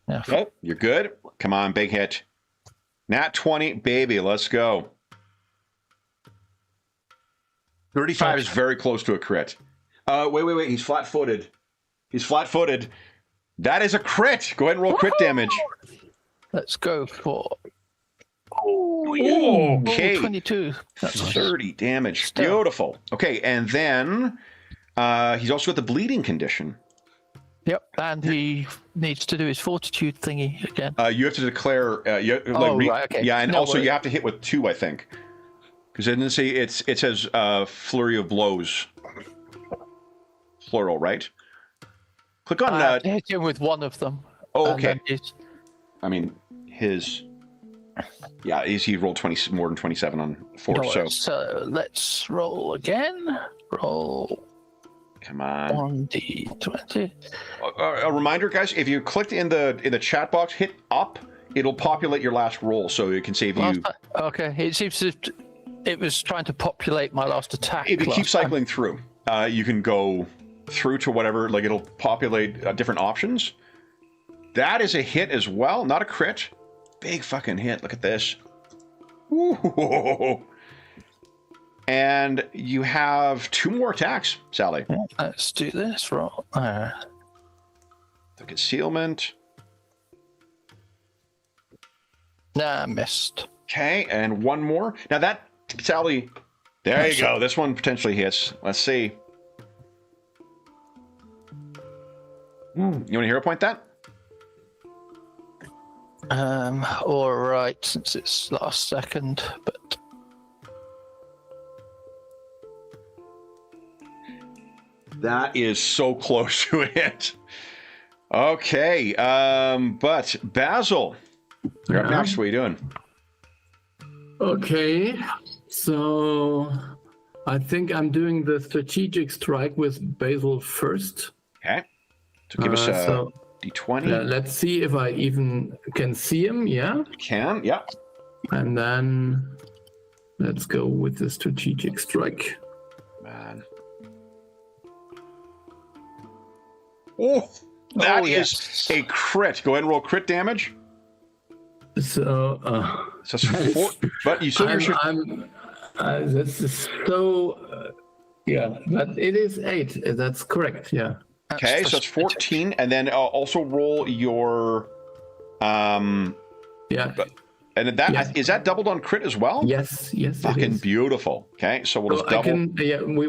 Yeah. Okay, you're good. Come on, big hit. Nat 20, baby, let's go. 35 is very close to a crit. Wait. He's flat-footed. That is a crit. Go ahead and roll crit damage. Let's go for... Okay. 22. That's 30 damage. Still. Beautiful. Okay, and then he's also got the bleeding condition. Yep, and he needs to do his fortitude thingy again. You have to declare... right, okay. Yeah, and No also worries. you have to hit with 2, I think. Because it didn't say... It says flurry of blows. Plural, right? Click on... I hit him with one of them. Oh, and okay. then he's- I mean, his... Yeah, he rolled more than 27 on force, so... So let's roll again. Roll Come on. 1d20. A reminder, guys, if you clicked in the chat box, hit up, it'll populate your last roll, so it can save you... Okay, it seems it was trying to populate my last attack. If you keep last time. cycling through, you can go through to whatever, like it'll populate different options. That is a hit as well, not a crit. Big fucking hit, look at this. Ooh. And you have 2 more attacks, Sally. Yeah, let's do this. Roll. The concealment. Nah, missed. Okay, and 1 more. Now that, Sally, there you go. This one potentially hits. Let's see. You want to hero point that? All right, since it's last second, but that is so close to it. Okay, but Basil, you're up next. What are you doing? Okay, so I think I'm doing the strategic strike with Basil first. Okay, so give us a d20. Let's see if I even can see him. Yeah, Can, yeah. and then let's go with the strategic strike. Man. Oh, that is a crit. Go ahead and roll crit damage. So, So it's 4, but you still this is so, yeah, but it is 8. That's correct. Yeah. okay, so it's 14, and then also roll your, Yeah. and that is that doubled on crit as well? Yes. Fucking beautiful. Okay, so we'll just double.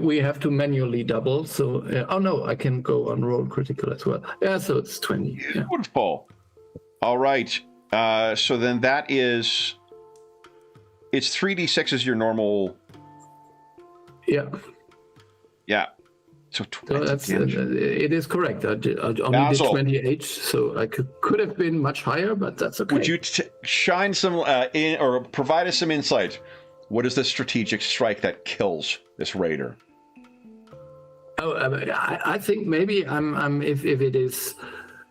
We have to manually double. So, oh no, I can go on roll critical as well. Yeah, so it's 20. Yeah. Beautiful. All right. So then that is, it's 3d6 is your normal. Yeah. Yeah. So that's it is correct. I only did 20 so I could have been much higher, but that's okay. Would you shine some or provide us some insight? What is the strategic strike that kills this raider? Oh, I think maybe I'm if it is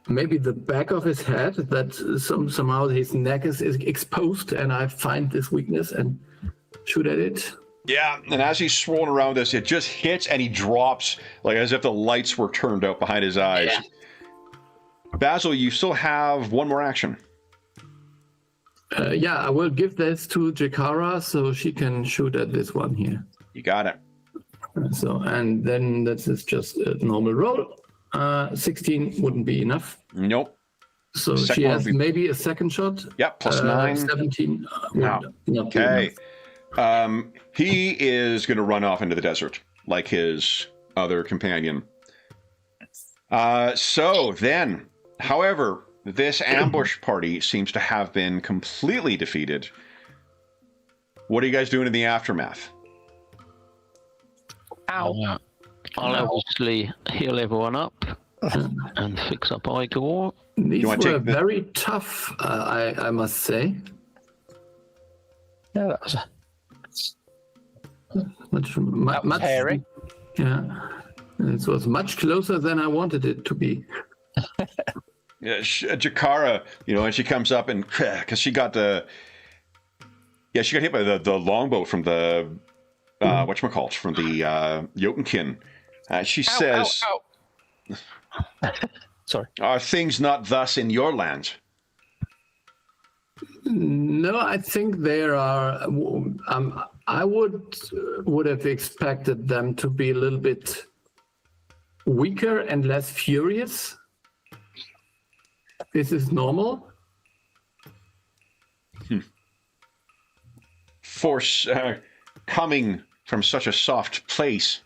maybe the back of his head that somehow his neck is exposed, and I find this weakness and shoot at it. Yeah, and as he's swirling around this, it just hits and he drops like as if the lights were turned out behind his eyes. Yeah. Basil, you still have 1 more action. Yeah, I will give this to Jakara so she can shoot at this one here. You got it. So, and then this is just a normal roll. 16 wouldn't be enough. Nope. So Second she one has would be- maybe a second shot. Yep, plus 9. 17. No. Would not be Okay. enough. He is going to run off into the desert like his other companion. So then, however, this ambush party seems to have been completely defeated. What are you guys doing in the aftermath? Ow. I'll obviously heal everyone up and fix up Igor. These wanna were take the- very tough, I must say. Yeah, that was Much, was hairy. Yeah. It was much closer than I wanted it to be. Yeah, Jakara, and she comes up and because she got she got hit by the longbow from the whatchamacallit, from the Jotunkin. She says, Ow. Sorry. "Are things not thus in your land?" No, I think there are. I would have expected them to be a little bit weaker and less furious. This is normal. Force coming from such a soft place,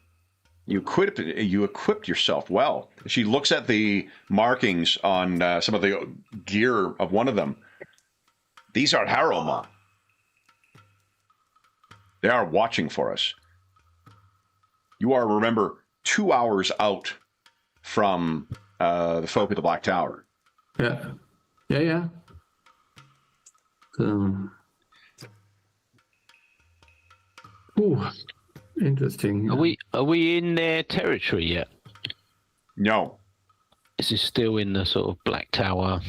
you equipped yourself well. She looks at the markings on some of the gear of one of them. These are Harrowma. They are watching for us. You are, remember, 2 hours out from the folk at the Black Tower. Yeah. Interesting. Are we in their territory yet? No. This is still in the sort of Black Tower.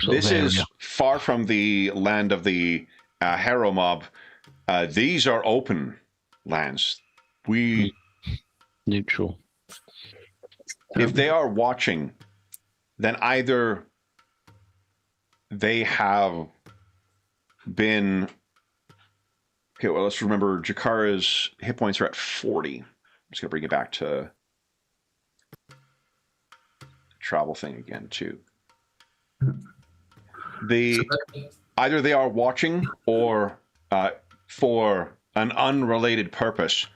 This is far from the land of the Harrow mob. These are open lands. Neutral. If they are watching, then either they have been... Okay, well, let's remember Jakara's hit points are at 40. I'm just going to bring it back to the travel thing again, too. Either they are watching or for an unrelated purpose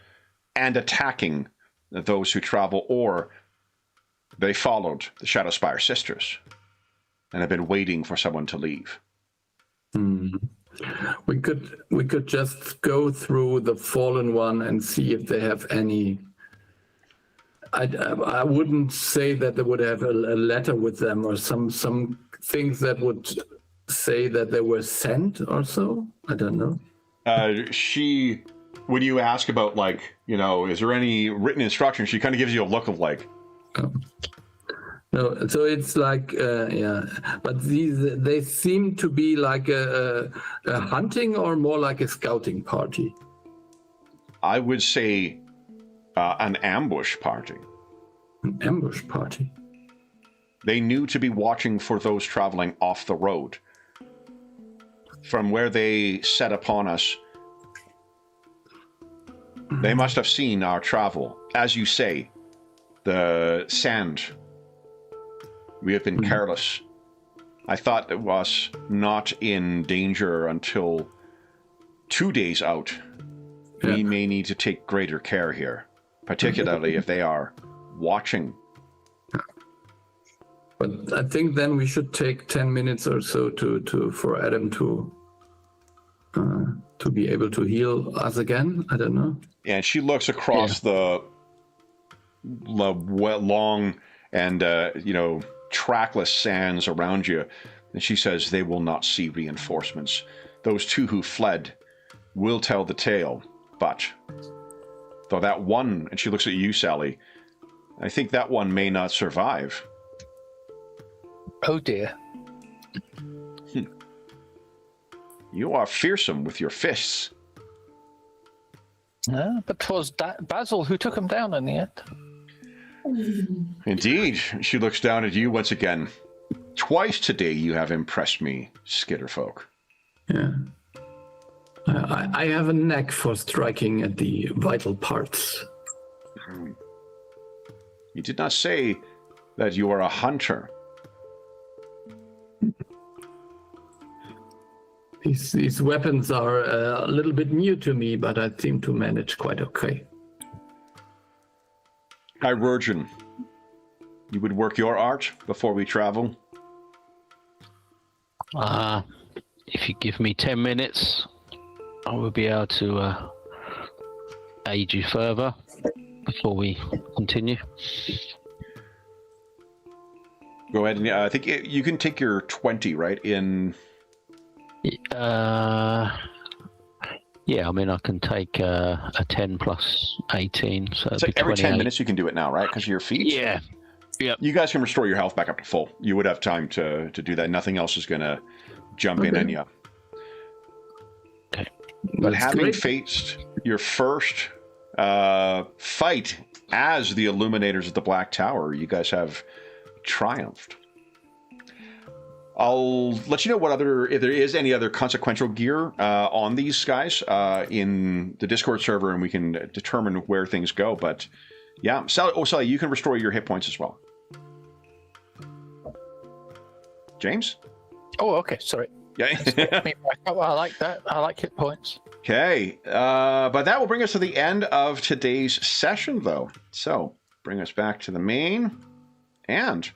and attacking those who travel, or they followed the Shadow Spire sisters and have been waiting for someone to leave. We could just go through the fallen one and see if they have any. I wouldn't say that they would have a letter with them or some things that would say that they were sent or so. I don't know. When you ask about, like, is there any written instructions, she kind of gives you a look of like, oh. No, so it's like, but they seem to be like a hunting or more like a scouting party. I would say an ambush party. An ambush party. They knew to be watching for those traveling off the road. From where they set upon us, they must have seen our travel. As you say, the sand. We have been careless. I thought it was not in danger until 2 days out. Yeah. We may need to take greater care here, particularly if they are watching. But I think then we should take 10 minutes or so for Adam to be able to heal us again. I don't know. And she looks across the long and trackless sands around you, and she says, they will not see reinforcements. Those two who fled will tell the tale, but though that one, and she looks at you, Sally, I think that one may not survive. Oh dear. You are fearsome with your fists. But 'twas Basil who took him down in the end. Indeed. She looks down at you once again. Twice today you have impressed me, Skitterfolk. Yeah. I have a knack for striking at the vital parts. You did not say that you are a hunter. These weapons are a little bit new to me, but I seem to manage quite okay. Hi, Virgin. You would work your art before we travel? If you give me 10 minutes, I will be able to aid you further before we continue. Go ahead and I think you can take your 20, right? Yeah, I mean, I can take a 10 plus 18, so it's like every 28. 10 minutes you can do it now, right? Because of your feet? Yeah. Yep. You guys can restore your health back up to full. You would have time to do that. Nothing else is going to jump in on you. Okay. But That's having great. faced your first fight as the Illuminators of the Black Tower, you guys have triumphed. I'll let you know if there is any other consequential gear on these guys in the Discord server, and we can determine where things go. But yeah, Sally, you can restore your hit points as well. James? Oh, okay. Sorry. Yeah. I like that. I like hit points. Okay, but that will bring us to the end of today's session, though. So bring us back to the main. And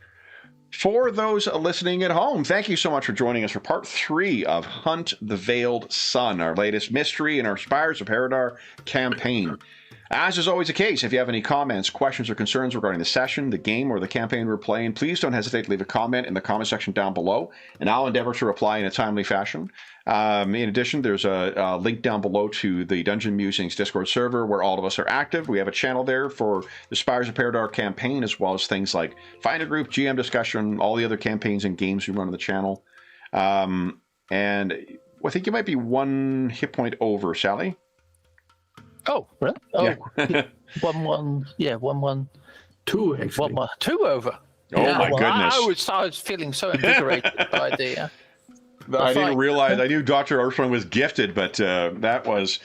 for those listening at home, thank you so much for joining us for part 3 of Hunt the Veiled Sun, our latest mystery in our Spires of Paridar campaign. As is always the case, if you have any comments, questions, or concerns regarding the session, the game, or the campaign we're playing, please don't hesitate to leave a comment in the comment section down below, and I'll endeavor to reply in a timely fashion. In addition, there's a link down below to the Dungeon Musings Discord server where all of us are active. We have a channel there for the Spires of Paridar campaign, as well as things like Finder Group, GM discussion, all the other campaigns and games we run on the channel. And I think you might be 1 hit point over, Sally. Oh, really? Oh, Yeah. 1-1. Yeah, 1-1. 2, actually. 1-1. 2 over. Oh, Yeah, my well, goodness. I was feeling so invigorated by the I didn't fight. realize. I knew Dr. Armstrong was gifted, but that was...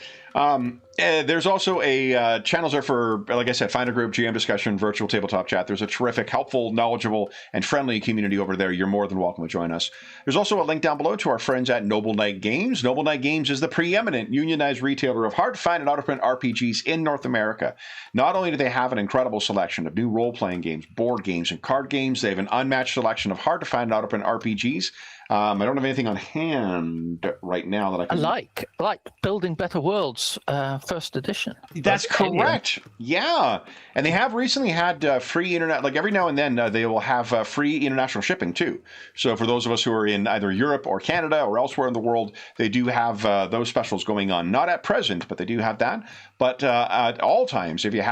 there's also a channels there for, like I said, Finder Group, GM discussion, virtual tabletop chat. There's a terrific, helpful, knowledgeable, and friendly community over there. You're more than welcome to join us. There's also a link down below to our friends at Noble Knight Games. Noble Knight Games is the preeminent unionized retailer of hard-to-find and out-of-print RPGs in North America. Not only do they have an incredible selection of new role-playing games, board games, and card games, they have an unmatched selection of hard-to-find and out-of-print RPGs. I don't have anything on hand right now that I can... I like Building Better Worlds, first edition. That's correct. Yeah. And they have recently had free internet, like every now and then they will have free international shipping too. So for those of us who are in either Europe or Canada or elsewhere in the world, they do have those specials going on. Not at present, but they do have that. But at all times, if you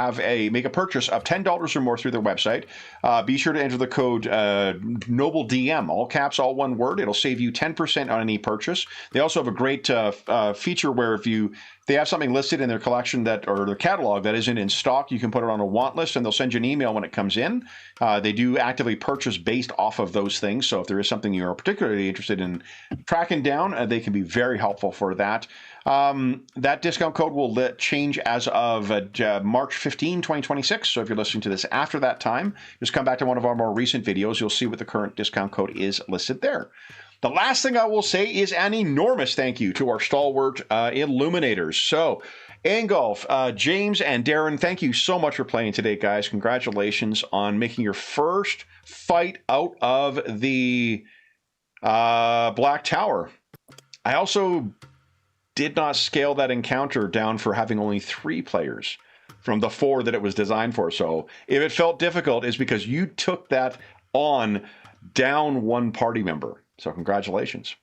make a purchase of $10 or more through their website, be sure to enter the code NOBLEDM, all caps, all one word. It'll save you 10% on any purchase. They also have a great feature where if they have something listed in their collection or their catalog that isn't in stock, you can put it on a want list and they'll send you an email when it comes in. They do actively purchase based off of those things. So if there is something you're particularly interested in tracking down, they can be very helpful for that. That discount code will change as of March 15, 2026. So if you're listening to this after that time, just come back to one of our more recent videos. You'll see what the current discount code is listed there. The last thing I will say is an enormous thank you to our stalwart Illuminators. So, Ingolf, James, and Darren, thank you so much for playing today, guys. Congratulations on making your first fight out of the Black Tower. I also did not scale that encounter down for having only 3 players from the 4 that it was designed for. So, if it felt difficult, it's because you took that on down 1 party member. So congratulations.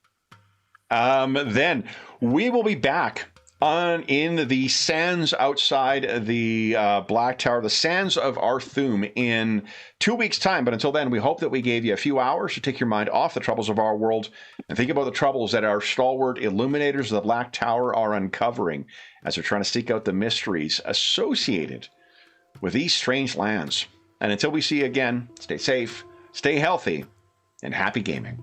Then we will be back in the sands outside the Black Tower, the sands of Arthum, in 2 weeks' time. But until then, we hope that we gave you a few hours to take your mind off the troubles of our world and think about the troubles that our stalwart Illuminators of the Black Tower are uncovering as they're trying to seek out the mysteries associated with these strange lands. And until we see you again, stay safe, stay healthy, and happy gaming.